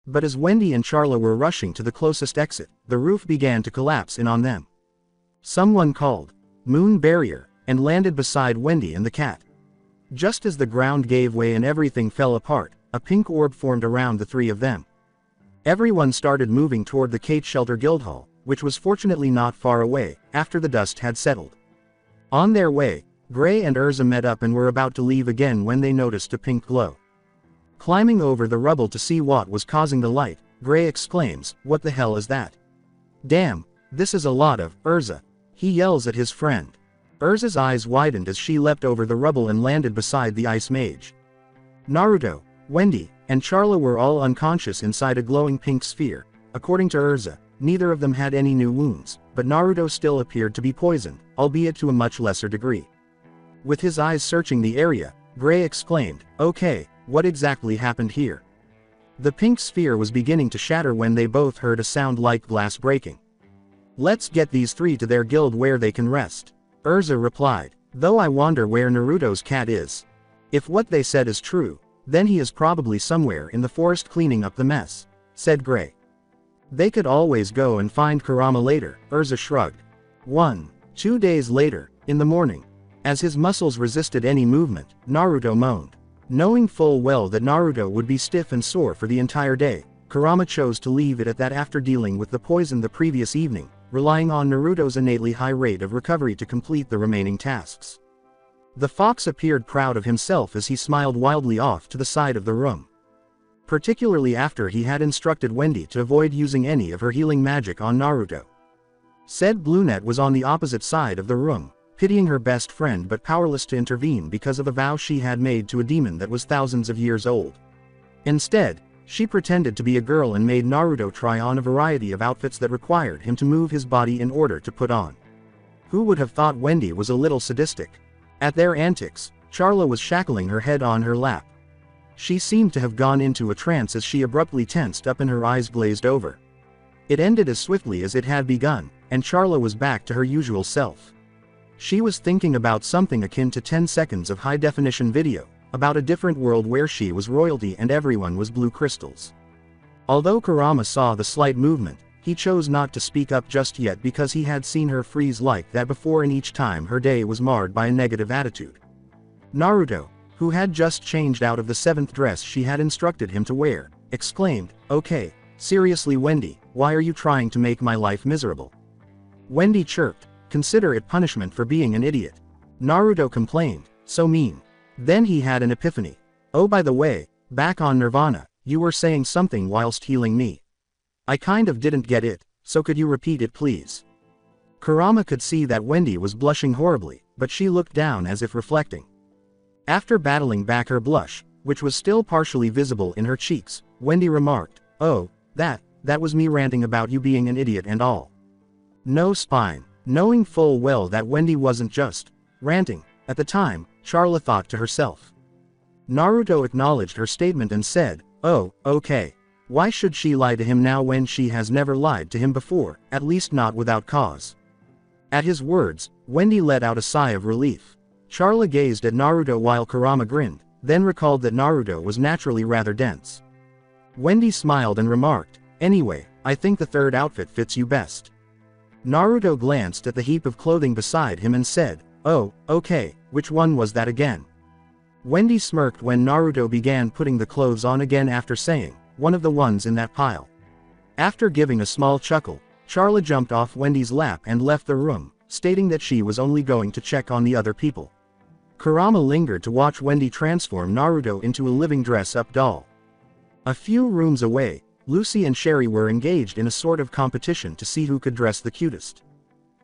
But as Wendy and Charla were rushing to the closest exit, the roof began to collapse in on them. Someone called, "Moon Barrier," and landed beside Wendy and the cat. Just as the ground gave way and everything fell apart, a pink orb formed around the 3 of them. Everyone started moving toward the Cate Shelter Guildhall, which was fortunately not far away, after the dust had settled. On their way, Gray and Urza met up and were about to leave again when they noticed a pink glow. Climbing over the rubble to see what was causing the light, Gray exclaims, "What the hell is that? Damn, this is a lot of Urza." He yells at his friend. Urza's eyes widened as she leapt over the rubble and landed beside the ice mage. "Naruto, Wendy and Charla were all unconscious inside a glowing pink sphere. According to Urza, neither of them had any new wounds, but Naruto still appeared to be poisoned, albeit to a much lesser degree. With his eyes searching the area, Gray exclaimed, "Okay, what exactly happened here?" The pink sphere was beginning to shatter when they both heard a sound like glass breaking. "Let's get these three to their guild where they can rest," Urza replied, "though I wonder where Naruto's cat is. If what they said is true, then he is probably somewhere in the forest cleaning up the mess," said Gray. "They could always go and find Kurama later," Urza shrugged. 2 days later, in the morning, as his muscles resisted any movement, Naruto moaned. Knowing full well that Naruto would be stiff and sore for the entire day, Kurama chose to leave it at that after dealing with the poison the previous evening, relying on Naruto's innately high rate of recovery to complete the remaining tasks. The fox appeared proud of himself as he smiled wildly off to the side of the room. Particularly after he had instructed Wendy to avoid using any of her healing magic on Naruto. Said Bluenet was on the opposite side of the room, pitying her best friend but powerless to intervene because of a vow she had made to a demon that was thousands of years old. Instead, she pretended to be a girl and made Naruto try on a variety of outfits that required him to move his body in order to put on. Who would have thought Wendy was a little sadistic? At their antics, Charla was shackling her head on her lap. She seemed to have gone into a trance as she abruptly tensed up and her eyes glazed over. It ended as swiftly as it had begun, and Charla was back to her usual self. She was thinking about something akin to 10 seconds of high-definition video, about a different world where she was royalty and everyone was blue crystals. Although Kurama saw the slight movement, he chose not to speak up just yet because he had seen her freeze like that before, and each time her day was marred by a negative attitude. Naruto, who had just changed out of the 7th dress she had instructed him to wear, exclaimed, "Okay, seriously Wendy, why are you trying to make my life miserable?" Wendy chirped, "Consider it punishment for being an idiot." Naruto complained, "So mean." Then he had an epiphany. "Oh, by the way, back on Nirvana, you were saying something whilst healing me. I kind of didn't get it, so could you repeat it please?" Kurama could see that Wendy was blushing horribly, but she looked down as if reflecting. After battling back her blush, which was still partially visible in her cheeks, Wendy remarked, "Oh, that was me ranting about you being an idiot and all." No spine. Knowing full well that Wendy wasn't just ranting, at the time, Charla thought to herself. Naruto acknowledged her statement and said, "Oh, okay. Why should she lie to him now when she has never lied to him before, at least not without cause?" At his words, Wendy let out a sigh of relief. Charla gazed at Naruto while Kurama grinned, then recalled that Naruto was naturally rather dense. Wendy smiled and remarked, "Anyway, I think the 3rd outfit fits you best." Naruto glanced at the heap of clothing beside him and said, "Oh, okay, which one was that again?" Wendy smirked when Naruto began putting the clothes on again after saying, "One of the ones in that pile." After giving a small chuckle, Charla jumped off Wendy's lap and left the room, stating that she was only going to check on the other people. Kurama lingered to watch Wendy transform Naruto into a living dress-up doll. A few rooms away, Lucy and Sherry were engaged in a sort of competition to see who could dress the cutest.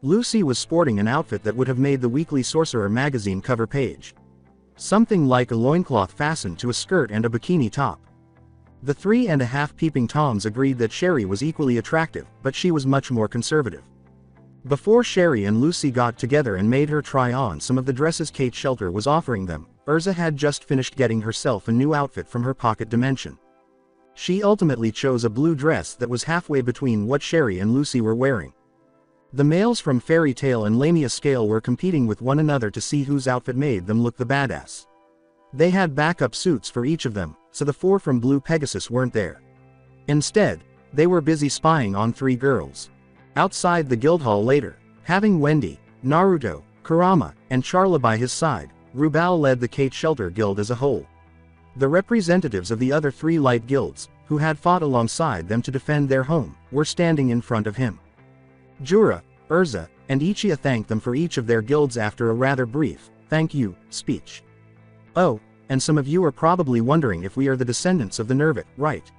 Lucy was sporting an outfit that would have made the Weekly Sorcerer magazine cover page. Something like a loincloth fastened to a skirt and a bikini top. The 3.5 peeping Toms agreed that Sherry was equally attractive, but she was much more conservative. Before Sherry and Lucy got together and made her try on some of the dresses Cate Shelter was offering them, Urza had just finished getting herself a new outfit from her pocket dimension. She ultimately chose a blue dress that was halfway between what Sherry and Lucy were wearing. The males from Fairy Tail and Lamia Scale were competing with one another to see whose outfit made them look the badass. They had backup suits for each of them, so the 4 from Blue Pegasus weren't there. Instead, they were busy spying on 3 girls. Outside the guild hall later, having Wendy, Naruto, Kurama, and Charla by his side, Rubal led the Cate Shelter guild as a whole. The representatives of the other 3 light guilds, who had fought alongside them to defend their home, were standing in front of him. Jura, Urza, and Ichiya thanked them for each of their guilds after a rather brief, "thank you," speech. "Oh, and some of you are probably wondering if we are the descendants of the Nervit, right?"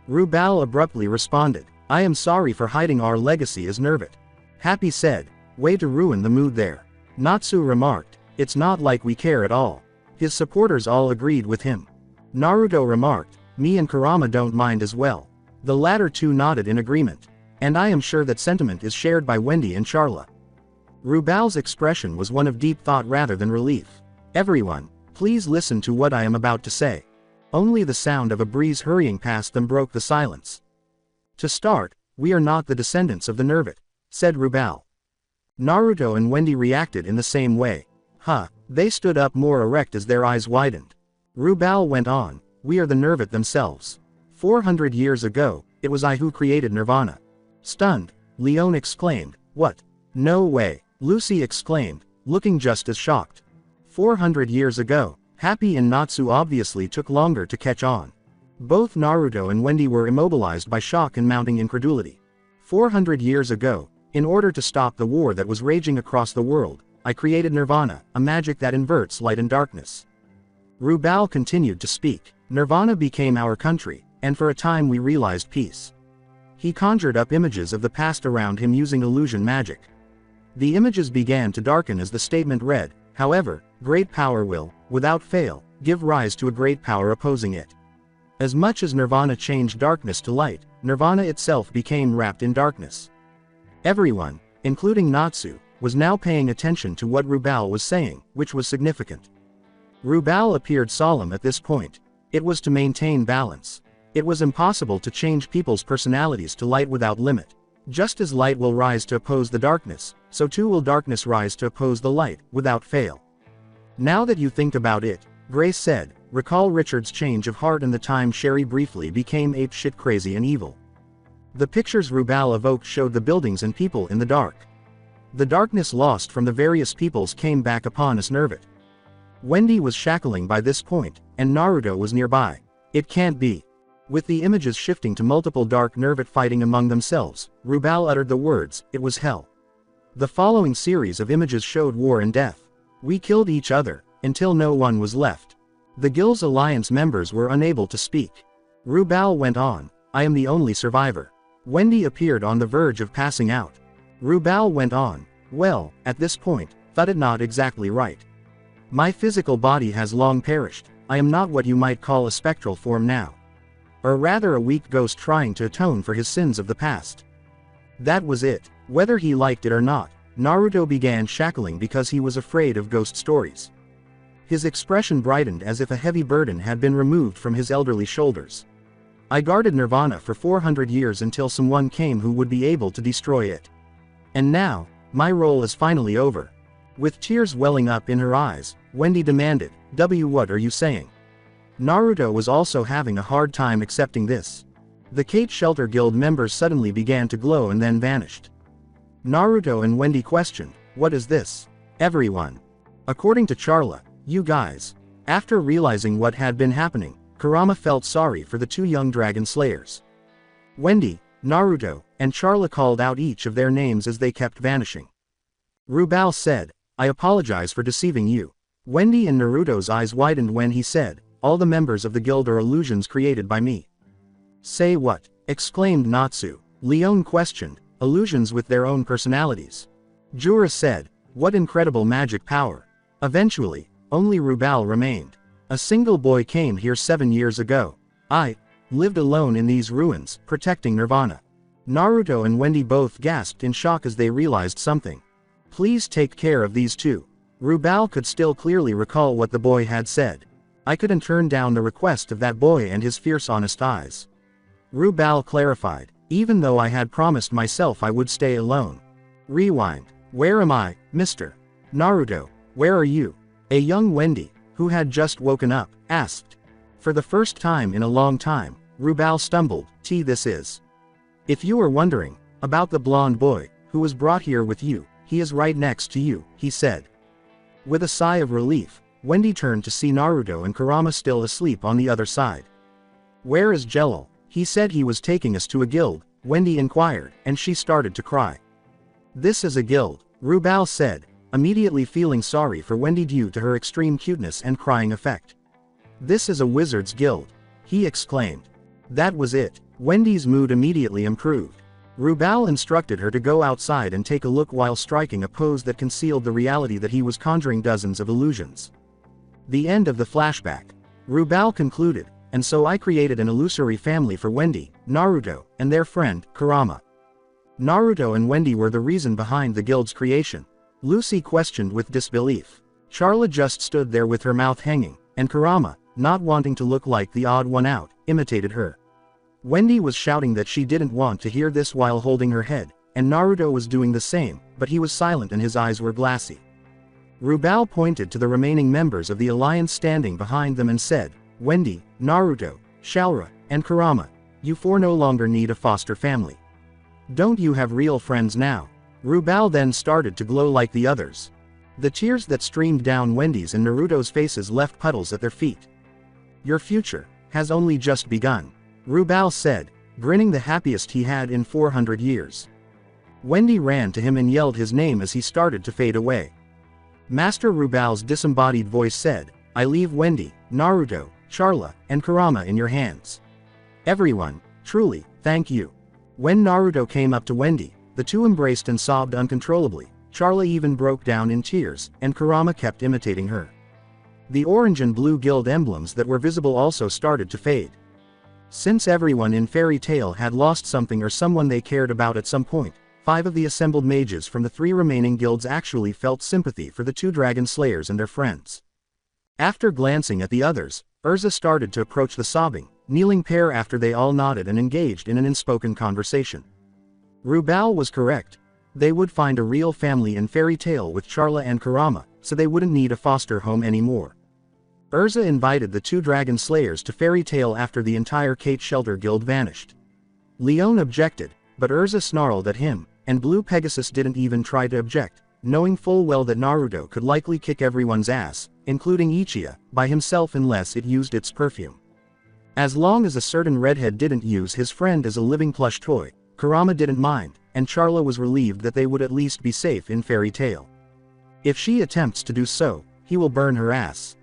Rubal abruptly responded, "I am sorry for hiding our legacy as Nervit." Happy said, "Way to ruin the mood there." Natsu remarked, "It's not like we care at all." His supporters all agreed with him. Naruto remarked, me and Kurama don't mind as well. The latter two nodded in agreement. And I am sure that sentiment is shared by Wendy and Charla. Rubal's expression was one of deep thought rather than relief. Everyone, please listen to what I am about to say. Only the sound of a breeze hurrying past them broke the silence. To start, we are not the descendants of the Nervate, said Rubal. Naruto and Wendy reacted in the same way. They stood up more erect as their eyes widened. Rubal went on, we are the Nervate themselves. 400 years ago, it was I who created Nirvana. Stunned, Leon exclaimed, what? No way, Lucy exclaimed, looking just as shocked. 400 years ago, Happy and Natsu obviously took longer to catch on. Both Naruto and Wendy were immobilized by shock and mounting incredulity. 400 years ago, in order to stop the war that was raging across the world, I created Nirvana, a magic that inverts light and darkness. Rubal continued to speak. Nirvana became our country, and for a time we realized peace. He conjured up images of the past around him using illusion magic. The images began to darken as the statement read, however, great power will, without fail, give rise to a great power opposing it. As much as Nirvana changed darkness to light, Nirvana itself became wrapped in darkness. Everyone, including Natsu, was now paying attention to what Rubal was saying, which was significant. Rubal appeared solemn at this point. It was to maintain balance. It was impossible to change people's personalities to light without limit. Just as light will rise to oppose the darkness, so too will darkness rise to oppose the light, without fail. Now that you think about it, Grace said, recall Richard's change of heart and the time Sherry briefly became apeshit crazy and evil. The pictures Rubal evoked showed the buildings and people in the dark. The darkness lost from the various peoples came back upon us Nervate. Wendy was shackling by this point, and Naruto was nearby. It can't be. With the images shifting to multiple dark Nervate fighting among themselves, Rubal uttered the words, it was hell. The following series of images showed war and death. We killed each other, until no one was left. The Guild's Alliance members were unable to speak. Rubal went on, I am the only survivor. Wendy appeared on the verge of passing out. Rubal went on, well, at this point, thought it not exactly right. My physical body has long perished, I am not what you might call a spectral form now. Or rather a weak ghost trying to atone for his sins of the past. That was it. Whether he liked it or not, Naruto began shackling because he was afraid of ghost stories. His expression brightened as if a heavy burden had been removed from his elderly shoulders. I guarded Nirvana for 400 years until someone came who would be able to destroy it. And now, my role is finally over. With tears welling up in her eyes, Wendy demanded, what are you saying? Naruto was also having a hard time accepting this. The Cate Shelter Guild members suddenly began to glow and then vanished. Naruto and Wendy questioned, what is this? Everyone. According to Charla, you guys. After realizing what had been happening, Kurama felt sorry for the two young dragon slayers. Wendy, Naruto, and Charla called out each of their names as they kept vanishing. Rubal said, I apologize for deceiving you. Wendy and Naruto's eyes widened when he said, all the members of the guild are illusions created by me. Say what? Exclaimed Natsu. Leon questioned, illusions with their own personalities. Jura said, what incredible magic power. Eventually, only Rubal remained. A single boy came here 7 years ago. I lived alone in these ruins, protecting Nirvana. Naruto and Wendy both gasped in shock as they realized something. Please take care of these two. Rubal could still clearly recall what the boy had said. I couldn't turn down the request of that boy and his fierce honest eyes. Rubal clarified, even though I had promised myself I would stay alone. Rewind. Where am I, Mr. Naruto, where are you? A young Wendy, who had just woken up, asked. For the first time in a long time, Rubal stumbled, this is. If you are wondering, about the blonde boy, who was brought here with you, he is right next to you, he said. With a sigh of relief, Wendy turned to see Naruto and Kurama still asleep on the other side. Where is Jelal? He said he was taking us to a guild, Wendy inquired, and she started to cry. This is a guild, Rubal said, immediately feeling sorry for Wendy due to her extreme cuteness and crying effect. This is a wizard's guild, he exclaimed. That was it. Wendy's mood immediately improved. Rubal instructed her to go outside and take a look while striking a pose that concealed the reality that he was conjuring dozens of illusions. The end of the flashback. Rubal concluded, and so I created an illusory family for Wendy, Naruto, and their friend, Kurama. Naruto and Wendy were the reason behind the guild's creation. Lucy questioned with disbelief. Charla just stood there with her mouth hanging, and Kurama, not wanting to look like the odd one out, imitated her. Wendy was shouting that she didn't want to hear this while holding her head, and Naruto was doing the same, but he was silent and his eyes were glassy. Rubal pointed to the remaining members of the alliance standing behind them and said, Wendy, Naruto, Shalra, and Kurama, you four no longer need a foster family. Don't you have real friends now? Rubal then started to glow like the others. The tears that streamed down Wendy's and Naruto's faces left puddles at their feet. Your future has only just begun, Rubal said, grinning the happiest he had in 400 years. Wendy ran to him and yelled his name as he started to fade away. Master Rubal's disembodied voice said, I leave Wendy, Naruto, Charla, and Kurama in your hands. Everyone, truly, thank you. When Naruto came up to Wendy, the two embraced and sobbed uncontrollably. Charla even broke down in tears, and Kurama kept imitating her. The orange and blue guild emblems that were visible also started to fade. Since everyone in Fairy Tail had lost something or someone they cared about at some point, 5 of the assembled mages from the 3 remaining guilds actually felt sympathy for the 2 dragon slayers and their friends. After glancing at the others, Urza started to approach the sobbing, kneeling pair after they all nodded and engaged in an unspoken conversation. Rubal was correct. They would find a real family in Fairy Tail with Charla and Kurama, so they wouldn't need a foster home anymore. Urza invited the 2 dragon slayers to Fairy Tail after the entire Cate Shelter guild vanished. Leon objected, but Urza snarled at him, and Blue Pegasus didn't even try to object, knowing full well that Naruto could likely kick everyone's ass, including Ichiya, by himself unless it used its perfume. As long as a certain redhead didn't use his friend as a living plush toy, Kurama didn't mind, and Charla was relieved that they would at least be safe in Fairy Tail. If she attempts to do so, he will burn her ass.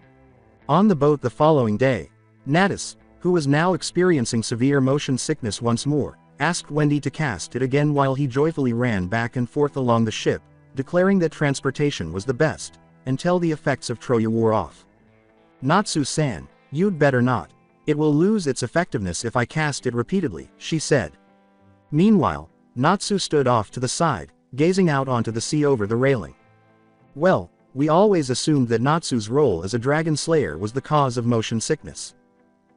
On the boat the following day, Natus, who was now experiencing severe motion sickness once more, asked Wendy to cast it again while he joyfully ran back and forth along the ship, declaring that transportation was the best, until the effects of Troya wore off. Natsu-san, you'd better not. It will lose its effectiveness if I cast it repeatedly, she said. Meanwhile, Natsu stood off to the side, gazing out onto the sea over the railing. Well, we always assumed that Natsu's role as a dragon slayer was the cause of motion sickness.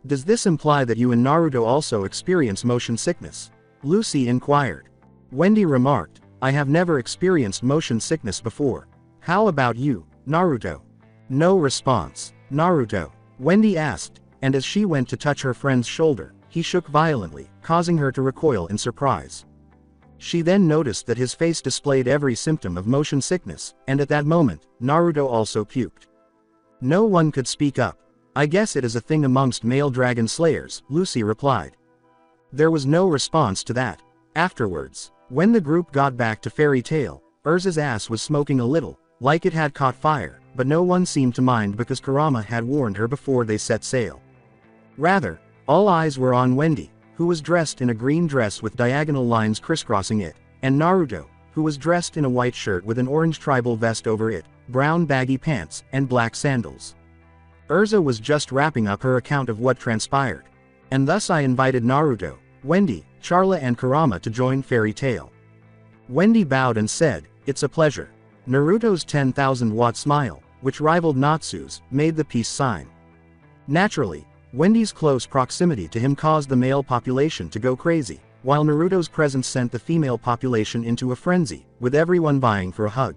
Does this imply that you and Naruto also experience motion sickness? Lucy inquired. Wendy remarked, I have never experienced motion sickness before. How about you, Naruto? No response. Naruto, Wendy asked, and as she went to touch her friend's shoulder, he shook violently, causing her to recoil in surprise. She then noticed that his face displayed every symptom of motion sickness, and at that moment, Naruto also puked. No one could speak up. I guess it is a thing amongst male dragon slayers, Lucy replied. There was no response to that. Afterwards, when the group got back to Fairy Tail, Urza's ass was smoking a little, like it had caught fire, but no one seemed to mind because Kurama had warned her before they set sail. Rather, all eyes were on Wendy, who was dressed in a green dress with diagonal lines crisscrossing it, and Naruto, who was dressed in a white shirt with an orange tribal vest over it, brown baggy pants, and black sandals. Urza was just wrapping up her account of what transpired. And thus I invited Naruto, Wendy, Charla and Kurama to join Fairy Tail. Wendy bowed and said, it's a pleasure. Naruto's 10,000-watt smile, which rivaled Natsu's, made the peace sign. Naturally, Wendy's close proximity to him caused the male population to go crazy, while Naruto's presence sent the female population into a frenzy, with everyone vying for a hug.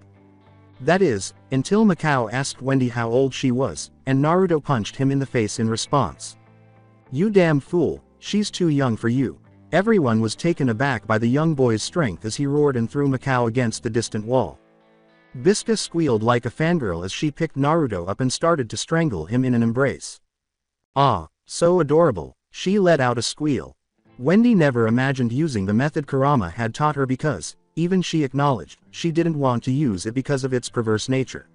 That is, until Mikao asked Wendy how old she was, and Naruto punched him in the face in response. You damn fool, she's too young for you. Everyone was taken aback by the young boy's strength as he roared and threw Mikao against the distant wall. Bisca squealed like a fangirl as she picked Naruto up and started to strangle him in an embrace. Ah, so adorable, she let out a squeal. Wendy never imagined using the method Kurama had taught her because, even she acknowledged, she didn't want to use it because of its perverse nature.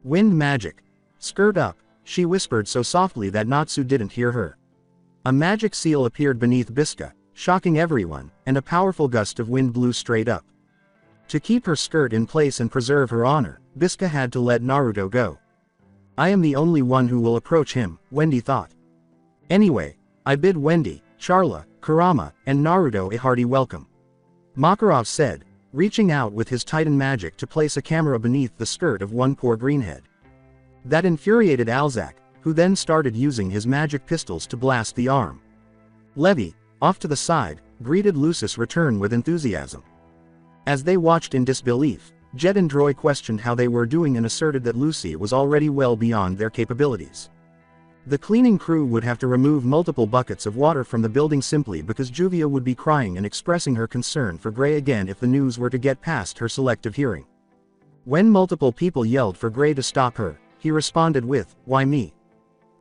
Wind magic. Skirt up, she whispered so softly that Natsu didn't hear her. A magic seal appeared beneath Bisca, shocking everyone, and a powerful gust of wind blew straight up. To keep her skirt in place and preserve her honor, Bisca had to let Naruto go. I am the only one who will approach him, Wendy thought. Anyway, I bid Wendy, Charla, Kurama, and Naruto a hearty welcome. Makarov said, reaching out with his Titan magic to place a camera beneath the skirt of one poor greenhead. That infuriated Alzak, who then started using his magic pistols to blast the arm. Levi, off to the side, greeted Lucis' return with enthusiasm. As they watched in disbelief, Jet and Droy questioned how they were doing and asserted that Lucy was already well beyond their capabilities. The cleaning crew would have to remove multiple buckets of water from the building simply because Juvia would be crying and expressing her concern for Gray again if the news were to get past her selective hearing. When multiple people yelled for Gray to stop her, he responded with, "Why me?"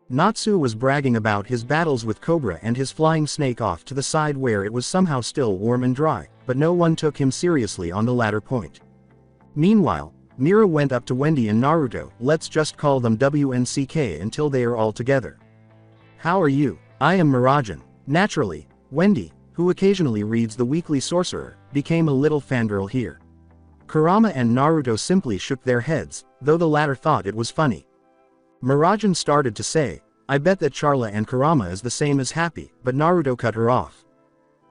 Natsu was bragging about his battles with Cobra and his flying snake off to the side where it was somehow still warm and dry, but no one took him seriously on the latter point. Meanwhile, Mira went up to Wendy and Naruto, let's just call them WNCK until they are all together. How are you? I am Mirajan. Naturally, Wendy, who occasionally reads The Weekly Sorcerer, became a little fangirl here. Kurama and Naruto simply shook their heads, though the latter thought it was funny. Mirajan started to say, I bet that Charla and Kurama is the same as happy, but Naruto cut her off.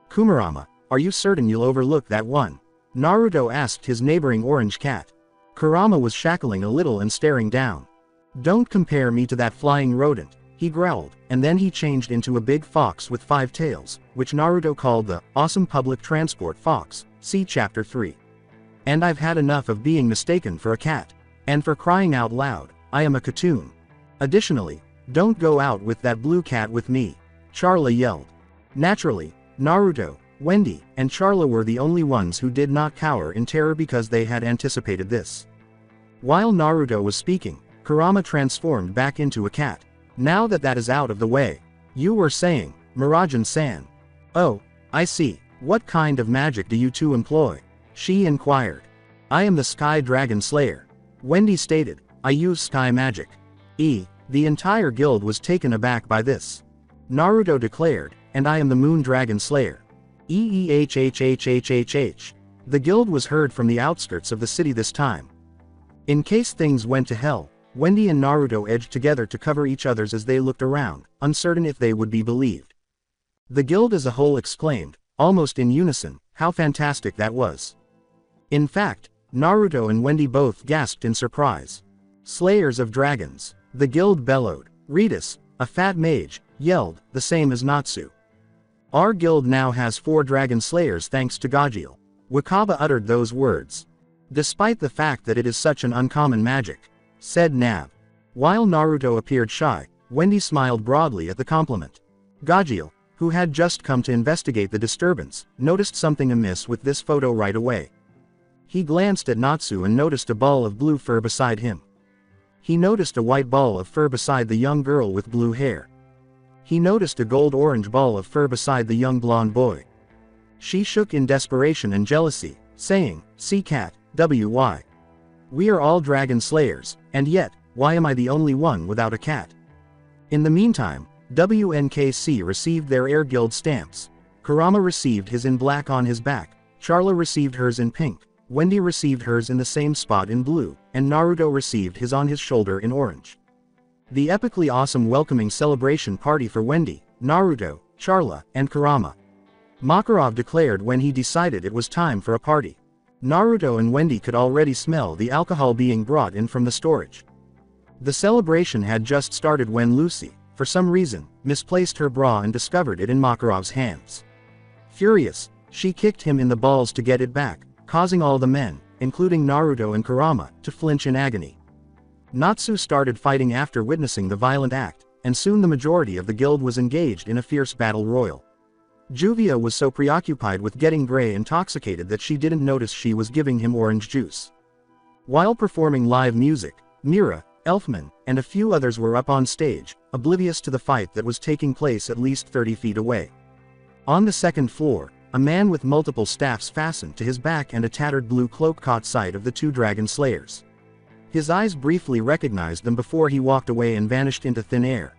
Kumarama, are you certain you'll overlook that one? Naruto asked his neighboring orange cat. Kurama was shackling a little and staring down. Don't compare me to that flying rodent, he growled, and then he changed into a big fox with 5 tails, which Naruto called the awesome public transport fox, see chapter 3. And I've had enough of being mistaken for a cat. And for crying out loud, I am a cartoon. Additionally, don't go out with that blue cat with me, Charla yelled. Naturally, Naruto, Wendy, and Charla were the only ones who did not cower in terror because they had anticipated this. While Naruto was speaking, Kurama transformed back into a cat. Now that is out of the way. You were saying, Mirajan-san. Oh, I see. What kind of magic do you two employ? She inquired. I am the Sky Dragon Slayer. Wendy stated, I use sky magic. The entire guild was taken aback by this. Naruto declared, and I am the Moon Dragon Slayer. The guild was heard from the outskirts of the city this time. In case things went to hell, Wendy and Naruto edged together to cover each other's as they looked around, uncertain if they would be believed. The guild as a whole exclaimed, almost in unison, how fantastic that was. In fact, Naruto and Wendy both gasped in surprise. Slayers of dragons, the guild bellowed. Ritas, a fat mage, yelled, the same as Natsu. Our guild now has 4 dragon slayers thanks to Gajil. Wakaba uttered those words. Despite the fact that it is such an uncommon magic, said Nav. While Naruto appeared shy, Wendy smiled broadly at the compliment. Gajil, who had just come to investigate the disturbance, noticed something amiss with this photo right away. He glanced at Natsu and noticed a ball of blue fur beside him. He noticed a white ball of fur beside the young girl with blue hair. He noticed a gold-orange ball of fur beside the young blonde boy. She shook in desperation and jealousy, saying, see cat, why? We are all dragon slayers, and yet, why am I the only one without a cat? In the meantime, WNKC received their Air Guild stamps. Kurama received his in black on his back, Charla received hers in pink, Wendy received hers in the same spot in blue, and Naruto received his on his shoulder in orange. The epically awesome welcoming celebration party for Wendy, Naruto, Charla, and Kurama. Makarov declared when he decided it was time for a party. Naruto and Wendy could already smell the alcohol being brought in from the storage. The celebration had just started when Lucy, for some reason, misplaced her bra and discovered it in Makarov's hands. Furious, she kicked him in the balls to get it back, causing all the men, including Naruto and Kurama, to flinch in agony. Natsu started fighting after witnessing the violent act, and soon the majority of the guild was engaged in a fierce battle royal. Juvia was so preoccupied with getting Gray intoxicated that she didn't notice she was giving him orange juice. While performing live music, Mira, Elfman, and a few others were up on stage, oblivious to the fight that was taking place at least 30 feet away. On the second floor, a man with multiple staffs fastened to his back and a tattered blue cloak caught sight of the 2 dragon slayers. His eyes briefly recognized them before he walked away and vanished into thin air.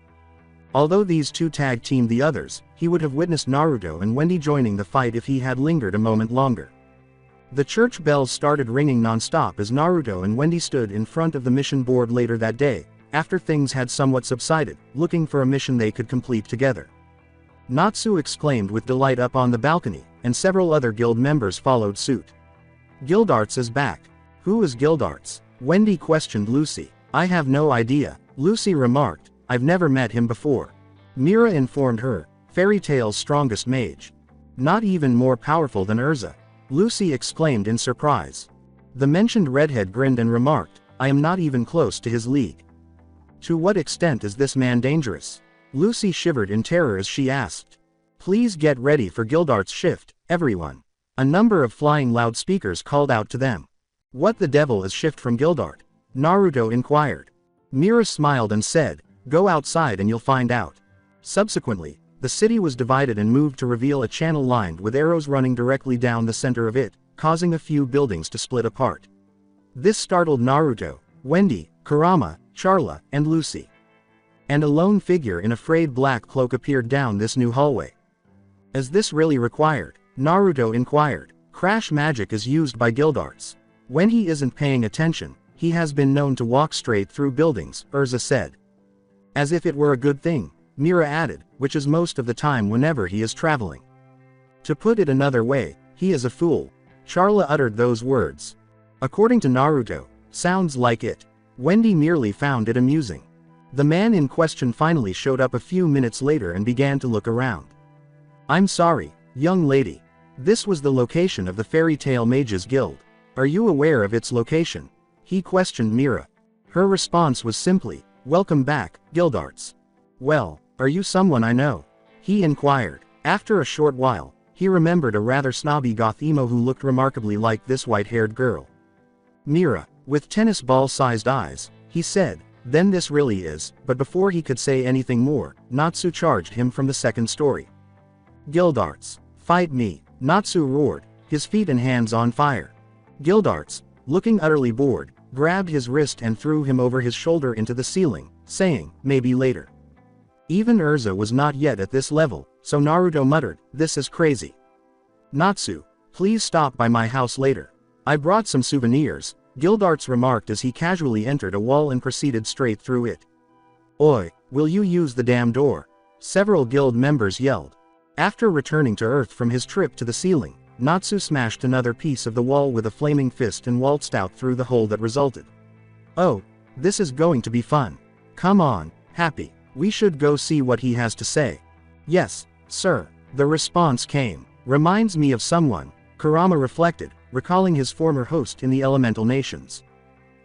Although these 2 tag-teamed the others, he would have witnessed Naruto and Wendy joining the fight if he had lingered a moment longer. The church bells started ringing non-stop as Naruto and Wendy stood in front of the mission board later that day, after things had somewhat subsided, looking for a mission they could complete together. Natsu exclaimed with delight up on the balcony, and several other guild members followed suit. Gildarts is back. Who is Gildarts? Wendy questioned Lucy. I have no idea, Lucy remarked, I've never met him before. Mira informed her, Fairy Tail's strongest mage. Not even more powerful than Urza. Lucy exclaimed in surprise. The mentioned redhead grinned and remarked, I am not even close to his league. To what extent is this man dangerous? Lucy shivered in terror as she asked. Please get ready for Gildart's shift, everyone. A number of flying loudspeakers called out to them. What the devil is shift from Gildart? Naruto inquired. Mira smiled and said, go outside and you'll find out. Subsequently, the city was divided and moved to reveal a channel lined with arrows running directly down the center of it, causing a few buildings to split apart. This startled Naruto, Wendy, Kurama, Charla, and Lucy. And a lone figure in a frayed black cloak appeared down this new hallway. Is this really required? Naruto inquired. Crash magic is used by Gildarts. When he isn't paying attention, he has been known to walk straight through buildings, Urza said. As if it were a good thing, Mira added, which is most of the time whenever he is traveling. To put it another way, he is a fool. Charla uttered those words. According to Naruto, sounds like it. Wendy merely found it amusing. The man in question finally showed up a few minutes later and began to look around. I'm sorry, young lady. This was the location of the Fairy Tail Mages Guild. Are you aware of its location? He questioned Mira. Her response was simply, welcome back, Gildarts. Well, are you someone I know? He inquired. After a short while, he remembered a rather snobby goth emo who looked remarkably like this white-haired girl. Mira, with tennis ball-sized eyes, he said, then this really is, but before he could say anything more, Natsu charged him from the second story. Gildarts, fight me, Natsu roared, his feet and hands on fire. Gildarts, looking utterly bored, grabbed his wrist and threw him over his shoulder into the ceiling, saying, maybe later. Even Urza was not yet at this level, so Naruto muttered, this is crazy. Natsu, please stop by my house later. I brought some souvenirs, Gildarts remarked as he casually entered a wall and proceeded straight through it. Oi, will you use the damn door? Several guild members yelled. After returning to Earth from his trip to the ceiling, Natsu smashed another piece of the wall with a flaming fist and waltzed out through the hole that resulted. Oh, this is going to be fun. Come on, Happy, we should go see what he has to say. Yes, sir, the response came. Reminds me of someone, Kurama reflected, recalling his former host in the Elemental Nations.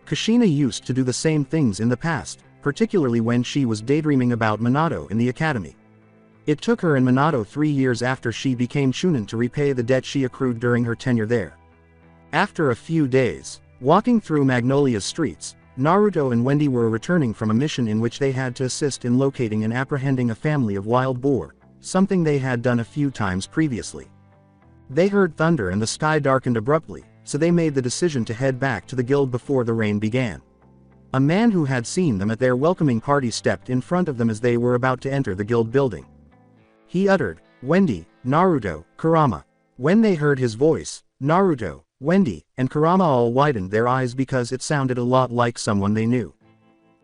Christina used to do the same things in the past, particularly when she was daydreaming about Minato in the academy. It took her and Minato 3 years after she became Chunin to repay the debt she accrued during her tenure there. After a few days, walking through Magnolia's streets, Naruto and Wendy were returning from a mission in which they had to assist in locating and apprehending a family of wild boar, something they had done a few times previously. They heard thunder and the sky darkened abruptly, so they made the decision to head back to the guild before the rain began. A man who had seen them at their welcoming party stepped in front of them as they were about to enter the guild building. He uttered, Wendy, Naruto, Kurama. When they heard his voice, Naruto, Wendy, and Kurama all widened their eyes because it sounded a lot like someone they knew.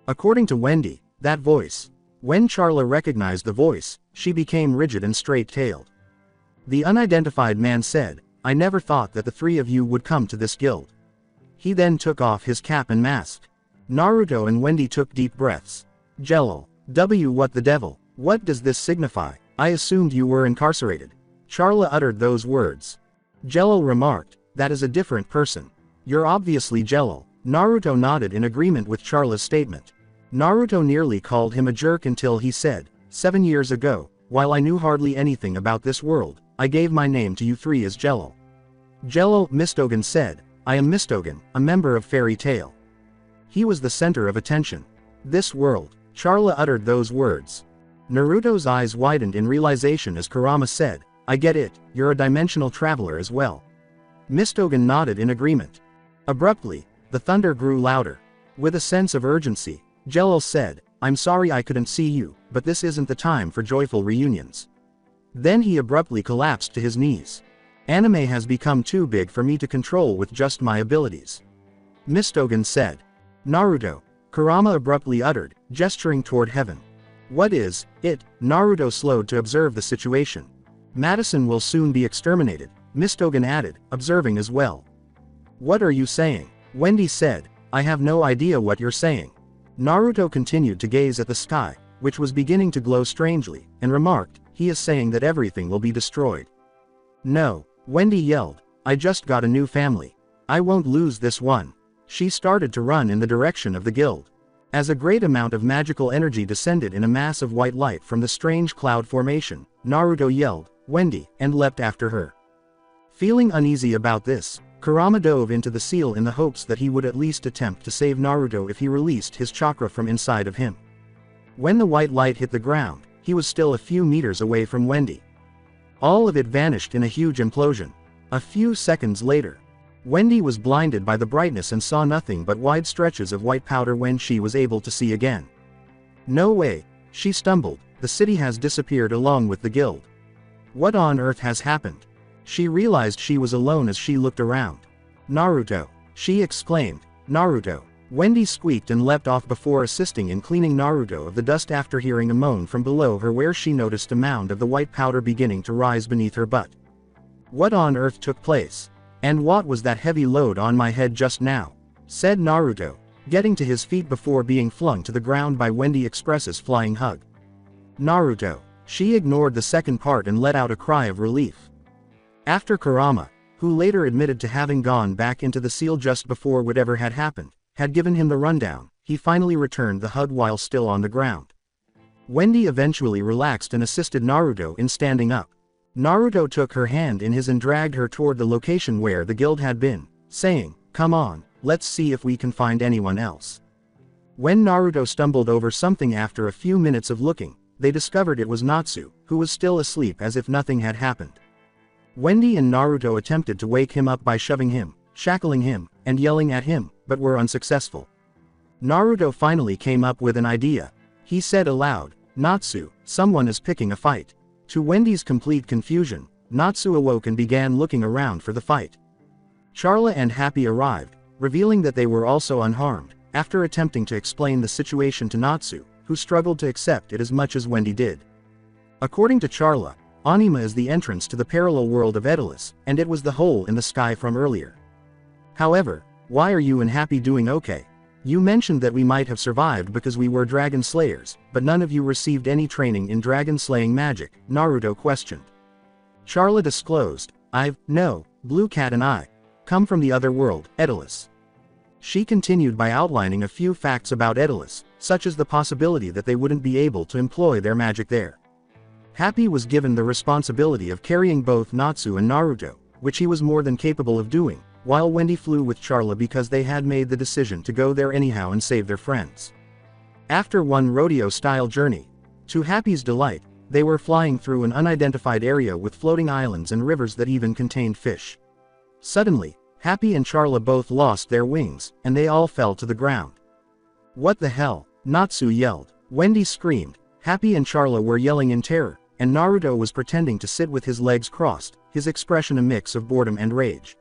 According to Wendy, that voice. When Charla recognized the voice, she became rigid and straight-tailed. The unidentified man said, I never thought that the three of you would come to this guild. He then took off his cap and mask. Naruto and Wendy took deep breaths. Jello, what the devil, what does this signify? I assumed you were incarcerated. Charla uttered those words. Jello remarked, that is a different person. You're obviously Jello. Naruto nodded in agreement with Charla's statement. Naruto nearly called him a jerk until he said, 7 years ago, while I knew hardly anything about this world, I gave my name to you three as Jello. Jello, Mistogen said, I am Mistogen, a member of Fairy Tail. He was the center of attention. This world. Charla uttered those words. Naruto's eyes widened in realization as Kurama said, I get it, you're a dimensional traveler as well. Mistogen nodded in agreement. Abruptly, the thunder grew louder. With a sense of urgency, Jello said, I'm sorry I couldn't see you, but this isn't the time for joyful reunions. Then he abruptly collapsed to his knees. Anime has become too big for me to control with just my abilities. Mistogen said. Naruto, Kurama abruptly uttered, gesturing toward heaven. What is it? Naruto slowed to observe the situation. Madison will soon be exterminated, Mistogen added, observing as well. What are you saying? Wendy said. I have no idea what you're saying. Naruto continued to gaze at the sky, which was beginning to glow strangely, and remarked, he is saying that everything will be destroyed. No, Wendy yelled, I just got a new family. I won't lose this one. She started to run in the direction of the guild. As a great amount of magical energy descended in a mass of white light from the strange cloud formation, Naruto yelled, Wendy, and leapt after her. Feeling uneasy about this, Kurama dove into the seal in the hopes that he would at least attempt to save Naruto if he released his chakra from inside of him. When the white light hit the ground, he was still a few meters away from Wendy. All of it vanished in a huge implosion. A few seconds later, Wendy was blinded by the brightness and saw nothing but wide stretches of white powder when she was able to see again. No way, she stumbled, the city has disappeared along with the guild. What on earth has happened? She realized she was alone as she looked around. Naruto, she exclaimed, Naruto. Wendy squeaked and leapt off before assisting in cleaning Naruto of the dust after hearing a moan from below her where she noticed a mound of the white powder beginning to rise beneath her butt. What on earth took place? And what was that heavy load on my head just now? Said Naruto, getting to his feet before being flung to the ground by Wendy Express's flying hug. Naruto, she ignored the second part and let out a cry of relief. After Kurama, who later admitted to having gone back into the seal just before whatever had happened, had given him the rundown, he finally returned the hug while still on the ground. Wendy eventually relaxed and assisted Naruto in standing up. Naruto took her hand in his and dragged her toward the location where the guild had been, saying, come on, let's see if we can find anyone else. When Naruto stumbled over something after a few minutes of looking, they discovered it was Natsu, who was still asleep as if nothing had happened. Wendy and Naruto attempted to wake him up by shoving him, shackling him, and yelling at him, but were unsuccessful. Naruto finally came up with an idea. He said aloud, Natsu, someone is picking a fight. To Wendy's complete confusion, Natsu awoke and began looking around for the fight. Charla and Happy arrived, revealing that they were also unharmed, after attempting to explain the situation to Natsu, who struggled to accept it as much as Wendy did. According to Charla, Anima is the entrance to the parallel world of Edolas, and it was the hole in the sky from earlier. However, why are you and Happy doing okay? You mentioned that we might have survived because we were dragon slayers, but none of you received any training in dragon slaying magic, Naruto questioned. Charla disclosed, No, Blue Cat and I come from the other world, Edolas. She continued by outlining a few facts about Edolas, such as the possibility that they wouldn't be able to employ their magic there. Happy was given the responsibility of carrying both Natsu and Naruto, which he was more than capable of doing, while Wendy flew with Charla because they had made the decision to go there anyhow and save their friends. After one rodeo-style journey, to Happy's delight, they were flying through an unidentified area with floating islands and rivers that even contained fish. Suddenly, Happy and Charla both lost their wings, and they all fell to the ground. What the hell? Natsu yelled. Wendy screamed. Happy and Charla were yelling in terror, and Naruto was pretending to sit with his legs crossed, his expression a mix of boredom and rage.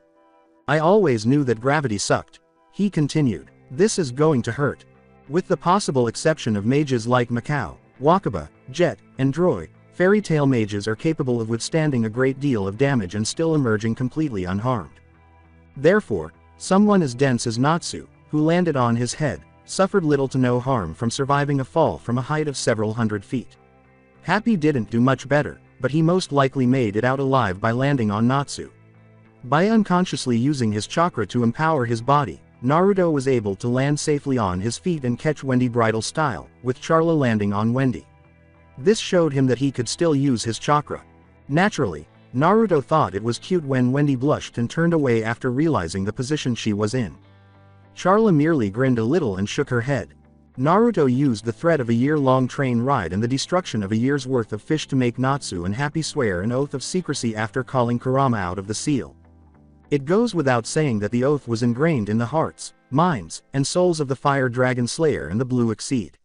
I always knew that gravity sucked. He continued. This is going to hurt. With the possible exception of mages like Mikao, Wakaba, Jet, and Droid, fairy tale mages are capable of withstanding a great deal of damage and still emerging completely unharmed. Therefore, someone as dense as Natsu, who landed on his head, suffered little to no harm from surviving a fall from a height of several hundred feet. Happy didn't do much better, but he most likely made it out alive by landing on Natsu. By unconsciously using his chakra to empower his body, Naruto was able to land safely on his feet and catch Wendy bridal style, with Charla landing on Wendy. This showed him that he could still use his chakra. Naturally, Naruto thought it was cute when Wendy blushed and turned away after realizing the position she was in. Charla merely grinned a little and shook her head. Naruto used the threat of a year-long train ride and the destruction of a year's worth of fish to make Natsu and Happy swear an oath of secrecy after calling Kurama out of the seal. It goes without saying that the oath was ingrained in the hearts, minds, and souls of the Fire Dragon Slayer and the Blue Exceed.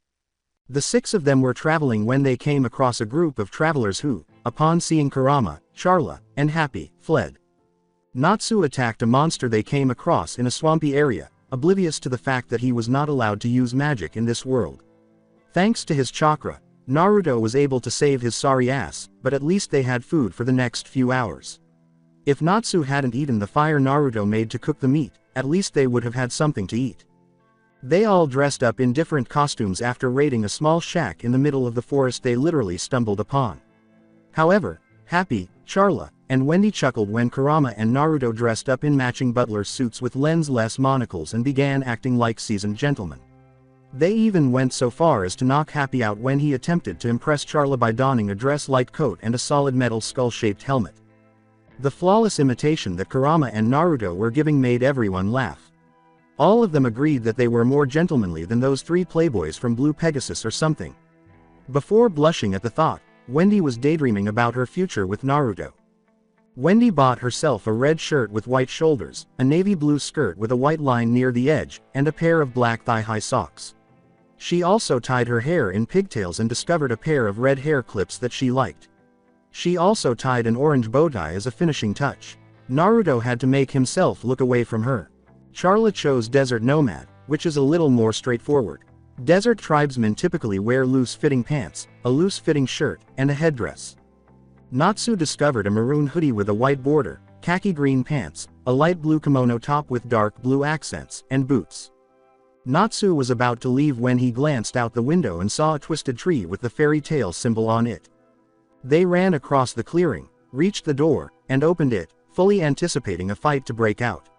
The six of them were traveling when they came across a group of travelers who, upon seeing Kurama, Charla, and Happy, fled. Natsu attacked a monster they came across in a swampy area, oblivious to the fact that he was not allowed to use magic in this world. Thanks to his chakra, Naruto was able to save his sorry ass, but at least they had food for the next few hours. If Natsu hadn't eaten the fire Naruto made to cook the meat, at least they would have had something to eat. They all dressed up in different costumes after raiding a small shack in the middle of the forest they literally stumbled upon. However, Happy, Charla, and Wendy chuckled when Kurama and Naruto dressed up in matching butler suits with lens-less monocles and began acting like seasoned gentlemen. They even went so far as to knock Happy out when he attempted to impress Charla by donning a dress-like coat and a solid metal skull-shaped helmet. The flawless imitation that Kurama and Naruto were giving made everyone laugh. All of them agreed that they were more gentlemanly than those three playboys from Blue Pegasus or something. Before blushing at the thought, Wendy was daydreaming about her future with Naruto. Wendy bought herself a red shirt with white shoulders, a navy blue skirt with a white line near the edge, and a pair of black thigh-high socks. She also tied her hair in pigtails and discovered a pair of red hair clips that she liked. She also tied an orange bow tie as a finishing touch. Naruto had to make himself look away from her. Charla chose Desert Nomad, which is a little more straightforward. Desert tribesmen typically wear loose-fitting pants, a loose-fitting shirt, and a headdress. Natsu discovered a maroon hoodie with a white border, khaki green pants, a light blue kimono top with dark blue accents, and boots. Natsu was about to leave when he glanced out the window and saw a twisted tree with the fairy tale symbol on it. They ran across the clearing, reached the door, and opened it, fully anticipating a fight to break out.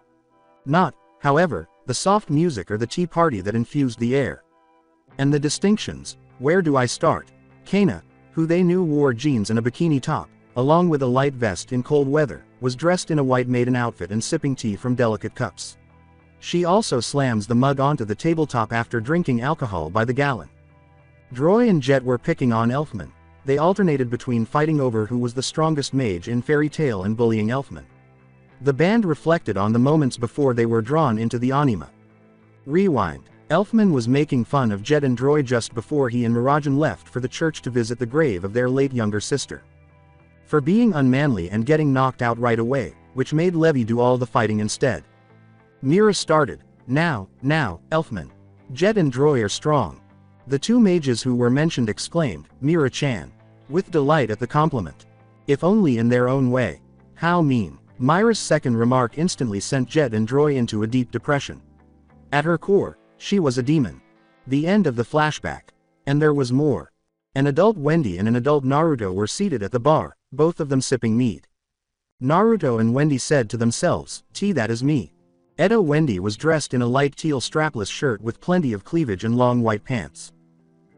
Not, however, the soft music or the tea party that infused the air. And the distinctions, where do I start? Kana, who they knew wore jeans and a bikini top, along with a light vest in cold weather, was dressed in a white maiden outfit and sipping tea from delicate cups. She also slams the mug onto the tabletop after drinking alcohol by the gallon. Droy and Jet were picking on Elfman. They alternated between fighting over who was the strongest mage in Fairy Tail and bullying Elfman. The band reflected on the moments before they were drawn into the Anima. Rewind. Elfman was making fun of Jet and Droy just before he and Mirajan left for the church to visit the grave of their late younger sister. For being unmanly and getting knocked out right away, which made Levi do all the fighting instead. Mira started. Now, Elfman. Jet and Droy are strong. The two mages who were mentioned exclaimed, Mira-chan. With delight at the compliment. If only in their own way. How mean. Myra's second remark instantly sent Jet and Droy into a deep depression. At her core, she was a demon. The end of the flashback. And there was more. An adult Wendy and an adult Naruto were seated at the bar, both of them sipping mead. Naruto and Wendy said to themselves, "Tea, that is me." Edo Wendy was dressed in a light teal strapless shirt with plenty of cleavage and long white pants.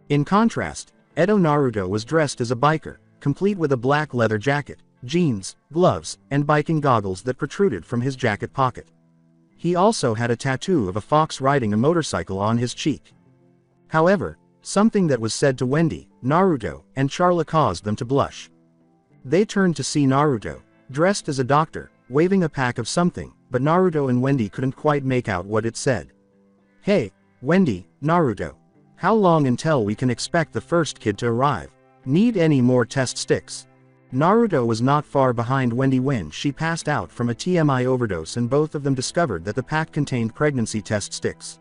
In contrast, Edo Naruto was dressed as a biker, complete with a black leather jacket, jeans, gloves, and biking goggles that protruded from his jacket pocket. He also had a tattoo of a fox riding a motorcycle on his cheek. However, something that was said to Wendy, Naruto, and Charla caused them to blush. They turned to see Naruto, dressed as a doctor, waving a pack of something, but Naruto and Wendy couldn't quite make out what it said. "Hey, Wendy, Naruto. How long until we can expect the first kid to arrive? Need any more test sticks?" Naruto was not far behind Wendy when she passed out from a TMI overdose and both of them discovered that the pack contained pregnancy test sticks.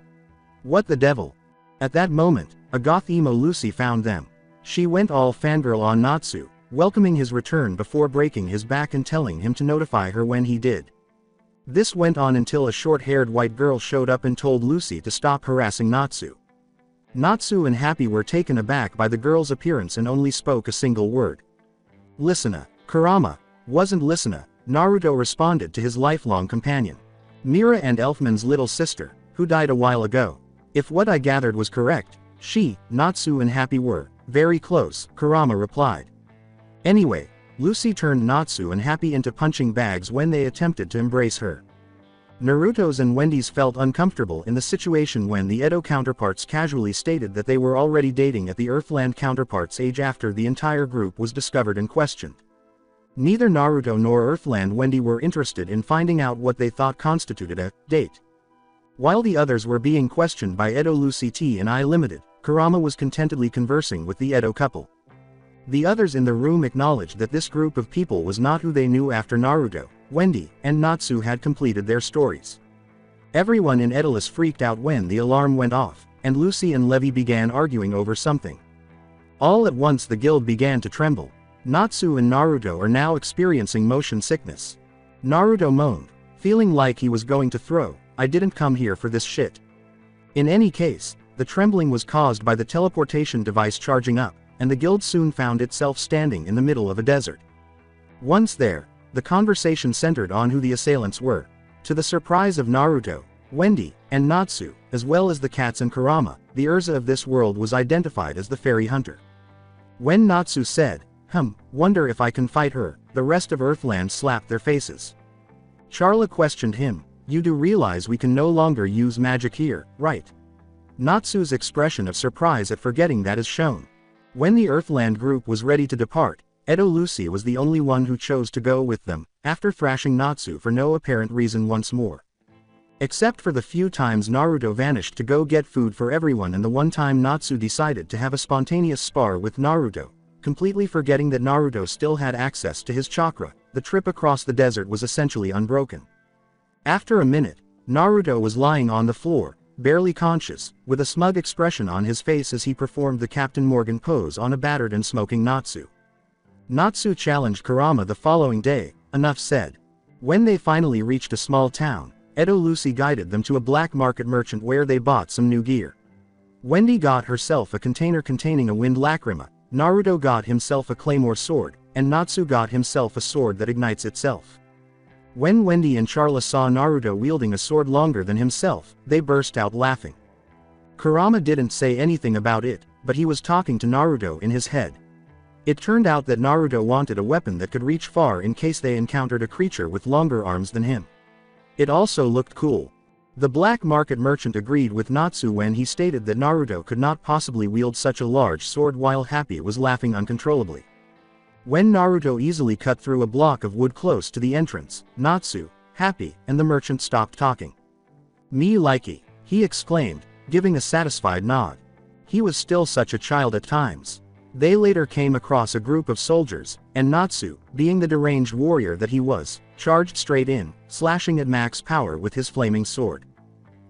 What the devil? At that moment, a goth emo Lucy found them. She went all fangirl on Natsu, welcoming his return before breaking his back and telling him to notify her when he did. This went on until a short-haired white girl showed up and told Lucy to stop harassing Natsu. Natsu and Happy were taken aback by the girl's appearance and only spoke a single word. "Listen-a." Kurama wasn't listen-a, Naruto responded to his lifelong companion. Mira and Elfman's little sister, who died a while ago. If what I gathered was correct, she, Natsu and Happy were very close, Kurama replied. Anyway, Lucy turned Natsu and Happy into punching bags when they attempted to embrace her. Naruto's and Wendy's felt uncomfortable in the situation when the Edo counterparts casually stated that they were already dating at the Earthland counterparts' age after the entire group was discovered and questioned. Neither Naruto nor Earthland Wendy were interested in finding out what they thought constituted a date. While the others were being questioned by Edo Lucy T and I Limited, Kurama was contentedly conversing with the Edo couple. The others in the room acknowledged that this group of people was not who they knew after Naruto, Wendy, and Natsu had completed their stories. Everyone in Edolas freaked out when the alarm went off, and Lucy and Levi began arguing over something. All at once the guild began to tremble. Natsu and Naruto are now experiencing motion sickness. Naruto moaned, feeling like he was going to throw. I didn't come here for this shit. In any case, the trembling was caused by the teleportation device charging up, and the guild soon found itself standing in the middle of a desert. Once there, the conversation centered on who the assailants were. To the surprise of Naruto, Wendy, and Natsu, as well as the cats and Kurama, the Urza of this world was identified as the fairy hunter. When Natsu said, wonder if I can fight her, the rest of Earthland slapped their faces. Charla questioned him, you do realize we can no longer use magic here, right? Natsu's expression of surprise at forgetting that is shown. When the Earthland group was ready to depart, Edolas was the only one who chose to go with them, after thrashing Natsu for no apparent reason once more. Except for the few times Naruto vanished to go get food for everyone and the one time Natsu decided to have a spontaneous spar with Naruto, completely forgetting that Naruto still had access to his chakra, the trip across the desert was essentially unbroken. After a minute, Naruto was lying on the floor, barely conscious, with a smug expression on his face as he performed the Captain Morgan pose on a battered and smoking Natsu. Natsu challenged Kurama the following day, enough said. When they finally reached a small town, Edolas guided them to a black market merchant where they bought some new gear. Wendy got herself a container containing a wind lacrima, Naruto got himself a claymore sword, and Natsu got himself a sword that ignites itself. When Wendy and Charla saw Naruto wielding a sword longer than himself, they burst out laughing. Kurama didn't say anything about it, but he was talking to Naruto in his head. It turned out that Naruto wanted a weapon that could reach far in case they encountered a creature with longer arms than him. It also looked cool. The black market merchant agreed with Natsu when he stated that Naruto could not possibly wield such a large sword while Happy was laughing uncontrollably. When Naruto easily cut through a block of wood close to the entrance, Natsu, Happy, and the merchant stopped talking. Me likey, he exclaimed, giving a satisfied nod. He was still such a child at times. They later came across a group of soldiers, and Natsu, being the deranged warrior that he was, charged straight in, slashing at max power with his flaming sword.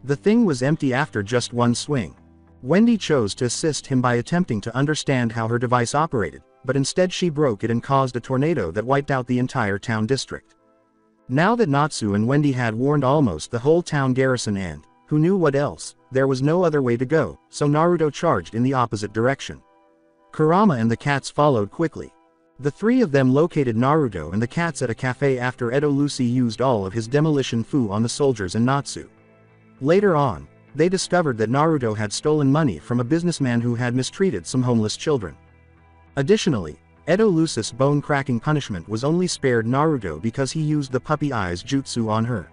The thing was empty after just one swing. Wendy chose to assist him by attempting to understand how her device operated, but instead she broke it and caused a tornado that wiped out the entire town district. Now that Natsu and Wendy had warned almost the whole town garrison and, who knew what else, there was no other way to go, so Naruto charged in the opposite direction. Kurama and the cats followed quickly. The three of them located Naruto and the cats at a cafe after Edolas used all of his demolition fu on the soldiers and Natsu. Later on, they discovered that Naruto had stolen money from a businessman who had mistreated some homeless children. Additionally, Edolas' bone-cracking punishment was only spared Naruto because he used the puppy eyes jutsu on her.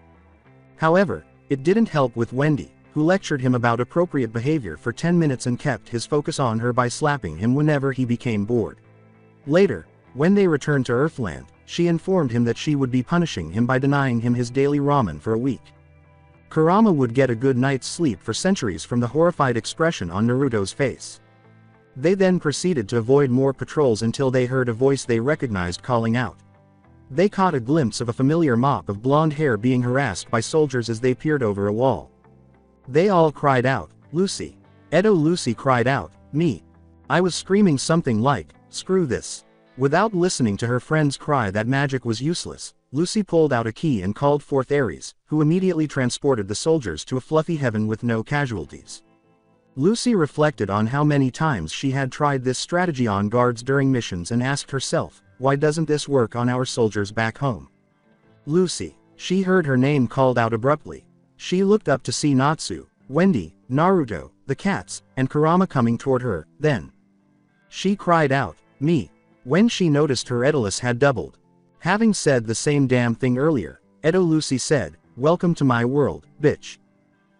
However, it didn't help with Wendy, who lectured him about appropriate behavior for 10 minutes and kept his focus on her by slapping him whenever he became bored. Later, when they returned to Earthland, she informed him that she would be punishing him by denying him his daily ramen for a week. Kurama would get a good night's sleep for centuries from the horrified expression on Naruto's face. They then proceeded to avoid more patrols until they heard a voice they recognized calling out. They caught a glimpse of a familiar mop of blonde hair being harassed by soldiers as they peered over a wall. They all cried out, Lucy. Edolas cried out, me. I was screaming something like, screw this. Without listening to her friend's cry that magic was useless, Lucy pulled out a key and called forth Ares, who immediately transported the soldiers to a fluffy heaven with no casualties. Lucy reflected on how many times she had tried this strategy on guards during missions and asked herself, why doesn't this work on our soldiers back home? Lucy. She heard her name called out abruptly. She looked up to see Natsu, Wendy, Naruto, the cats, and Kurama coming toward her, then. She cried out, me. When she noticed her Edolas had doubled. Having said the same damn thing earlier, Edolas said, welcome to my world, bitch.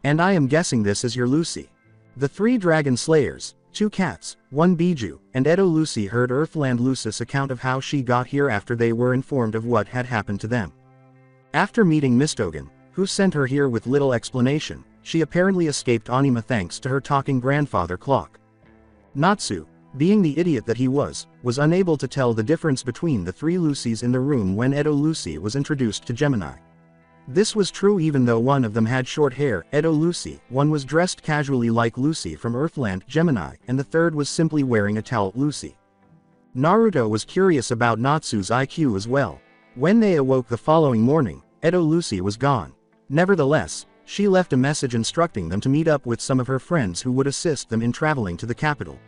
And I am guessing this is your Lucy. The three dragon slayers, 2 cats, 1 Biju, and Edolas heard Earthland Lucis account of how she got here after they were informed of what had happened to them. After meeting Mistogen, who sent her here with little explanation, she apparently escaped Anima thanks to her talking grandfather clock. Natsu, being the idiot that he was unable to tell the difference between the 3 Lucys in the room when Edolas was introduced to Gemini. This was true even though one of them had short hair, Edo Lucy, one was dressed casually like Lucy from Earthland Gemini, and the third was simply wearing a towel Lucy. Naruto was curious about Natsu's IQ as well. When they awoke the following morning, Edo Lucy was gone. Nevertheless, she left a message instructing them to meet up with some of her friends who would assist them in traveling to the capital.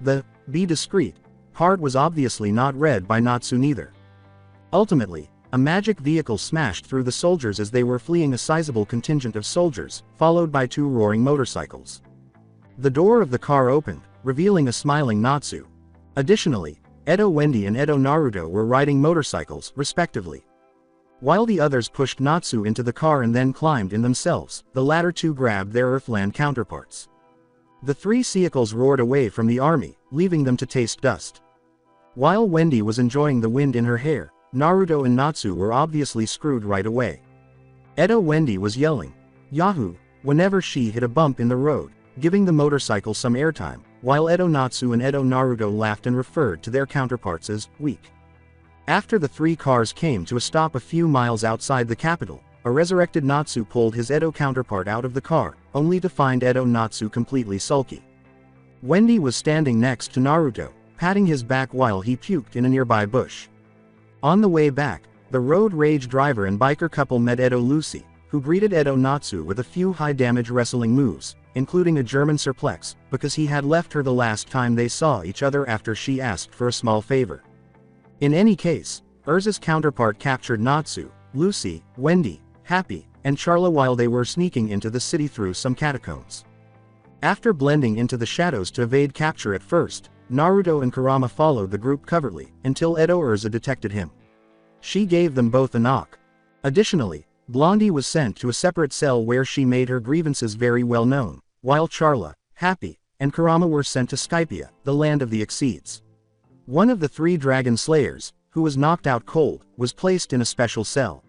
The "be discreet" part was obviously not read by Natsu neither. Ultimately, a magic vehicle smashed through the soldiers as they were fleeing a sizable contingent of soldiers, followed by two roaring motorcycles. The door of the car opened, revealing a smiling Natsu. Additionally, Edo Wendy and Edo Naruto were riding motorcycles, respectively. While the others pushed Natsu into the car and then climbed in themselves, the latter two grabbed their Earthland counterparts. The three Seacles roared away from the army, leaving them to taste dust. While Wendy was enjoying the wind in her hair, Naruto and Natsu were obviously screwed right away. Edo Wendy was yelling, "Yahoo!" whenever she hit a bump in the road, giving the motorcycle some airtime, while Edo Natsu and Edo Naruto laughed and referred to their counterparts as weak. After the three cars came to a stop a few miles outside the capital, a resurrected Natsu pulled his Edo counterpart out of the car, only to find Edo Natsu completely sulky. Wendy was standing next to Naruto, patting his back while he puked in a nearby bush. On the way back, the road rage driver and biker couple met Edo Lucy, who greeted Edo Natsu with a few high-damage wrestling moves, including a German suplex, because he had left her the last time they saw each other after she asked for a small favor. In any case, Urza's counterpart captured Natsu, Lucy, Wendy, Happy, and Charla while they were sneaking into the city through some catacombs. After blending into the shadows to evade capture at first, Naruto and Kurama followed the group covertly, until Edo Urza detected him. She gave them both a knock. Additionally, Blondie was sent to a separate cell where she made her grievances very well known, while Charla, Happy, and Kurama were sent to Skypia, the land of the Exceeds. One of the three Dragon Slayers, who was knocked out cold, was placed in a special cell.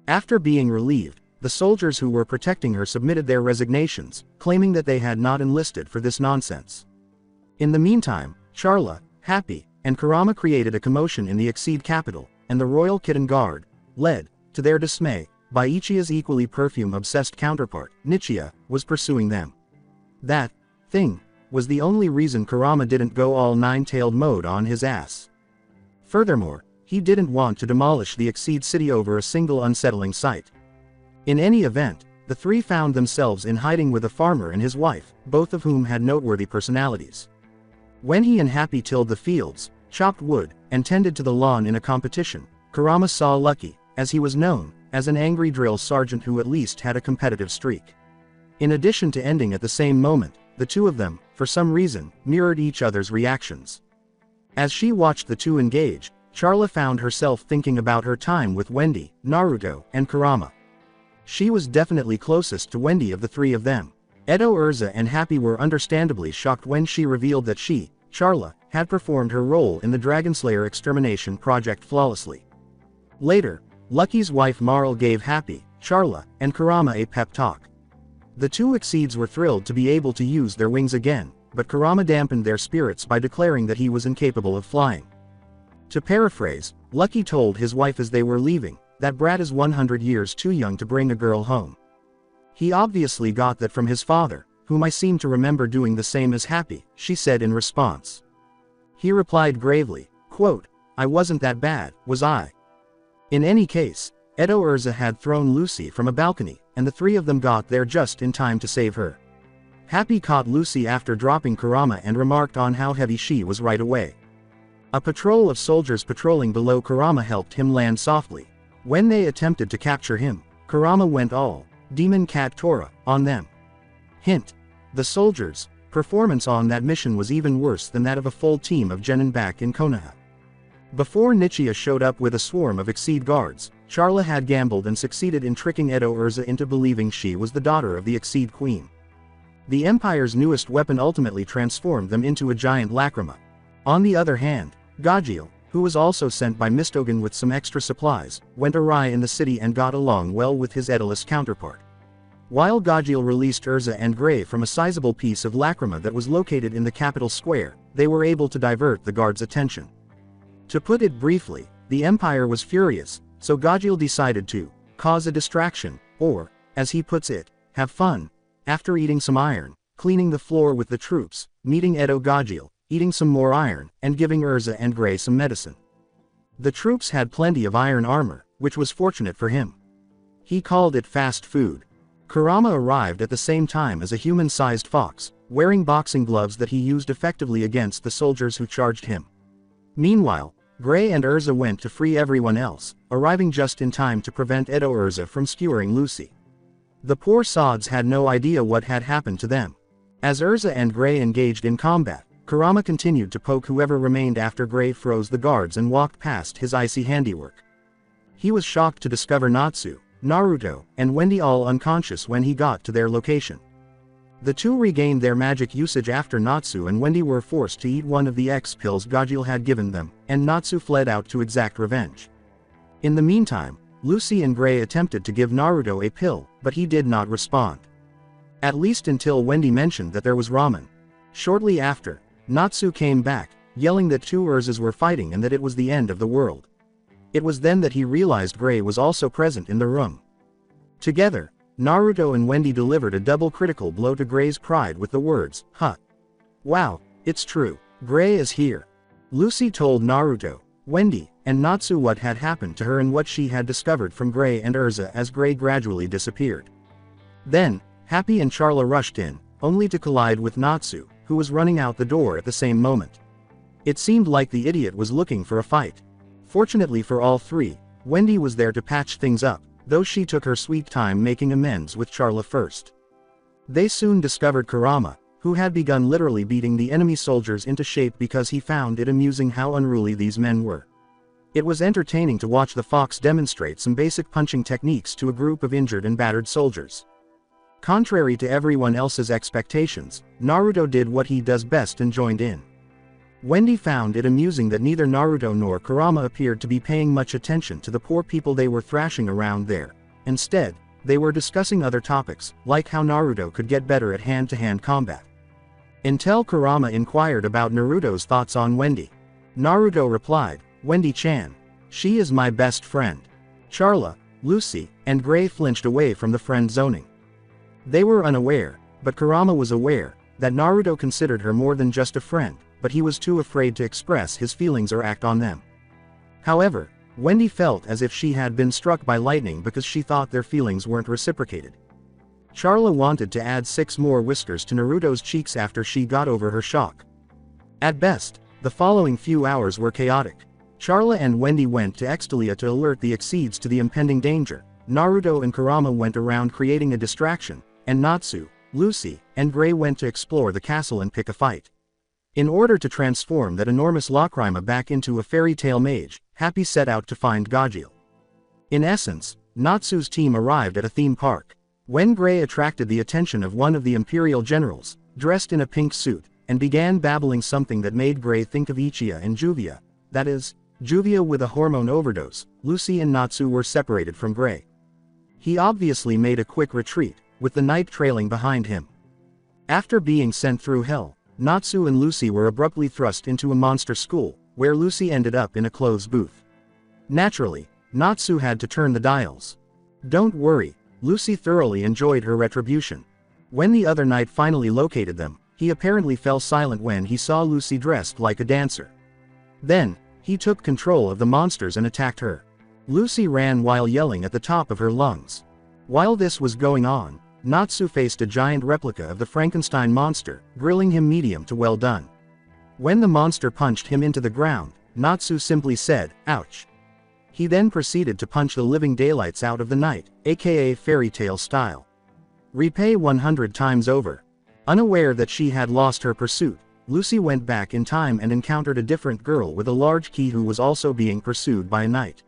After being relieved, the soldiers who were protecting her submitted their resignations, claiming that they had not enlisted for this nonsense. In the meantime, Charla, Happy, and Kurama created a commotion in the Exceed capital, and the Royal Kitten Guard, led, to their dismay, by Ichia's equally perfume-obsessed counterpart, Nichia, was pursuing them. That thing was the only reason Kurama didn't go all nine-tailed mode on his ass. Furthermore, he didn't want to demolish the Exceed city over a single unsettling sight. In any event, the three found themselves in hiding with a farmer and his wife, both of whom had noteworthy personalities. When he and Happy tilled the fields, chopped wood, and tended to the lawn in a competition, Kurama saw Lucky, as he was known, as an angry drill sergeant who at least had a competitive streak. In addition to ending at the same moment, the two of them, for some reason, mirrored each other's reactions. As she watched the two engage, Charla found herself thinking about her time with Wendy, Naruto, and Kurama. She was definitely closest to Wendy of the three of them. Edo Urza and Happy were understandably shocked when she revealed that she, Charla, had performed her role in the Dragonslayer extermination project flawlessly. Later, Lucky's wife Marl gave Happy, Charla, and Kurama a pep talk. The two Exceeds were thrilled to be able to use their wings again, but Kurama dampened their spirits by declaring that he was incapable of flying. To paraphrase, Lucky told his wife as they were leaving, that brat is 100 years too young to bring a girl home. He obviously got that from his father, whom I seem to remember doing the same as Happy, she said in response. He replied gravely, quote, "I wasn't that bad, was I?" In any case, Edo Urza had thrown Lucy from a balcony, and the three of them got there just in time to save her. Happy caught Lucy after dropping Kurama and remarked on how heavy she was right away. A patrol of soldiers patrolling below Kurama helped him land softly. When they attempted to capture him, Kurama went all Demon Cat Tora on them. Hint: the soldiers' performance on that mission was even worse than that of a full team of genin back in Konoha. Before Nichia showed up with a swarm of Exceed guards, Charla had gambled and succeeded in tricking Edo Urza into believing she was the daughter of the Exceed Queen. The Empire's newest weapon ultimately transformed them into a giant lacrima. On the other hand, Gajil, who was also sent by Mistogen with some extra supplies, went awry in the city and got along well with his Edolas counterpart. While Gajil released Urza and Gray from a sizable piece of lacrima that was located in the capital square, they were able to divert the guards' attention. To put it briefly, the Empire was furious, so Gajil decided to cause a distraction, or, as he puts it, have fun. After eating some iron, cleaning the floor with the troops, meeting Edo Gajil, eating some more iron, and giving Urza and Gray some medicine. The troops had plenty of iron armor, which was fortunate for him. He called it fast food. Kurama arrived at the same time as a human-sized fox, wearing boxing gloves that he used effectively against the soldiers who charged him. Meanwhile, Gray and Urza went to free everyone else, arriving just in time to prevent Edo Urza from skewering Lucy. The poor sods had no idea what had happened to them. As Urza and Gray engaged in combat, Kurama continued to poke whoever remained after Gray froze the guards and walked past his icy handiwork. He was shocked to discover Natsu, Naruto, and Wendy all unconscious when he got to their location. The two regained their magic usage after Natsu and Wendy were forced to eat one of the X pills Gajil had given them, and Natsu fled out to exact revenge. In the meantime, Lucy and Gray attempted to give Naruto a pill, but he did not respond. At least until Wendy mentioned that there was ramen. Shortly after, Natsu came back, yelling that two Urzas were fighting and that it was the end of the world. It was then that he realized Gray was also present in the room. Together, Naruto and Wendy delivered a double critical blow to Gray's pride with the words, "Huh. Wow, it's true, Gray is here." Lucy told Naruto, Wendy, and Natsu what had happened to her and what she had discovered from Gray and Urza as Gray gradually disappeared. Then, Happy and Charla rushed in, only to collide with Natsu, who was running out the door at the same moment. It seemed like the idiot was looking for a fight. Fortunately for all three, Wendy was there to patch things up, though she took her sweet time making amends with Charla first. They soon discovered Kurama, who had begun literally beating the enemy soldiers into shape because he found it amusing how unruly these men were. It was entertaining to watch the fox demonstrate some basic punching techniques to a group of injured and battered soldiers. Contrary to everyone else's expectations, Naruto did what he does best and joined in. Wendy found it amusing that neither Naruto nor Kurama appeared to be paying much attention to the poor people they were thrashing around there. Instead, they were discussing other topics, like how Naruto could get better at hand-to-hand combat. Until Kurama inquired about Naruto's thoughts on Wendy. Naruto replied, "Wendy-chan. She is my best friend." Charla, Lucy, and Gray flinched away from the friend zoning. They were unaware, but Kurama was aware, that Naruto considered her more than just a friend, but he was too afraid to express his feelings or act on them. However, Wendy felt as if she had been struck by lightning because she thought their feelings weren't reciprocated. Charla wanted to add 6 more whiskers to Naruto's cheeks after she got over her shock. At best, the following few hours were chaotic. Charla and Wendy went to Extalia to alert the Exceeds to the impending danger. Naruto and Kurama went around creating a distraction, and Natsu, Lucy, and Gray went to explore the castle and pick a fight. In order to transform that enormous Lacrima back into a fairy tale mage, Happy set out to find Gajil. In essence, Natsu's team arrived at a theme park. When Gray attracted the attention of one of the Imperial generals, dressed in a pink suit, and began babbling something that made Gray think of Ichiya and Juvia, that is, Juvia with a hormone overdose, Lucy and Natsu were separated from Gray. He obviously made a quick retreat, with the night trailing behind him. After being sent through hell, Natsu and Lucy were abruptly thrust into a monster school, where Lucy ended up in a clothes booth. Naturally, Natsu had to turn the dials. Don't worry, Lucy thoroughly enjoyed her retribution. When the other knight finally located them, he apparently fell silent when he saw Lucy dressed like a dancer. Then, he took control of the monsters and attacked her. Lucy ran while yelling at the top of her lungs. While this was going on, Natsu faced a giant replica of the Frankenstein monster, grilling him medium to well done. When the monster punched him into the ground, Natsu simply said, "Ouch." He then proceeded to punch the living daylights out of the night, aka fairy tale style. Repay 100 times over. Unaware that she had lost her pursuit, Lucy went back in time and encountered a different girl with a large key who was also being pursued by a knight.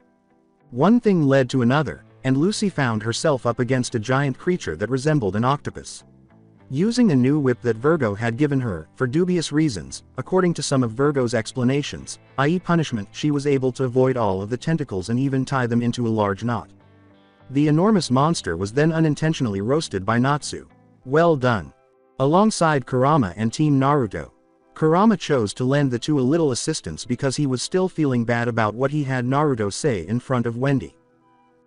One thing led to another, and Lucy found herself up against a giant creature that resembled an octopus. Using a new whip that Virgo had given her, for dubious reasons, according to some of Virgo's explanations, i.e. punishment, she was able to avoid all of the tentacles and even tie them into a large knot. The enormous monster was then unintentionally roasted by Natsu. Well done. Alongside Kurama and Team Naruto, Kurama chose to lend the two a little assistance because he was still feeling bad about what he had Naruto say in front of Wendy.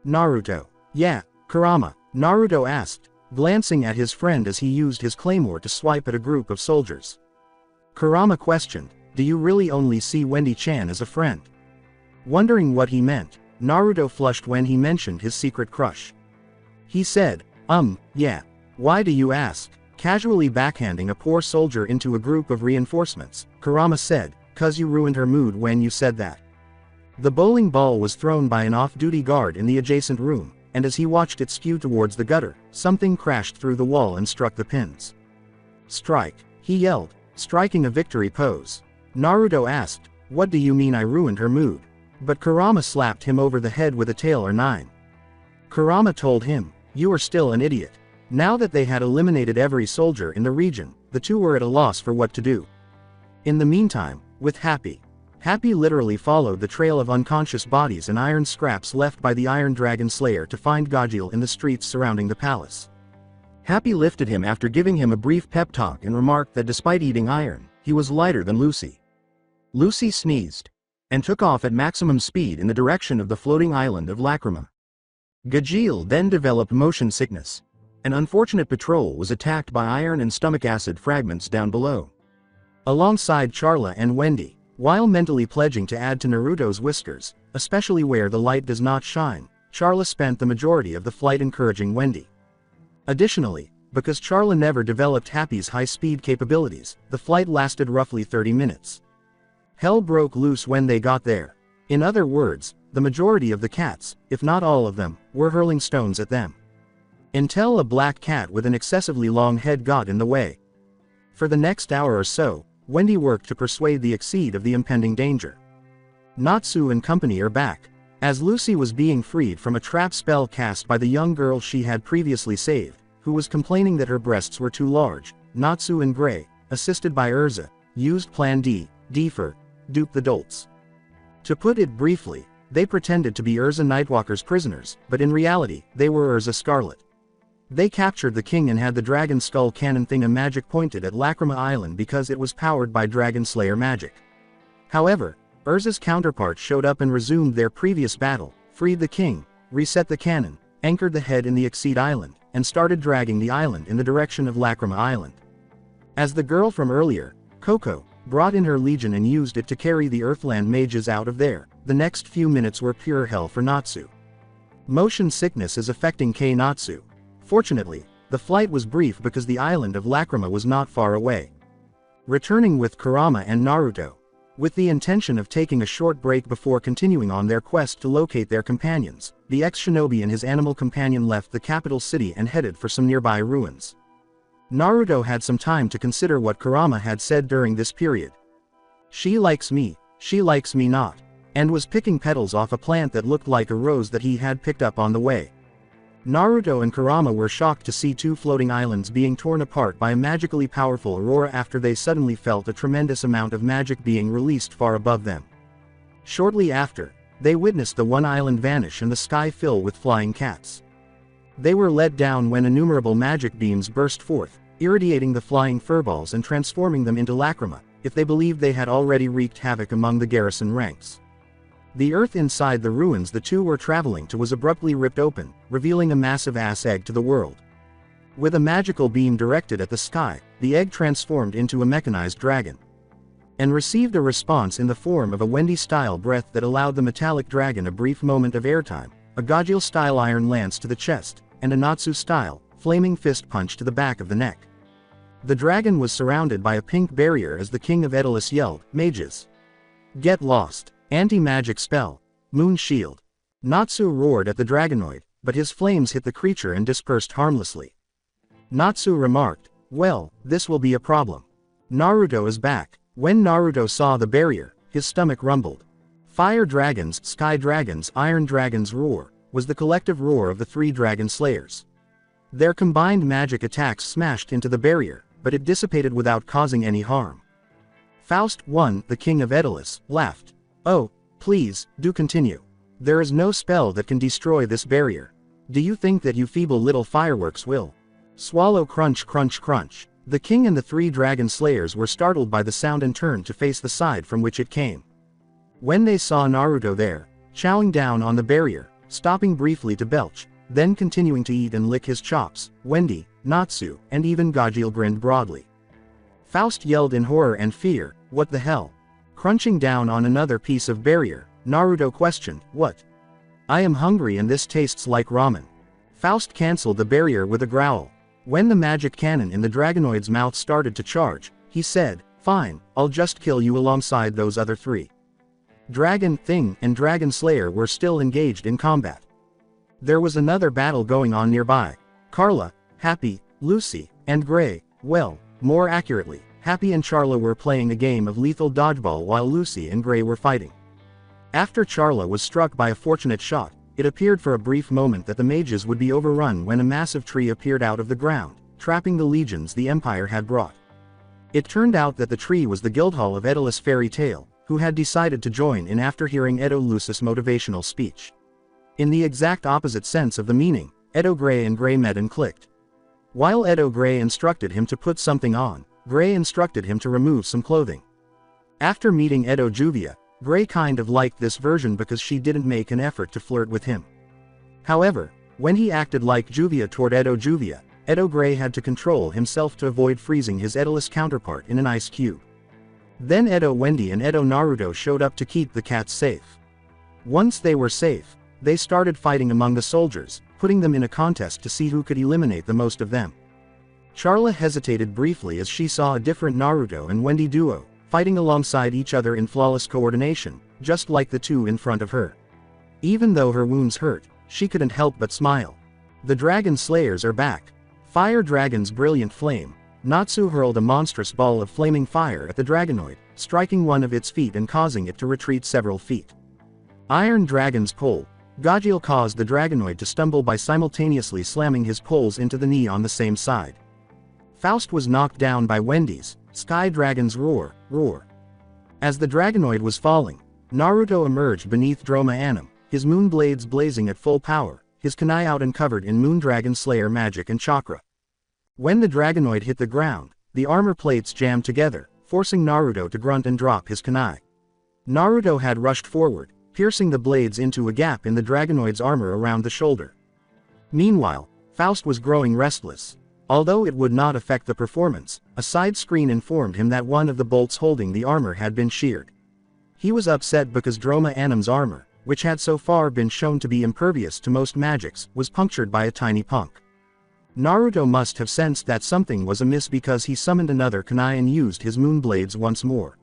"Naruto, Yeah, Kurama, Naruto asked, glancing at his friend as he used his claymore to swipe at a group of soldiers. Kurama questioned, do you really only see Wendy-chan as a friend? Wondering what he meant, Naruto flushed when he mentioned his secret crush. He said, yeah. Why do you ask? Casually backhanding a poor soldier into a group of reinforcements, Kurama said, "'Cause you ruined her mood when you said that." The bowling ball was thrown by an off-duty guard in the adjacent room, and as he watched it skew towards the gutter, something crashed through the wall and struck the pins. Strike, he yelled, striking a victory pose. Naruto asked, what do you mean I ruined her mood? But Kurama slapped him over the head with a tail or nine. Kurama told him, you are still an idiot. Now that they had eliminated every soldier in the region, the two were at a loss for what to do. In the meantime, with Happy literally followed the trail of unconscious bodies and iron scraps left by the Iron Dragon Slayer to find Gajil in the streets surrounding the palace. Happy lifted him after giving him a brief pep talk and remarked that despite eating iron, he was lighter than Lucy. Lucy sneezed and took off at maximum speed in the direction of the floating island of Lacrima. Gajil then developed motion sickness. An unfortunate patrol was attacked by iron and stomach acid fragments down below. Alongside Charla and Wendy, while mentally pledging to add to Naruto's whiskers, especially where the light does not shine, Charla spent the majority of the flight encouraging Wendy. Additionally, because Charla never developed Happy's high-speed capabilities, the flight lasted roughly 30 minutes. Hell broke loose when they got there. In other words, the majority of the cats, if not all of them, were hurling stones at them. Until a black cat with an excessively long head got in the way. For the next hour or so, Wendy worked to persuade the Exceed of the impending danger. Natsu and company are back. As Lucy was being freed from a trap spell cast by the young girl she had previously saved, who was complaining that her breasts were too large, Natsu and Gray, assisted by Urza, used Plan D for dupe the dolts. To put it briefly, they pretended to be Urza Nightwalker's prisoners, but in reality, they were Urza Scarlet. They captured the king and had the Dragon Skull cannon thing-a-magic pointed at Lacrima Island because it was powered by Dragon Slayer magic. However, Urza's counterparts showed up and resumed their previous battle, freed the king, reset the cannon, anchored the head in the Exceed Island, and started dragging the island in the direction of Lacrima Island. As the girl from earlier, Coco, brought in her legion and used it to carry the Earthland mages out of there, the next few minutes were pure hell for Natsu. Motion sickness is affecting Natsu. Fortunately, the flight was brief because the island of Lacrima was not far away. Returning with Kurama and Naruto, with the intention of taking a short break before continuing on their quest to locate their companions, the ex-shinobi and his animal companion left the capital city and headed for some nearby ruins. Naruto had some time to consider what Kurama had said during this period. She likes me not, and was picking petals off a plant that looked like a rose that he had picked up on the way. Naruto and Kurama were shocked to see two floating islands being torn apart by a magically powerful aurora after they suddenly felt a tremendous amount of magic being released far above them. Shortly after, they witnessed the one island vanish and the sky fill with flying cats. They were let down when innumerable magic beams burst forth, irradiating the flying furballs and transforming them into Lacrima, if they believed they had already wreaked havoc among the garrison ranks. The earth inside the ruins the two were traveling to was abruptly ripped open, revealing a massive ass egg to the world. With a magical beam directed at the sky, the egg transformed into a mechanized dragon. And received a response in the form of a Wendy-style breath that allowed the metallic dragon a brief moment of airtime, a Gajil-style iron lance to the chest, and a Natsu-style, flaming fist punch to the back of the neck. The dragon was surrounded by a pink barrier as the king of Edolas yelled, "Mages! Get lost! Anti-magic spell! Moon shield!" Natsu roared at the dragonoid, but his flames hit the creature and dispersed harmlessly. Natsu remarked, "Well, this will be a problem. Naruto is back." When Naruto saw the barrier, his stomach rumbled. Fire dragons, sky dragons, iron dragons roar, was the collective roar of the three dragon slayers. Their combined magic attacks smashed into the barrier, but it dissipated without causing any harm. Faust I, the king of Edolas, laughed. "Oh, please, do continue. There is no spell that can destroy this barrier. Do you think that you feeble little fireworks will swallow?" Crunch crunch crunch. The king and the three dragon slayers were startled by the sound and turned to face the side from which it came. When they saw Naruto there, chowing down on the barrier, stopping briefly to belch, then continuing to eat and lick his chops. Wendy, Natsu, and even Gajil grinned broadly. Faust yelled in horror and fear, "What the hell?" Crunching down on another piece of barrier, Naruto questioned, "What?" "I am hungry and this tastes like ramen." Faust cancelled the barrier with a growl. When the magic cannon in the dragonoid's mouth started to charge, he said, "Fine, I'll just kill you alongside those other three." Dragon Thing and Dragon Slayer were still engaged in combat. There was another battle going on nearby. Carla, Happy, Lucy, and Gray, well, more accurately, Happy and Charla were playing a game of lethal dodgeball while Lucy and Gray were fighting. After Charla was struck by a fortunate shot, it appeared for a brief moment that the mages would be overrun when a massive tree appeared out of the ground, trapping the legions the Empire had brought. It turned out that the tree was the Guildhall of Edolas fairy tale, who had decided to join in after hearing Edolus's motivational speech. In the exact opposite sense of the meaning, Edo Gray and Gray met and clicked. While Edo Gray instructed him to put something on, Gray instructed him to remove some clothing. After meeting Edo Juvia, Gray kind of liked this version because she didn't make an effort to flirt with him. However, when he acted like Juvia toward Edo Juvia, Edo Gray had to control himself to avoid freezing his Edolas counterpart in an ice cube. Then Edo Wendy and Edo Naruto showed up to keep the cats safe. Once they were safe, they started fighting among the soldiers, putting them in a contest to see who could eliminate the most of them. Charla hesitated briefly as she saw a different Naruto and Wendy duo, fighting alongside each other in flawless coordination, just like the two in front of her. Even though her wounds hurt, she couldn't help but smile. The Dragon Slayers are back. Fire Dragon's brilliant flame. Natsu hurled a monstrous ball of flaming fire at the Dragonoid, striking one of its feet and causing it to retreat several feet. Iron Dragon's pole. Gajil caused the Dragonoid to stumble by simultaneously slamming his poles into the knee on the same side. Faust was knocked down by Wendy's Sky Dragon's roar. As the Dragonoid was falling, Naruto emerged beneath Droma Anima, his moon blades blazing at full power, his kunai out and covered in Moon Dragon Slayer magic and chakra. When the Dragonoid hit the ground, the armor plates jammed together, forcing Naruto to grunt and drop his kunai. Naruto had rushed forward, piercing the blades into a gap in the Dragonoid's armor around the shoulder. Meanwhile, Faust was growing restless. Although it would not affect the performance, a side screen informed him that one of the bolts holding the armor had been sheared. He was upset because Droma Anim's armor, which had so far been shown to be impervious to most magics, was punctured by a tiny punk. Naruto must have sensed that something was amiss because he summoned another kunai and used his moon blades once more.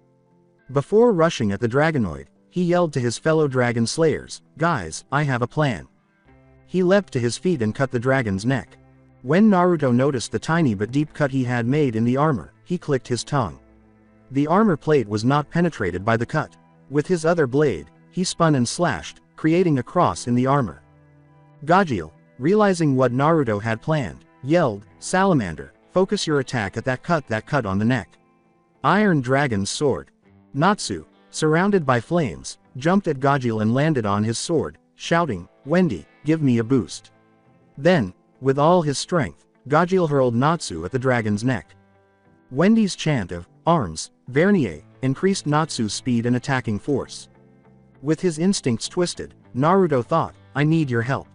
Before rushing at the Dragonoid, he yelled to his fellow Dragon Slayers, "Guys, I have a plan." He leapt to his feet and cut the dragon's neck. When Naruto noticed the tiny but deep cut he had made in the armor, he clicked his tongue. The armor plate was not penetrated by the cut. With his other blade, he spun and slashed, creating a cross in the armor. Gajil, realizing what Naruto had planned, yelled, "Salamander, focus your attack at that cut on the neck." Iron Dragon's sword. Natsu, surrounded by flames, jumped at Gajil and landed on his sword, shouting, "Wendy, give me a boost." Then, with all his strength, Gajil hurled Natsu at the dragon's neck. Wendy's chant of "Arms, Vernier," increased Natsu's speed and attacking force. With his instincts twisted, Naruto thought, "I need your help."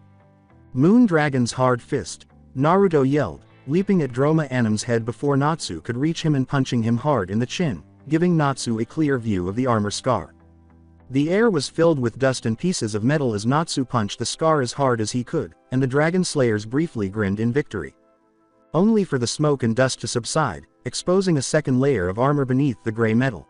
Moon Dragon's hard fist. Naruto yelled, leaping at Droma Anim's head before Natsu could reach him and punching him hard in the chin, giving Natsu a clear view of the armor scar. The air was filled with dust and pieces of metal as Natsu punched the scar as hard as he could, and the Dragon Slayers briefly grinned in victory. Only for the smoke and dust to subside, exposing a second layer of armor beneath the gray metal.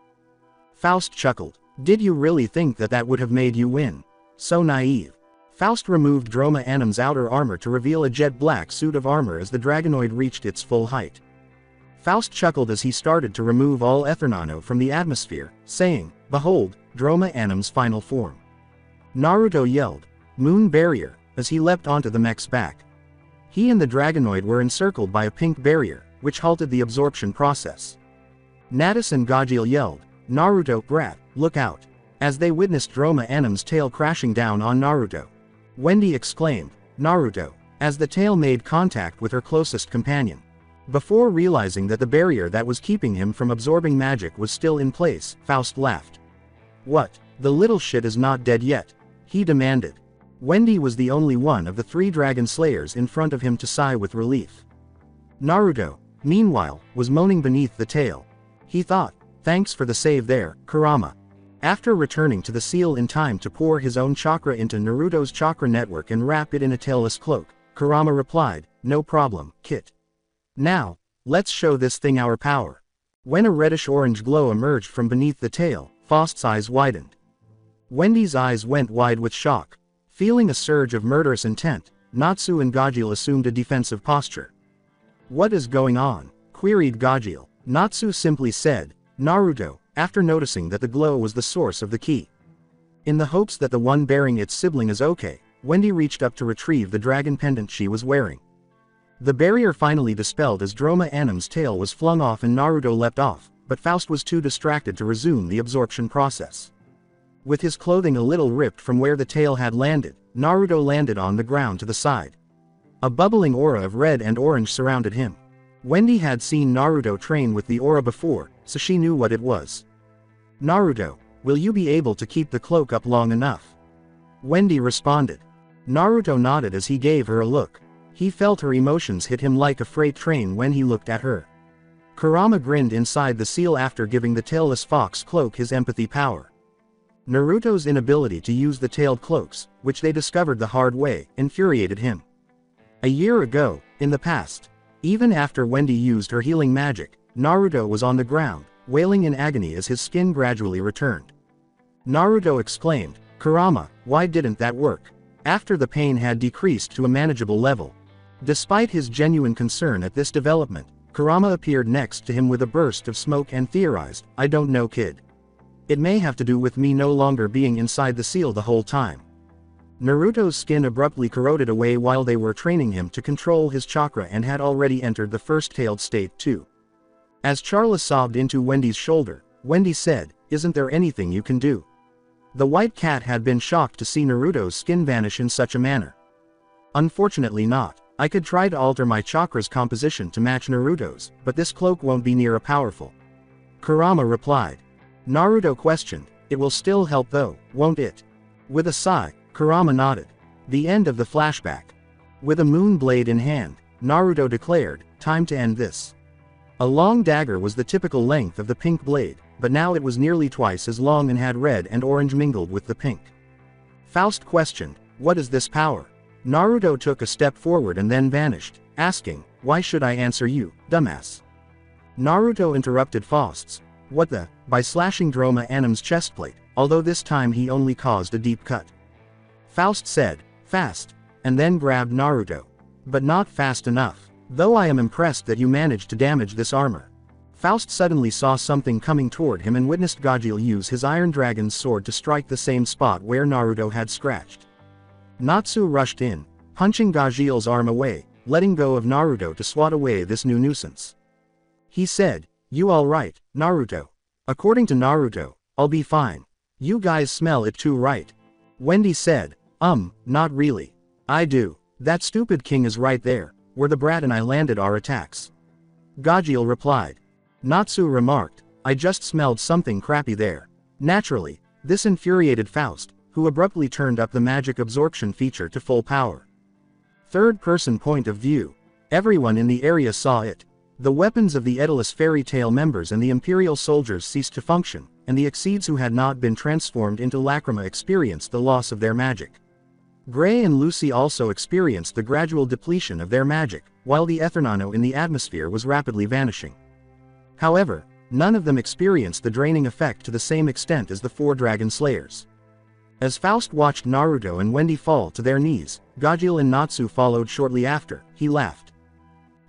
Faust chuckled. "Did you really think that would have made you win? So naive." Faust removed Droma Anim's outer armor to reveal a jet black suit of armor as the Dragonoid reached its full height. Faust chuckled as he started to remove all Ethernano from the atmosphere, saying, "Behold, Droma Anim's final form." Naruto yelled, "Moon Barrier," as he leapt onto the mech's back. He and the Dragonoid were encircled by a pink barrier, which halted the absorption process. Natus and Gajil yelled, "Naruto, brat, look out," as they witnessed Droma Anim's tail crashing down on Naruto. Wendy exclaimed, "Naruto," as the tail made contact with her closest companion. Before realizing that the barrier that was keeping him from absorbing magic was still in place, Faust laughed. "What? The little shit is not dead yet?" he demanded. Wendy was the only one of the 3 dragon slayers in front of him to sigh with relief. Naruto, meanwhile, was moaning beneath the tail. He thought, thanks for the save there, Kurama. After returning to the seal in time to pour his own chakra into Naruto's chakra network and wrap it in a tailless cloak, Kurama replied, no problem, Kit. Now, let's show this thing our power. When a reddish-orange glow emerged from beneath the tail, Faust's eyes widened. Wendy's eyes went wide with shock. Feeling a surge of murderous intent, Natsu and Gajeel assumed a defensive posture. What is going on? Queried Gajeel. Natsu simply said, Naruto, after noticing that the glow was the source of the key. In the hopes that the one bearing its sibling is okay, Wendy reached up to retrieve the dragon pendant she was wearing. The barrier finally dispelled as Droma Anim's tail was flung off and Naruto leapt off, but Faust was too distracted to resume the absorption process. With his clothing a little ripped from where the tail had landed, Naruto landed on the ground to the side. A bubbling aura of red and orange surrounded him. Wendy had seen Naruto train with the aura before, so she knew what it was. Naruto, will you be able to keep the cloak up long enough? Wendy responded. Naruto nodded as he gave her a look. He felt her emotions hit him like a freight train when he looked at her. Kurama grinned inside the seal after giving the tailless fox cloak his empathy power. Naruto's inability to use the tailed cloaks, which they discovered the hard way, infuriated him. A year ago, in the past, even after Wendy used her healing magic, Naruto was on the ground, wailing in agony as his skin gradually returned. Naruto exclaimed, Kurama, why didn't that work? After the pain had decreased to a manageable level. Despite his genuine concern at this development, Kurama appeared next to him with a burst of smoke and theorized, I don't know kid. It may have to do with me no longer being inside the seal the whole time. Naruto's skin abruptly corroded away while they were training him to control his chakra and had already entered the first tailed state too. As Charla sobbed into Wendy's shoulder, Wendy said, isn't there anything you can do? The white cat had been shocked to see Naruto's skin vanish in such a manner. Unfortunately not. I could try to alter my chakra's composition to match Naruto's, but this cloak won't be near a powerful. Kurama replied. Naruto questioned, it will still help though, won't it? With a sigh, Kurama nodded. The end of the flashback. With a moon blade in hand, Naruto declared, time to end this. A long dagger was the typical length of the pink blade, but now it was nearly twice as long and had red and orange mingled with the pink. Faust questioned, what is this power? Naruto took a step forward and then vanished, asking, why should I answer you, dumbass? Naruto interrupted Faust's, what the, by slashing Droma Anim's chestplate, although this time he only caused a deep cut. Faust said, fast, and then grabbed Naruto. But not fast enough, though I am impressed that you managed to damage this armor. Faust suddenly saw something coming toward him and witnessed Gajeel use his Iron Dragon's sword to strike the same spot where Naruto had scratched. Natsu rushed in, punching Gajeel's arm away, letting go of Naruto to swat away this new nuisance. He said, you alright, Naruto? According to Naruto, I'll be fine. You guys smell it too, right? Wendy said, not really. I do. That stupid king is right there, where the brat and I landed our attacks. Gajeel replied. Natsu remarked, I just smelled something crappy there. Naturally, this infuriated Faust, who abruptly turned up the magic absorption feature to full power. Third-person point of view. Everyone in the area saw it. The weapons of the Edolas fairy tale members and the Imperial soldiers ceased to function, and the Exceeds who had not been transformed into Lacrima experienced the loss of their magic. Gray and Lucy also experienced the gradual depletion of their magic, while the Ethernano in the atmosphere was rapidly vanishing. However, none of them experienced the draining effect to the same extent as the 4 Dragon Slayers. As Faust watched Naruto and Wendy fall to their knees, Gajeel and Natsu followed shortly after. He laughed.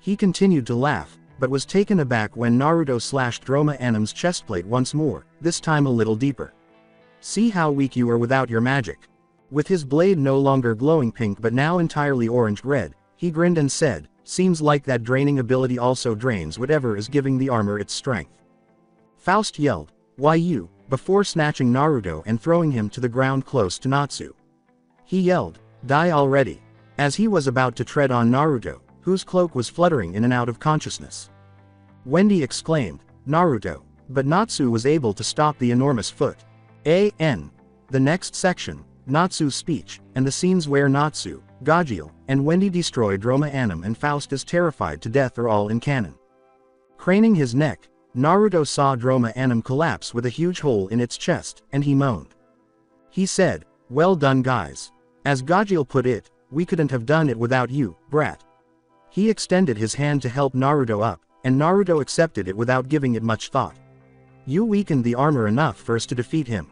He continued to laugh, but was taken aback when Naruto slashed Droma Anim's chestplate once more, this time a little deeper. See how weak you are without your magic. With his blade no longer glowing pink but now entirely orange-red, he grinned and said, seems like that draining ability also drains whatever is giving the armor its strength. Faust yelled, why you, before snatching Naruto and throwing him to the ground close to Natsu. He yelled, die already, as he was about to tread on Naruto, whose cloak was fluttering in and out of consciousness. Wendy exclaimed, Naruto, but Natsu was able to stop the enormous foot. The next section, Natsu's speech, and the scenes where Natsu, Gajeel, and Wendy destroy Droma Anima and Faust is terrified to death are all in canon. Craning his neck, Naruto saw Droma Anima collapse with a huge hole in its chest, and he moaned. He said, "Well done guys. As Gajeel put it, we couldn't have done it without you, brat." He extended his hand to help Naruto up, and Naruto accepted it without giving it much thought. "You weakened the armor enough for us to defeat him."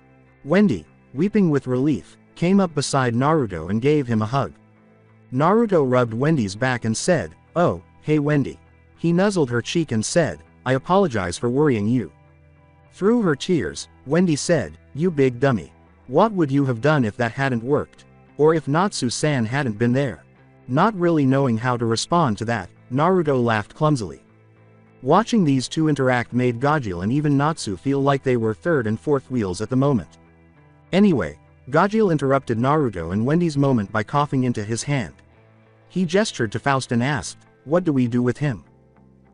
Wendy, weeping with relief, came up beside Naruto and gave him a hug. Naruto rubbed Wendy's back and said, "Oh, hey Wendy." He nuzzled her cheek and said, "I apologize for worrying you." Through her tears, Wendy said, "You big dummy. What would you have done if that hadn't worked? Or if Natsu-san hadn't been there?" Not really knowing how to respond to that, Naruto laughed clumsily. Watching these two interact made Gajeel and even Natsu feel like they were third and fourth wheels at the moment. Anyway, Gajeel interrupted Naruto and Wendy's moment by coughing into his hand. He gestured to Faust and asked, "What do we do with him?"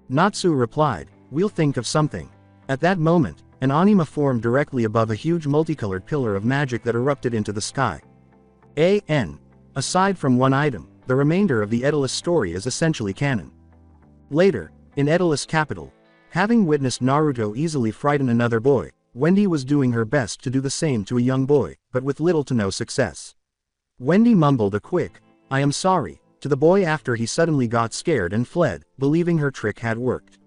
Natsu replied, "We'll think of something." At that moment, an Anima formed directly above a huge multicolored pillar of magic that erupted into the sky. Aside from one item, the remainder of the Edolas story is essentially canon. Later, in Edolas capital, having witnessed Naruto easily frighten another boy, Wendy was doing her best to do the same to a young boy, but with little to no success. Wendy mumbled a quick, "I am sorry," to the boy after he suddenly got scared and fled, believing her trick had worked.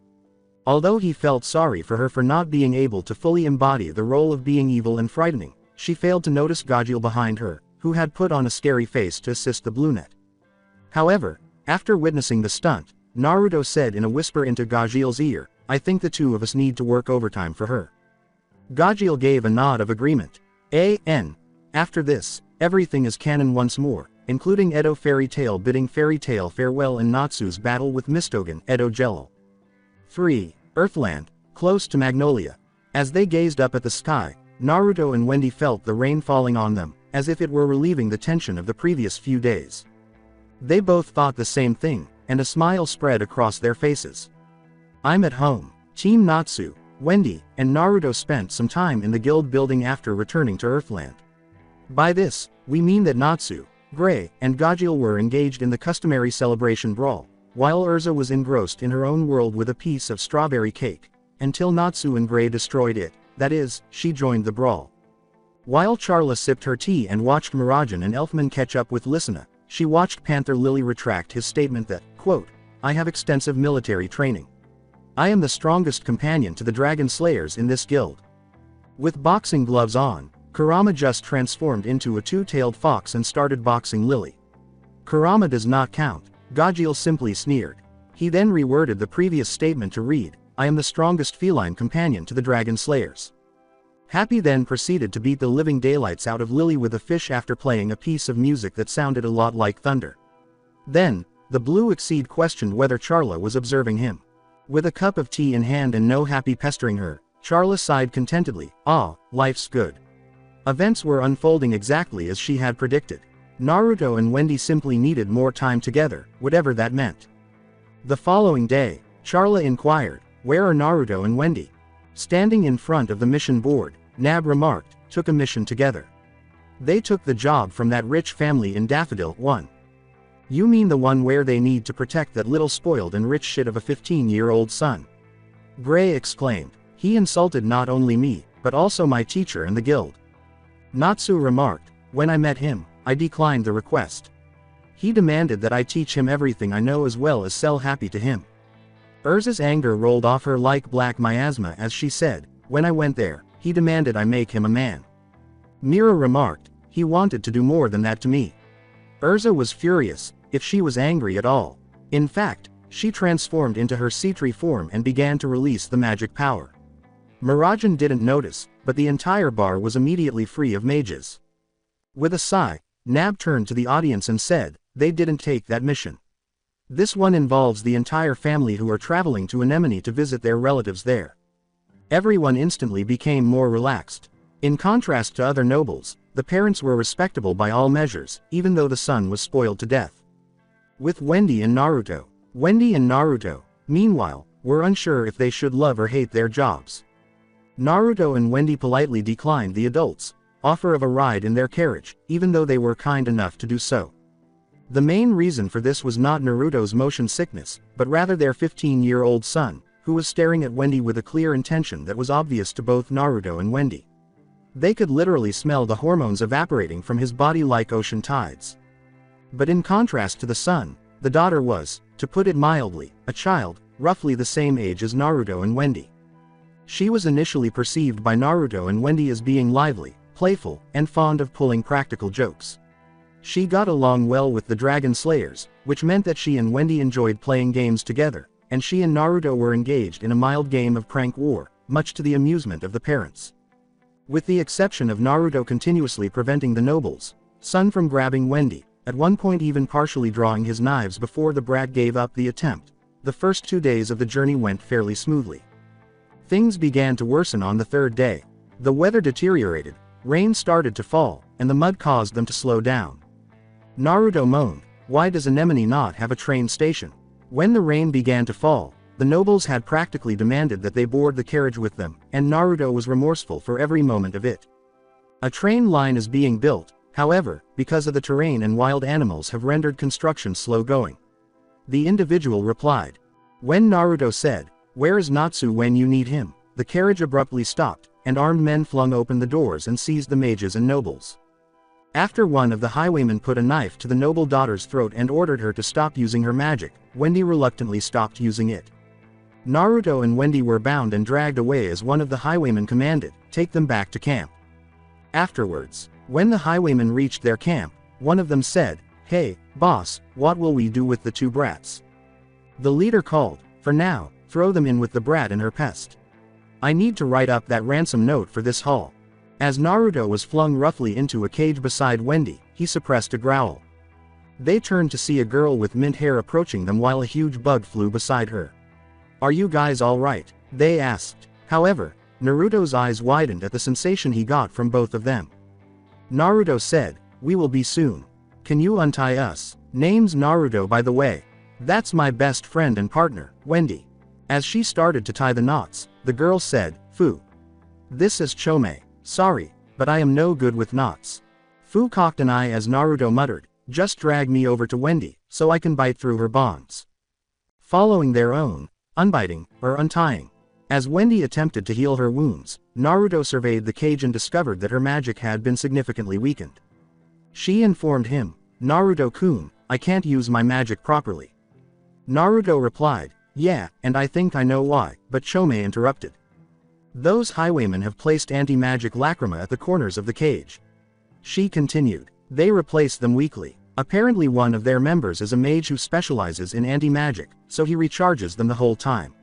Although he felt sorry for her for not being able to fully embody the role of being evil and frightening, she failed to notice Gajeel behind her, who had put on a scary face to assist the Bluenet. However, after witnessing the stunt, Naruto said in a whisper into Gajeel's ear, "I think the two of us need to work overtime for her." Gajeel gave a nod of agreement. After this, everything is canon once more, including Edo Fairy Tail bidding Fairy Tail farewell in Natsu's battle with Mistogen, Edo Jello. 3. Earthland, close to Magnolia. As they gazed up at the sky, Naruto and Wendy felt the rain falling on them, as if it were relieving the tension of the previous few days. They both thought the same thing, and a smile spread across their faces. "I'm at home." Team Natsu, Wendy, and Naruto spent some time in the guild building after returning to Earthland. By this, we mean that Natsu, Gray, and Gajeel were engaged in the customary celebration brawl, while Urza was engrossed in her own world with a piece of strawberry cake, until Natsu and Gray destroyed it, that is, she joined the brawl. While Charla sipped her tea and watched Mirajan and Elfman catch up with Lysina, she watched Panther Lily retract his statement that, quote, "I have extensive military training. I am the strongest companion to the Dragon Slayers in this guild." With boxing gloves on, Kurama just transformed into a two-tailed fox and started boxing Lily. Kurama does not count, Gajeel simply sneered. He then reworded the previous statement to read, "I am the strongest feline companion to the Dragon Slayers." Happy then proceeded to beat the living daylights out of Lily with a fish after playing a piece of music that sounded a lot like thunder. Then, the Blue Exceed questioned whether Charla was observing him. With a cup of tea in hand and no Happy pestering her, Charla sighed contentedly, "Ah, life's good." Events were unfolding exactly as she had predicted. Naruto and Wendy simply needed more time together, whatever that meant. The following day, Charla inquired, "Where are Naruto and Wendy?" Standing in front of the mission board, Nab remarked, "Took a mission together. They took the job from that rich family in Daffodil 1. "You mean the one where they need to protect that little spoiled and rich shit of a 15-year-old son?" Gray exclaimed. "He insulted not only me, but also my teacher and the guild." Natsu remarked, "When I met him, I declined the request. He demanded that I teach him everything I know as well as sell Happy to him." Urza's anger rolled off her like black miasma as she said, "When I went there, he demanded I make him a man." Mira remarked, "He wanted to do more than that to me." Urza was furious, if she was angry at all. In fact, she transformed into her Cetri form and began to release the magic power. Mirajan didn't notice, but the entire bar was immediately free of mages. With a sigh, Nab turned to the audience and said, "They didn't take that mission. This one involves the entire family who are traveling to Anemone to visit their relatives there." Everyone instantly became more relaxed. In contrast to other nobles, the parents were respectable by all measures, even though the son was spoiled to death. With Wendy and Naruto, meanwhile, were unsure if they should love or hate their jobs. Naruto and Wendy politely declined the adults. offer of a ride in their carriage, even though they were kind enough to do so. The main reason for this was not Naruto's motion sickness, but rather their 15-year-old son, who was staring at Wendy with a clear intention that was obvious to both Naruto and Wendy. They could literally smell the hormones evaporating from his body like ocean tides. But in contrast to the son, the daughter was, to put it mildly, a child, roughly the same age as Naruto and Wendy. She was initially perceived by Naruto and Wendy as being lively, playful, and fond of pulling practical jokes. She got along well with the Dragon Slayers, which meant that she and Wendy enjoyed playing games together, and she and Naruto were engaged in a mild game of prank war, much to the amusement of the parents. With the exception of Naruto continuously preventing the nobles' son from grabbing Wendy, at one point even partially drawing his knives before the brat gave up the attempt, the first 2 days of the journey went fairly smoothly. Things began to worsen on the third day. The weather deteriorated, rain started to fall, and the mud caused them to slow down. Naruto moaned, "Why does Anemone not have a train station?" When the rain began to fall, the nobles had practically demanded that they board the carriage with them, and Naruto was remorseful for every moment of it. A train line is being built, however, because of the terrain and wild animals have rendered construction slow going. The individual replied. When Naruto said, "Where is Natsu when you need him?" the carriage abruptly stopped, and armed men flung open the doors and seized the mages and nobles. After one of the highwaymen put a knife to the noble daughter's throat and ordered her to stop using her magic, Wendy reluctantly stopped using it. Naruto and Wendy were bound and dragged away as one of the highwaymen commanded, "Take them back to camp." Afterwards, when the highwaymen reached their camp, one of them said, "Hey, boss, what will we do with the 2 brats?" The leader called, "For now, throw them in with the brat and her pest. I need to write up that ransom note for this haul." As Naruto was flung roughly into a cage beside Wendy, he suppressed a growl. They turned to see a girl with mint hair approaching them while a huge bug flew beside her. "Are you guys alright?" they asked. However, Naruto's eyes widened at the sensation he got from both of them. Naruto said, "We will be soon. Can you untie us?" Name's Naruto, by the way. That's my best friend and partner, Wendy. As she started to tie the knots, the girl said, "Fu. This is Chome. Sorry, but I am no good with knots." Fu cocked an eye as Naruto muttered, "Just drag me over to Wendy, so I can bite through her bonds." Following their own, unbiting, or untying. As Wendy attempted to heal her wounds, Naruto surveyed the cage and discovered that her magic had been significantly weakened. She informed him, "Naruto-kun, I can't use my magic properly." Naruto replied, "Yeah, and I think I know why," but Chome interrupted. "Those highwaymen have placed anti-magic lacrima at the corners of the cage." She continued, "They replace them weekly. Apparently one of their members is a mage who specializes in anti-magic, so he recharges them the whole time."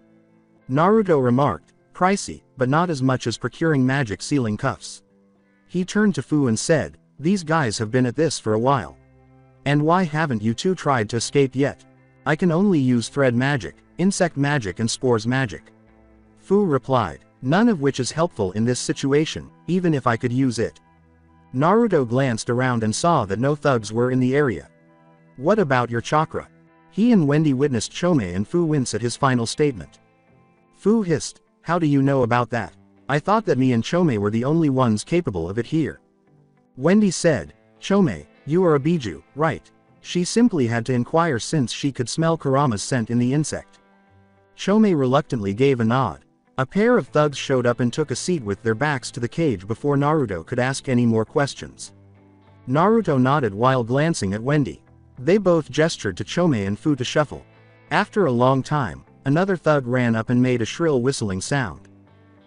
Naruto remarked, "Pricey, but not as much as procuring magic sealing cuffs." He turned to Fu and said, "These guys have been at this for a while. And why haven't you 2 tried to escape yet?" "I can only use thread magic, insect magic and spores magic." Fu replied, "None of which is helpful in this situation, even if I could use it." Naruto glanced around and saw that no thugs were in the area. "What about your chakra?" He and Wendy witnessed Chome and Fu wince at his final statement. Fu hissed, "How do you know about that? I thought that me and Chome were the only ones capable of it here." Wendy said, "Chome, you are a Biju, right?" She simply had to inquire since she could smell Kurama's scent in the insect. Chome reluctantly gave a nod. A pair of thugs showed up and took a seat with their backs to the cage before Naruto could ask any more questions. Naruto nodded while glancing at Wendy. They both gestured to Chome and Fu to shuffle. After a long time, another thug ran up and made a shrill whistling sound.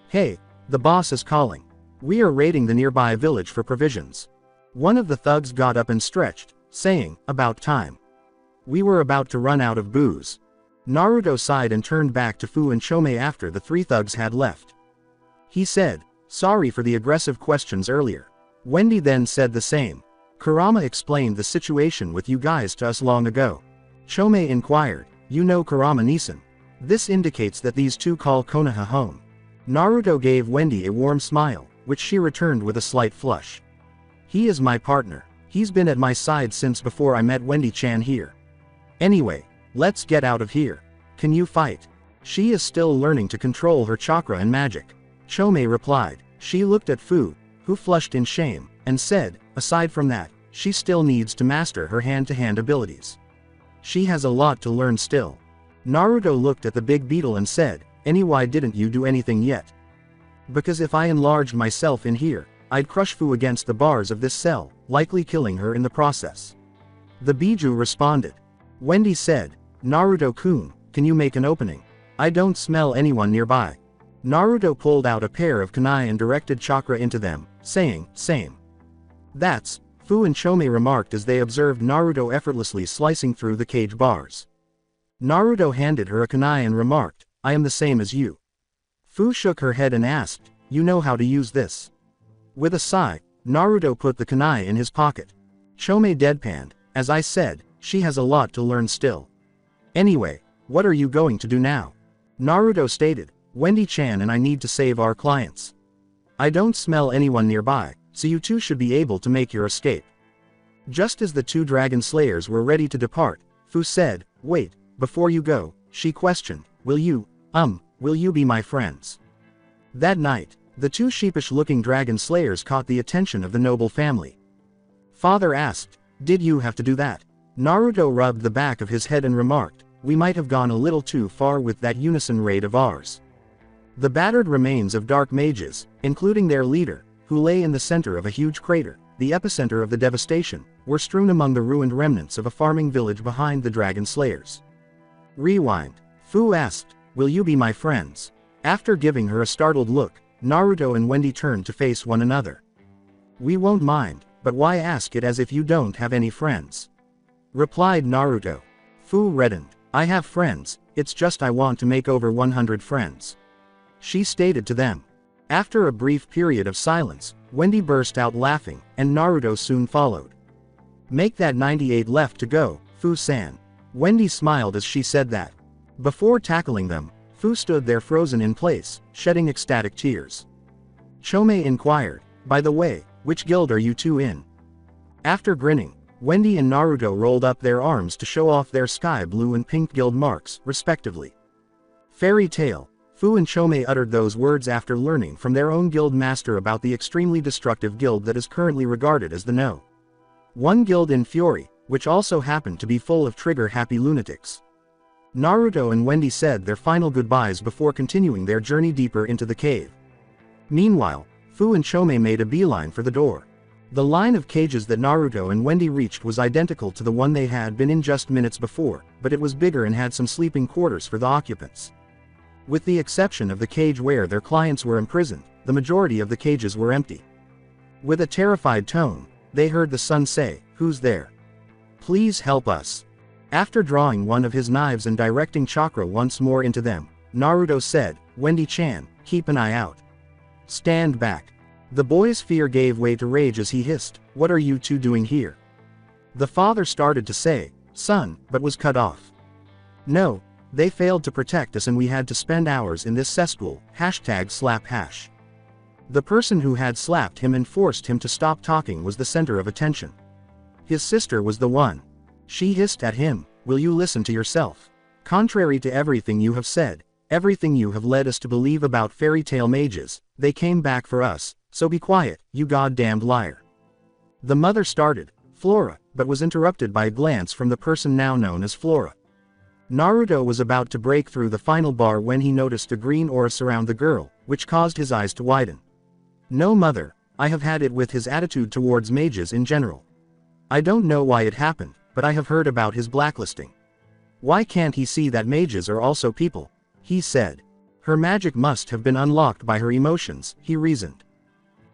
"Hey, the boss is calling. We are raiding the nearby village for provisions." One of the thugs got up and stretched, saying, "About time. We were about to run out of booze." Naruto sighed and turned back to Fu and Chome after the 3 thugs had left. He said, "Sorry for the aggressive questions earlier." Wendy then said the same. "Kurama explained the situation with you guys to us long ago." Chome inquired, "You know Kurama-Nisan?" This indicates that these 2 call Konoha home. Naruto gave Wendy a warm smile, which she returned with a slight flush. "He is my partner. He's been at my side since before I met Wendy-chan here. Anyway, let's get out of here. Can you fight?" She is still learning to control her chakra and magic. Chome replied. She looked at Fu, Fu flushed in shame, and said, aside from that, she still needs to master her hand-to-hand abilities. She has a lot to learn still. Naruto looked at the big beetle and said, why didn't you do anything yet? Because if I enlarged myself in here, I'd crush Fu against the bars of this cell, likely killing her in the process. The Biju responded. Wendy said, Naruto-kun, can you make an opening? I don't smell anyone nearby. Naruto pulled out a pair of kunai and directed chakra into them, saying, same. That's, Fu and Chome remarked as they observed Naruto effortlessly slicing through the cage bars. Naruto handed her a kunai and remarked, I am the same as you. Fu shook her head and asked, you know how to use this? With a sigh, Naruto put the kunai in his pocket. Chome deadpanned, as I said, she has a lot to learn still. Anyway, what are you going to do now? Naruto stated, Wendy-chan and I need to save our clients. I don't smell anyone nearby, so you two should be able to make your escape. Just as the two dragon slayers were ready to depart, Fu said, wait, before you go, she questioned, will you be my friends? That night, the two sheepish-looking dragon slayers caught the attention of the noble family. Father asked, did you have to do that? Naruto rubbed the back of his head and remarked, we might have gone a little too far with that unison raid of ours. The battered remains of dark mages, including their leader, who lay in the center of a huge crater, the epicenter of the devastation, were strewn among the ruined remnants of a farming village behind the dragon slayers. Rewind. Fu asked, will you be my friends? After giving her a startled look, Naruto and Wendy turned to face one another. We won't mind, but why ask it as if you don't have any friends? Replied Naruto. Fu reddened. I have friends, it's just I want to make over 100 friends. She stated to them. After a brief period of silence, Wendy burst out laughing, and Naruto soon followed. Make that 98 left to go, Fu-san. Wendy smiled as she said that. Before tackling them, Fu stood there frozen in place, shedding ecstatic tears. Chome inquired, by the way, which guild are you two in? After grinning, Wendy and Naruto rolled up their arms to show off their sky blue and pink guild marks, respectively. Fairy tale. Fu and Chome uttered those words after learning from their own guild master about the extremely destructive guild that is currently regarded as the No. 1 guild in Fury, which also happened to be full of trigger-happy lunatics. Naruto and Wendy said their final goodbyes before continuing their journey deeper into the cave. Meanwhile, Fu and Chome made a beeline for the door. The line of cages that Naruto and Wendy reached was identical to the one they had been in just minutes before, but it was bigger and had some sleeping quarters for the occupants. With the exception of the cage where their clients were imprisoned, the majority of the cages were empty. With a terrified tone, they heard the son say, "Who's there? Please help us." After drawing one of his knives and directing chakra once more into them, Naruto said, "Wendy-chan, keep an eye out. Stand back." The boy's fear gave way to rage as he hissed, "What are you two doing here?" The father started to say, "Son," but was cut off. "No, they failed to protect us and we had to spend hours in this cesspool, #slap#. The person who had slapped him and forced him to stop talking was the center of attention. His sister was the one. She hissed at him, "Will you listen to yourself? Contrary to everything you have said, everything you have led us to believe about fairy tale mages, they came back for us, so be quiet, you goddamned liar." The mother started, Flora, but was interrupted by a glance from the person now known as Flora. Naruto was about to break through the final bar when he noticed a green aura surround the girl, which caused his eyes to widen. "No, mother, I have had it with his attitude towards mages in general. I don't know why it happened, but I have heard about his blacklisting. Why can't he see that mages are also people?" he said. "Her magic must have been unlocked by her emotions," he reasoned.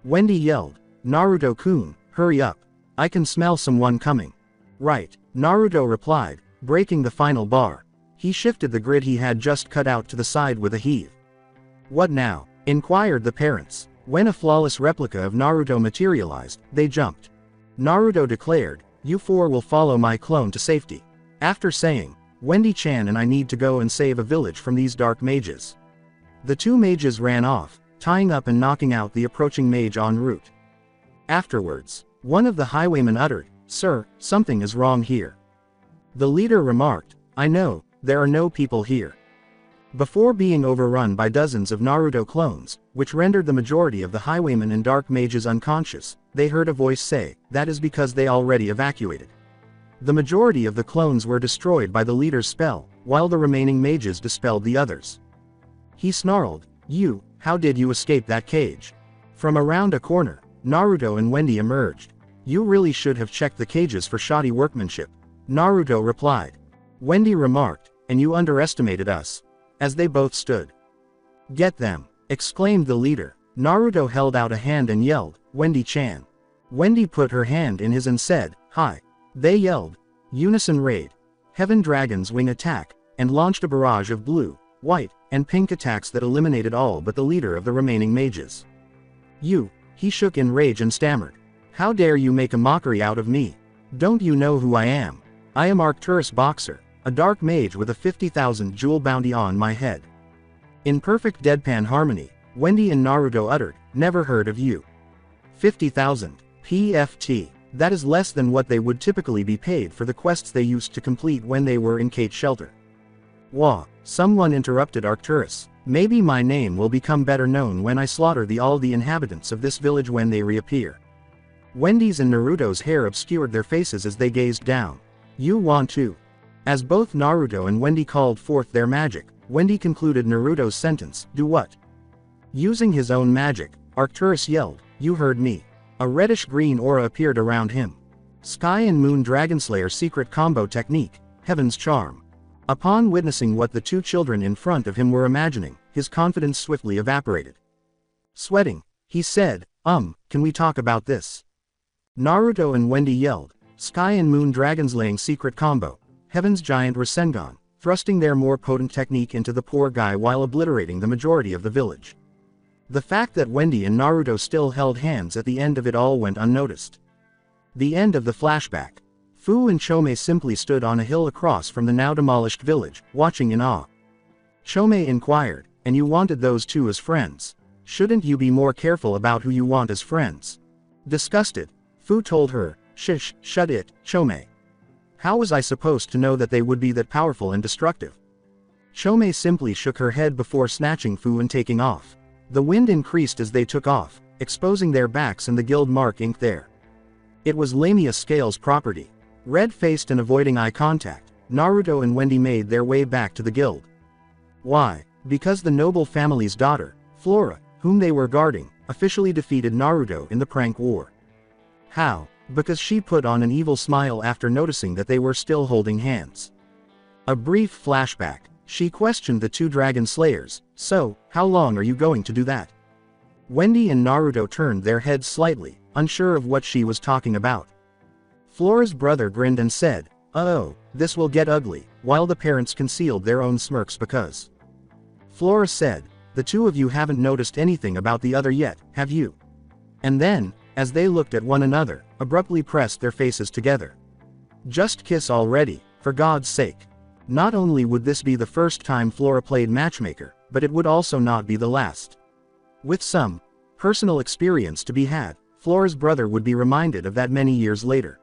Wendy yelled, "Naruto-kun, hurry up. I can smell someone coming." "Right," Naruto replied, breaking the final bar. He shifted the grid he had just cut out to the side with a heave. "What now?" inquired the parents. When a flawless replica of Naruto materialized, they jumped. Naruto declared, "You four will follow my clone to safety." After saying, "Wendy-chan and I need to go and save a village from these dark mages." The two mages ran off, tying up and knocking out the approaching mage en route. Afterwards, one of the highwaymen uttered, "Sir, something is wrong here." The leader remarked, "I know, there are no people here." Before being overrun by dozens of Naruto clones, which rendered the majority of the highwaymen and dark mages unconscious, they heard a voice say, "That is because they already evacuated." The majority of the clones were destroyed by the leader's spell, while the remaining mages dispelled the others. He snarled, "You, how did you escape that cage?" From around a corner, Naruto and Wendy emerged. "You really should have checked the cages for shoddy workmanship," Naruto replied. Wendy remarked, "And you underestimated us." As they both stood. "Get them!" exclaimed the leader. Naruto held out a hand and yelled, "Wendy-chan." Wendy put her hand in his and said, "Hi." They yelled, "Unison Raid." Heaven Dragon's wing attack, and launched a barrage of blue, white, and pink attacks that eliminated all but the leader of the remaining mages. "You," he shook in rage and stammered. "How dare you make a mockery out of me? Don't you know who I am? I am Arcturus Boxer, a dark mage with a 50,000 jewel bounty on my head." In perfect deadpan harmony, Wendy and Naruto uttered, "Never heard of you." 50,000 PFT. That is less than what they would typically be paid for the quests they used to complete when they were in Cate Shelter. "Wah," someone interrupted Arcturus. "Maybe my name will become better known when I slaughter all the inhabitants of this village when they reappear." Wendy's and Naruto's hair obscured their faces as they gazed down. "You want to?" As both Naruto and Wendy called forth their magic, Wendy concluded Naruto's sentence, "Do what?" Using his own magic, Arcturus yelled, "You heard me." A reddish-green aura appeared around him. Sky and Moon Dragonslayer secret combo technique, Heaven's Charm. Upon witnessing what the two children in front of him were imagining, his confidence swiftly evaporated. Sweating, he said, "Can we talk about this?" Naruto and Wendy yelled, "Sky and Moon Dragonslaying secret combo, Heaven's Giant Rasengan," thrusting their more potent technique into the poor guy while obliterating the majority of the village. The fact that Wendy and Naruto still held hands at the end of it all went unnoticed. The end of the flashback. Fu and Chome simply stood on a hill across from the now demolished village, watching in awe. Chome inquired, "And you wanted those two as friends? Shouldn't you be more careful about who you want as friends?" Disgusted, Fu told her, Shut it, Chome. How was I supposed to know that they would be that powerful and destructive?" Chome simply shook her head before snatching Fu and taking off. The wind increased as they took off, exposing their backs and the guild mark inked there. It was Lamia Scales' property. Red-faced and avoiding eye contact, Naruto and Wendy made their way back to the guild. Why? Because the noble family's daughter, Flora, whom they were guarding, officially defeated Naruto in the prank war. How? Because she put on an evil smile after noticing that they were still holding hands. A brief flashback. She questioned the two dragon slayers, "So, how long are you going to do that?" Wendy and Naruto turned their heads slightly, unsure of what she was talking about. Flora's brother grinned and said, "Oh, this will get ugly," while the parents concealed their own smirks because. Flora said, "The two of you haven't noticed anything about the other yet, have you?" And then, as they looked at one another, abruptly pressed their faces together. "Just kiss already, for God's sake." Not only would this be the first time Flora played matchmaker, but it would also not be the last. With some personal experience to be had, Flora's brother would be reminded of that many years later.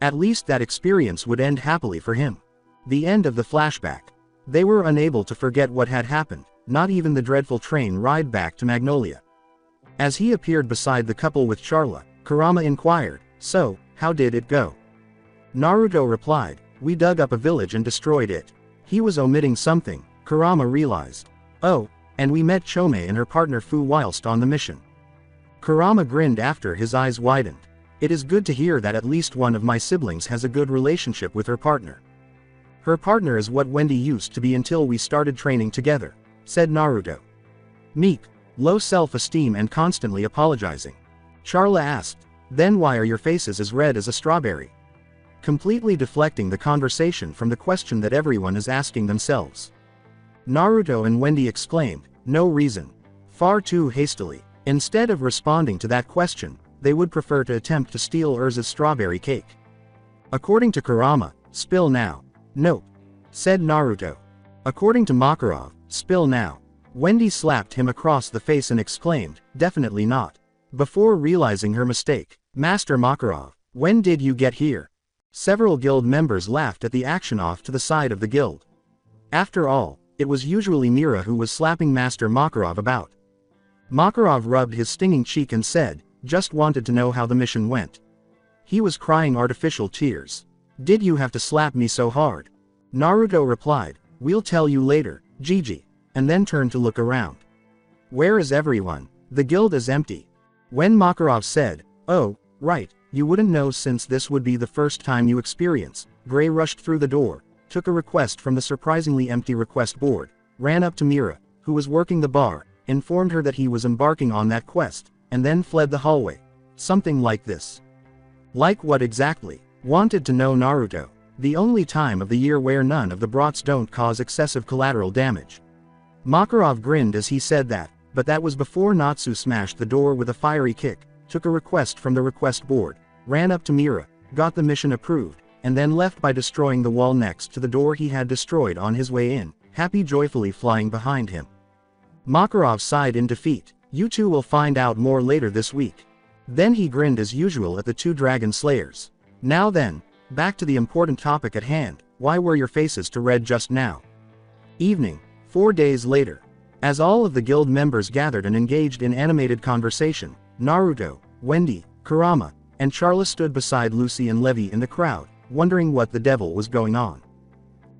At least that experience would end happily for him. The end of the flashback. They were unable to forget what had happened, not even the dreadful train ride back to Magnolia. As he appeared beside the couple with Charla, Kurama inquired, "So, how did it go?" Naruto replied, "We dug up a village and destroyed it." He was omitting something, Kurama realized. "Oh, and we met Chome and her partner Fu whilst on the mission." Kurama grinned after his eyes widened. "It is good to hear that at least one of my siblings has a good relationship with her partner." "Her partner is what Wendy used to be until we started training together," said Naruto. "Meek, low self-esteem and constantly apologizing." Charla asked, "Then why are your faces as red as a strawberry?" Completely deflecting the conversation from the question that everyone is asking themselves. Naruto and Wendy exclaimed, "No reason." Far too hastily. Instead of responding to that question, they would prefer to attempt to steal Urza's strawberry cake. According to Kurama, "Spill now." "Nope," said Naruto. According to Makarov, "Spill now." Wendy slapped him across the face and exclaimed, "Definitely not." Before realizing her mistake, "Master Makarov, when did you get here?" Several guild members laughed at the action off to the side of the guild. After all, It was usually Mira who was slapping Master Makarov about. Makarov rubbed his stinging cheek and said, "Just wanted to know how the mission went." He was crying artificial tears. "Did you have to slap me so hard?" Naruto replied, "We'll tell you later, Gigi," and then turned to look around. "Where is everyone? The guild is empty." When Makarov said, "Oh, right, you wouldn't know since this would be the first time you experience," Gray rushed through the door, took a request from the surprisingly empty request board, ran up to Mira, who was working the bar, informed her that he was embarking on that quest, and then fled the hallway. Something like this. Like what exactly? Wanted to know Naruto. The only time of the year where none of the brats don't cause excessive collateral damage. Makarov grinned as he said that, but that was before Natsu smashed the door with a fiery kick, took a request from the request board, ran up to Mira, got the mission approved, and then left by destroying the wall next to the door he had destroyed on his way in, Happy joyfully flying behind him. Makarov sighed in defeat. "You two will find out more later this week." Then he grinned as usual at the two dragon slayers. "Now then, back to the important topic at hand. Why were your faces to red just now?" Evening, 4 days later. As all of the guild members gathered and engaged in animated conversation, Naruto, Wendy, Kurama, and Charla stood beside Lucy and Levi in the crowd, wondering what the devil was going on.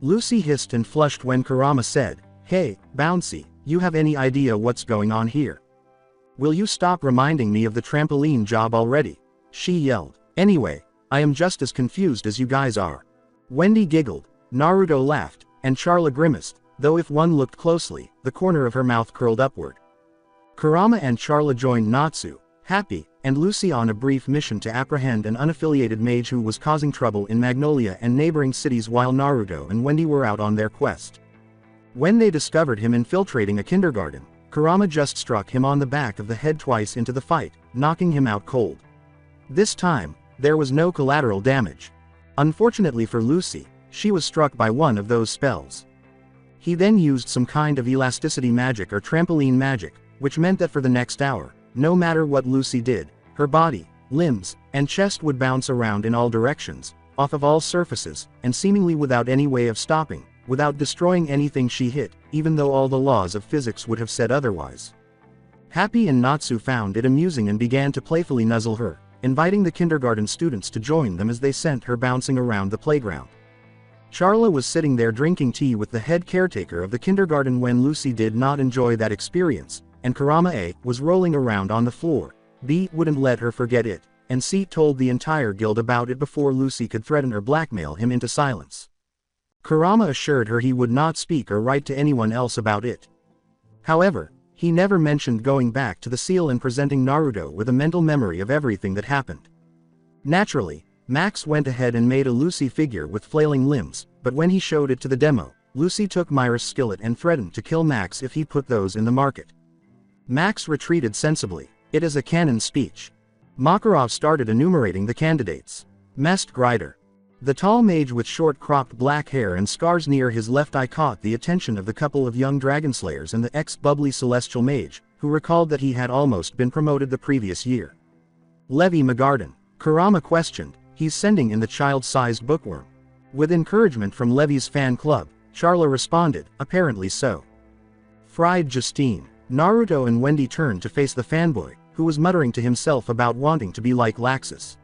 Lucy hissed and flushed when Kurama said, "Hey, Bouncy, you have any idea what's going on here? Will you stop reminding me of the trampoline job already?" she yelled. "Anyway, I am just as confused as you guys are." Wendy giggled, Naruto laughed, and Charla grimaced, though if one looked closely, the corner of her mouth curled upward. Kurama and Charla joined Natsu, Happy, and Lucy on a brief mission to apprehend an unaffiliated mage who was causing trouble in Magnolia and neighboring cities while Naruto and Wendy were out on their quest. When they discovered him infiltrating a kindergarten, Kurama just struck him on the back of the head twice into the fight, knocking him out cold. This time, there was no collateral damage. Unfortunately for Lucy, she was struck by one of those spells. He then used some kind of elasticity magic or trampoline magic, which meant that for the next hour, no matter what Lucy did, her body, limbs, and chest would bounce around in all directions, off of all surfaces, and seemingly without any way of stopping, without destroying anything she hit, even though all the laws of physics would have said otherwise. Happy and Natsu found it amusing and began to playfully nuzzle her, inviting the kindergarten students to join them as they sent her bouncing around the playground. Charla was sitting there drinking tea with the head caretaker of the kindergarten when Lucy did not enjoy that experience, and Kurama A was rolling around on the floor. B wouldn't let her forget it, and C told the entire guild about it before Lucy could threaten or blackmail him into silence. Kurama assured her he would not speak or write to anyone else about it. However, he never mentioned going back to the seal and presenting Naruto with a mental memory of everything that happened. Naturally, Max went ahead and made a Lucy figure with flailing limbs, but when he showed it to the demo, Lucy took Myra's skillet and threatened to kill Max if he put those in the market. Max retreated sensibly. It is a canon speech. Makarov started enumerating the candidates. Mest Grider. The tall mage with short cropped black hair and scars near his left eye caught the attention of the couple of young dragonslayers and the ex-bubbly celestial mage, who recalled that he had almost been promoted the previous year. Levi Magarden. Kurama questioned, "He's sending in the child-sized bookworm." With encouragement from Levi's fan club, Charla responded, "Apparently so." Fried Justine. Naruto and Wendy turned to face the fanboy, who was muttering to himself about wanting to be like Laxus.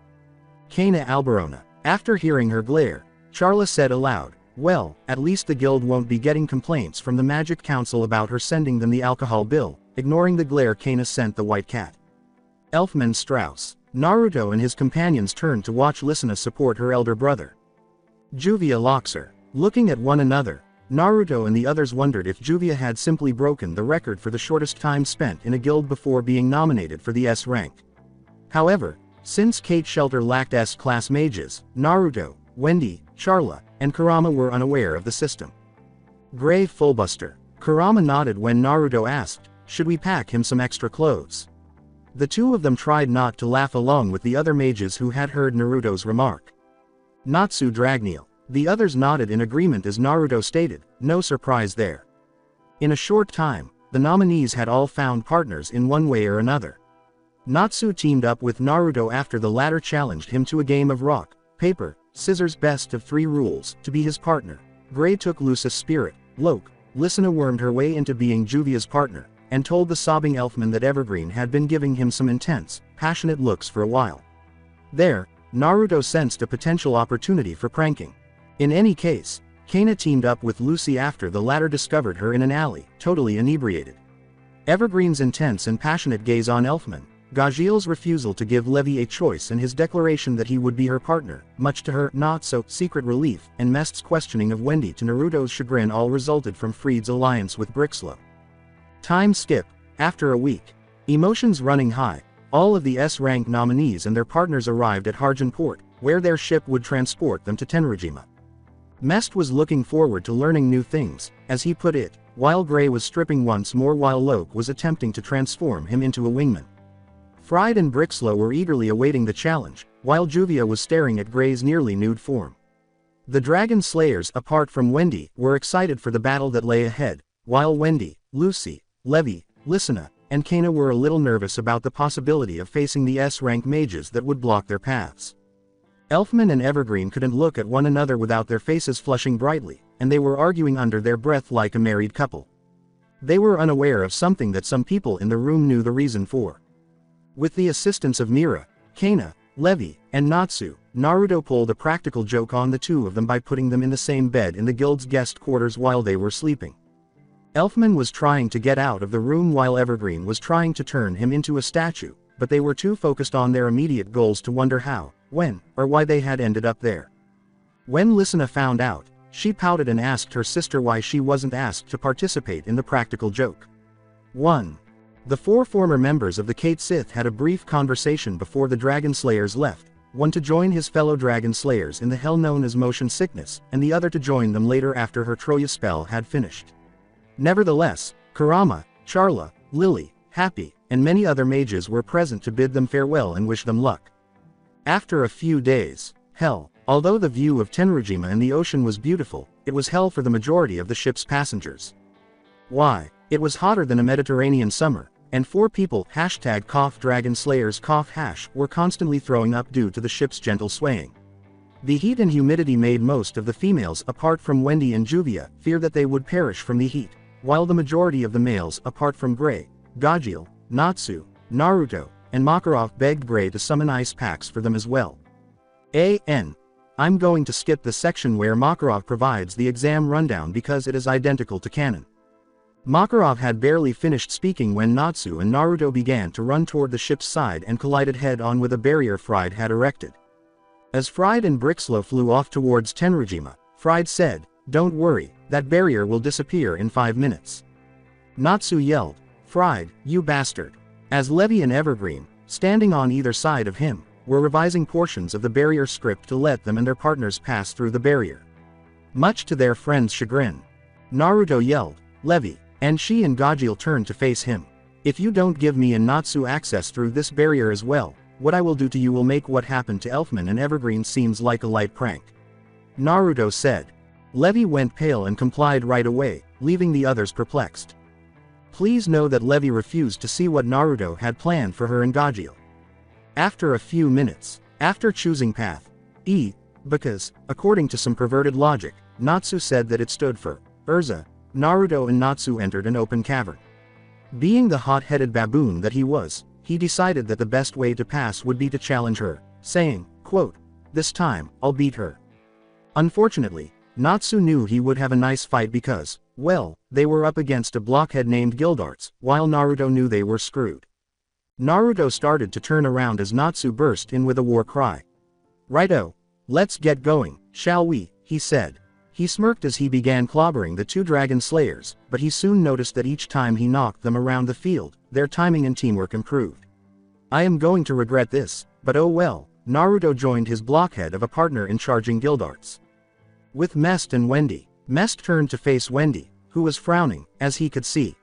Kana Alberona. After hearing her glare, Charla said aloud, "Well, at least the guild won't be getting complaints from the Magic Council about her sending them the alcohol bill." Ignoring the glare, Kana sent the white cat. Elfman Strauss. Naruto and his companions turned to watch Lysina support her elder brother. Juvia Loxer. Looking at one another, Naruto and the others wondered if Juvia had simply broken the record for the shortest time spent in a guild before being nominated for the S rank. However, since Cate Shelter lacked S-class mages, Naruto, Wendy, Charla, and Kurama were unaware of the system. Grave Fullbuster. Kurama nodded when Naruto asked, "Should we pack him some extra clothes?" The two of them tried not to laugh along with the other mages who had heard Naruto's remark. Natsu Dragneel. The others nodded in agreement as Naruto stated, no surprise there. In a short time, the nominees had all found partners in one way or another. Natsu teamed up with Naruto after the latter challenged him to a game of rock, paper, scissors best of 3 rules to be his partner. Gray took Lucis Spirit, Loke, Lysina wormed her way into being Juvia's partner, and told the sobbing Elfman that Evergreen had been giving him some intense, passionate looks for a while. There, Naruto sensed a potential opportunity for pranking. In any case, Kana teamed up with Lucy after the latter discovered her in an alley, totally inebriated. Evergreen's intense and passionate gaze on Elfman, Gagil's refusal to give Levi a choice and his declaration that he would be her partner, much to her not-so-secret relief, and Mest's questioning of Wendy to Naruto's chagrin all resulted from Fried's alliance with Brixlow. Time skip. After a week. Emotions running high, all of the S-rank nominees and their partners arrived at Harjan Port, where their ship would transport them to Tenryjima. Mest was looking forward to learning new things, as he put it, while Gray was stripping once more while Loke was attempting to transform him into a wingman. Fried and Brixlow were eagerly awaiting the challenge, while Juvia was staring at Gray's nearly nude form. The Dragon Slayers, apart from Wendy, were excited for the battle that lay ahead, while Wendy, Lucy, Levi, Lysina, and Kana were a little nervous about the possibility of facing the S-rank mages that would block their paths. Elfman and Evergreen couldn't look at one another without their faces flushing brightly, and they were arguing under their breath like a married couple. They were unaware of something that some people in the room knew the reason for. With the assistance of Mira, Kana, Levi, and Natsu, Naruto pulled a practical joke on the two of them by putting them in the same bed in the guild's guest quarters while they were sleeping. Elfman was trying to get out of the room while Evergreen was trying to turn him into a statue, but they were too focused on their immediate goals to wonder how, when, or why they had ended up there. When Lysina found out, she pouted and asked her sister why she wasn't asked to participate in the practical joke. 1. The 4 former members of the Cate Sith had a brief conversation before the Dragon Slayers left, one to join his fellow Dragon Slayers in the hell known as motion sickness, and the other to join them later after her Troya spell had finished. Nevertheless, Kurama, Charla, Lily, Happy, and many other mages were present to bid them farewell and wish them luck. After a few days, hell, although the view of Tenryjima and the ocean was beautiful, it was hell for the majority of the ship's passengers. Why? It was hotter than a Mediterranean summer, and 4 people #Dragon Slayers were constantly throwing up due to the ship's gentle swaying. The heat and humidity made most of the females apart from Wendy and Juvia fear that they would perish from the heat, while the majority of the males apart from Gray, Gagil, Natsu, Naruto, and Makarov begged Gray to summon ice packs for them as well. I'm going to skip the section where Makarov provides the exam rundown because it is identical to canon. Makarov had barely finished speaking when Natsu and Naruto began to run toward the ship's side and collided head-on with a barrier Fried had erected. As Fried and Brixlow flew off towards Tenryjima, Fried said, "Don't worry, that barrier will disappear in 5 minutes." Natsu yelled, "Fried, you bastard!" As Levi and Evergreen, standing on either side of him, were revising portions of the barrier script to let them and their partners pass through the barrier. Much to their friend's chagrin, Naruto yelled, "Levi," and she and Gagil turned to face him. "If you don't give me and Natsu access through this barrier as well, what I will do to you will make what happened to Elfman and Evergreen seems like a light prank," Naruto said. Levi went pale and complied right away, leaving the others perplexed. Please know that Levi refused to see what Naruto had planned for her and Gagil. After a few minutes, after choosing path E, because, according to some perverted logic, Natsu said that it stood for Urza, Naruto and Natsu entered an open cavern. Being the hot-headed baboon that he was, he decided that the best way to pass would be to challenge her, saying, quote, "This time, I'll beat her." Unfortunately, Natsu knew he would have a nice fight because, well, they were up against a blockhead named Gildarts, while Naruto knew they were screwed. Naruto started to turn around as Natsu burst in with a war cry. "Righto, let's get going, shall we?" he said. He smirked as he began clobbering the 2 Dragon Slayers, but he soon noticed that each time he knocked them around the field, their timing and teamwork improved. "I am going to regret this, but oh well," Naruto joined his blockhead of a partner in charging Gildarts. With Mest and Wendy, Mest turned to face Wendy, who was frowning, as he could see.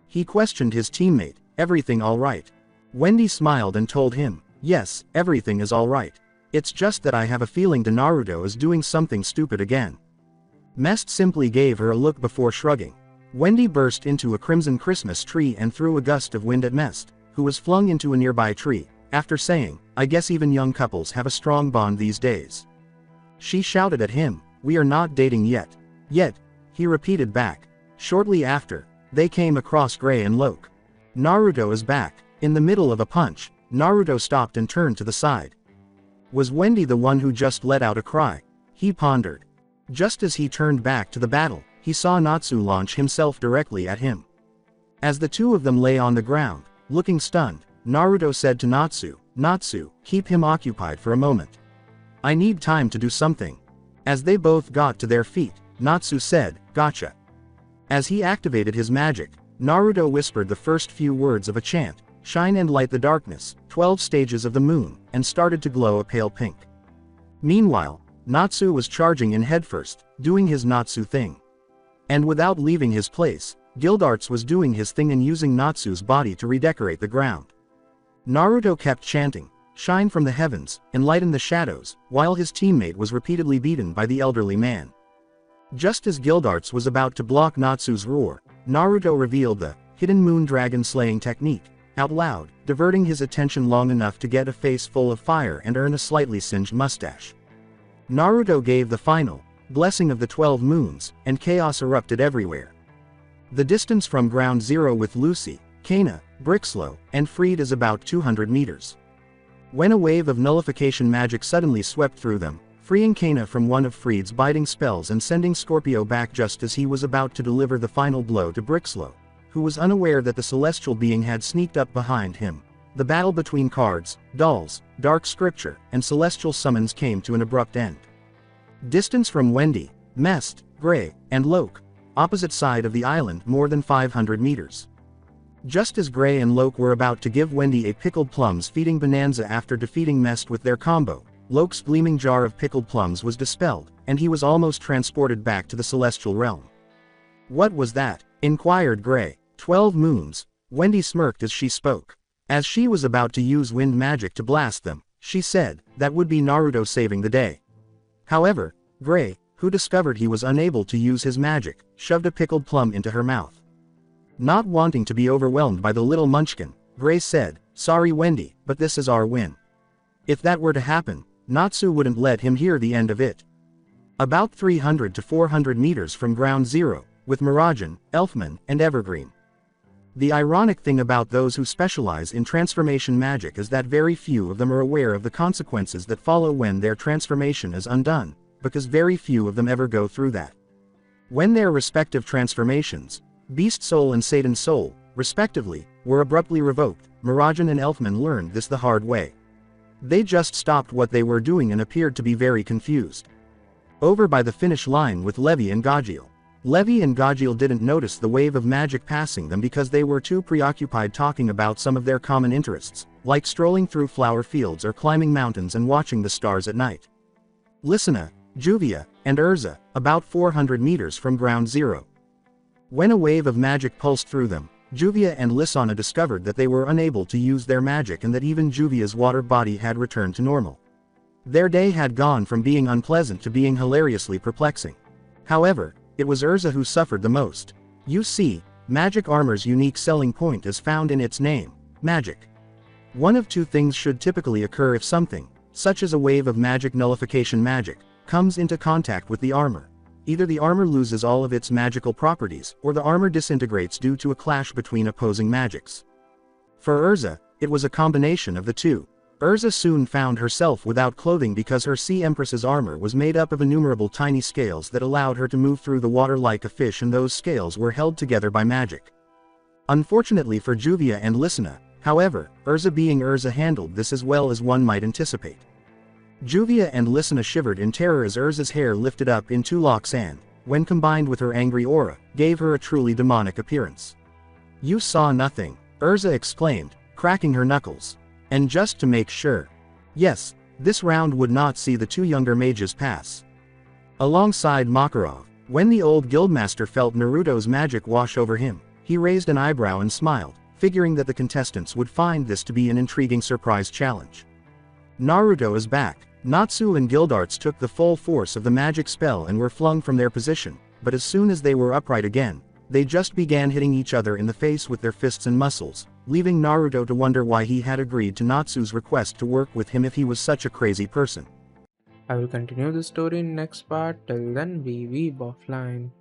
He questioned his teammate, "Everything all right?" Wendy smiled and told him, "Yes, everything is all right. It's just that I have a feeling that Naruto is doing something stupid again." Mest simply gave her a look before shrugging. Wendy burst into a crimson Christmas tree and threw a gust of wind at Mest, who was flung into a nearby tree, after saying, "I guess even young couples have a strong bond these days." She shouted at him, "We are not dating yet." "Yet," he repeated back. Shortly after, they came across Gray and Loke. Naruto is back. In the middle of a punch, Naruto stopped and turned to the side. Was Wendy the one who just let out a cry? He pondered. Just as he turned back to the battle, he saw Natsu launch himself directly at him. As the two of them lay on the ground, looking stunned, Naruto said to Natsu, "Natsu, keep him occupied for a moment. I need time to do something." As they both got to their feet, Natsu said, "Gotcha." As he activated his magic, Naruto whispered the first few words of a chant, "Shine and light the darkness, 12 stages of the moon," and started to glow a pale pink. Meanwhile, Natsu was charging in headfirst, doing his Natsu thing. And without leaving his place, Gildarts was doing his thing and using Natsu's body to redecorate the ground. Naruto kept chanting, "Shine from the heavens, enlighten the shadows," while his teammate was repeatedly beaten by the elderly man. Just as Gildarts was about to block Natsu's roar, Naruto revealed the hidden moon dragon slaying technique out loud, diverting his attention long enough to get a face full of fire and earn a slightly singed mustache. Naruto gave the final blessing of the 12 moons, and chaos erupted everywhere. The distance from ground zero with Lucy, Kana, Brixlow, and Freed is about 200 meters. When a wave of nullification magic suddenly swept through them, freeing Kana from one of Freed's biting spells and sending Scorpio back just as he was about to deliver the final blow to Brixlow, who was unaware that the celestial being had sneaked up behind him. The battle between cards, dolls, dark scripture, and celestial summons came to an abrupt end. Distance from Wendy, Mest, Gray, and Loke, opposite side of the island more than 500 meters. Just as Gray and Loke were about to give Wendy a pickled plums feeding bonanza after defeating Mest with their combo, Loke's gleaming jar of pickled plums was dispelled, and he was almost transported back to the celestial realm. "What was that?" inquired Gray. 12 moons. Wendy smirked as she spoke. As she was about to use wind magic to blast them, she said, "That would be Naruto saving the day." However, Gray, who discovered he was unable to use his magic, shoved a pickled plum into her mouth. Not wanting to be overwhelmed by the little munchkin, Gray said, "Sorry Wendy, but this is our win." If that were to happen, Natsu wouldn't let him hear the end of it. About 300 to 400 meters from ground zero, with Miragen, Elfman, and Evergreen. The ironic thing about those who specialize in transformation magic is that very few of them are aware of the consequences that follow when their transformation is undone, because very few of them ever go through that. When their respective transformations, Beast Soul and Satan Soul, respectively, were abruptly revoked, Miragen and Elfman learned this the hard way. They just stopped what they were doing and appeared to be very confused. Over by the finish line with Levi and Gajiel. Levi and Gajiel didn't notice the wave of magic passing them because they were too preoccupied talking about some of their common interests, like strolling through flower fields or climbing mountains and watching the stars at night. Lisana, Juvia, and Urza, about 400 meters from ground zero. When a wave of magic pulsed through them, Juvia and Lisana discovered that they were unable to use their magic and that even Juvia's water body had returned to normal. Their day had gone from being unpleasant to being hilariously perplexing. However, it was Urza who suffered the most. You see, magic armor's unique selling point is found in its name, magic. One of two things should typically occur if something, such as a wave of magic nullification magic, comes into contact with the armor. Either the armor loses all of its magical properties, or the armor disintegrates due to a clash between opposing magics. For Urza, it was a combination of the two. Urza soon found herself without clothing because her Sea Empress's armor was made up of innumerable tiny scales that allowed her to move through the water like a fish, and those scales were held together by magic. Unfortunately for Juvia and Lisana, however, Urza being Urza handled this as well as one might anticipate. Juvia and Lisana shivered in terror as Urza's hair lifted up in 2 locks and, when combined with her angry aura, gave her a truly demonic appearance. "You saw nothing," Urza exclaimed, cracking her knuckles. "And just to make sure. Yes, this round would not see the 2 younger mages pass." Alongside Makarov, when the old guildmaster felt Naruto's magic wash over him, he raised an eyebrow and smiled, figuring that the contestants would find this to be an intriguing surprise challenge. Naruto is back. Natsu and Gildarts took the full force of the magic spell and were flung from their position, but as soon as they were upright again, they just began hitting each other in the face with their fists and muscles, leaving Naruto to wonder why he had agreed to Natsu's request to work with him if he was such a crazy person. I will continue the story in next part. Till then, we weeb offline.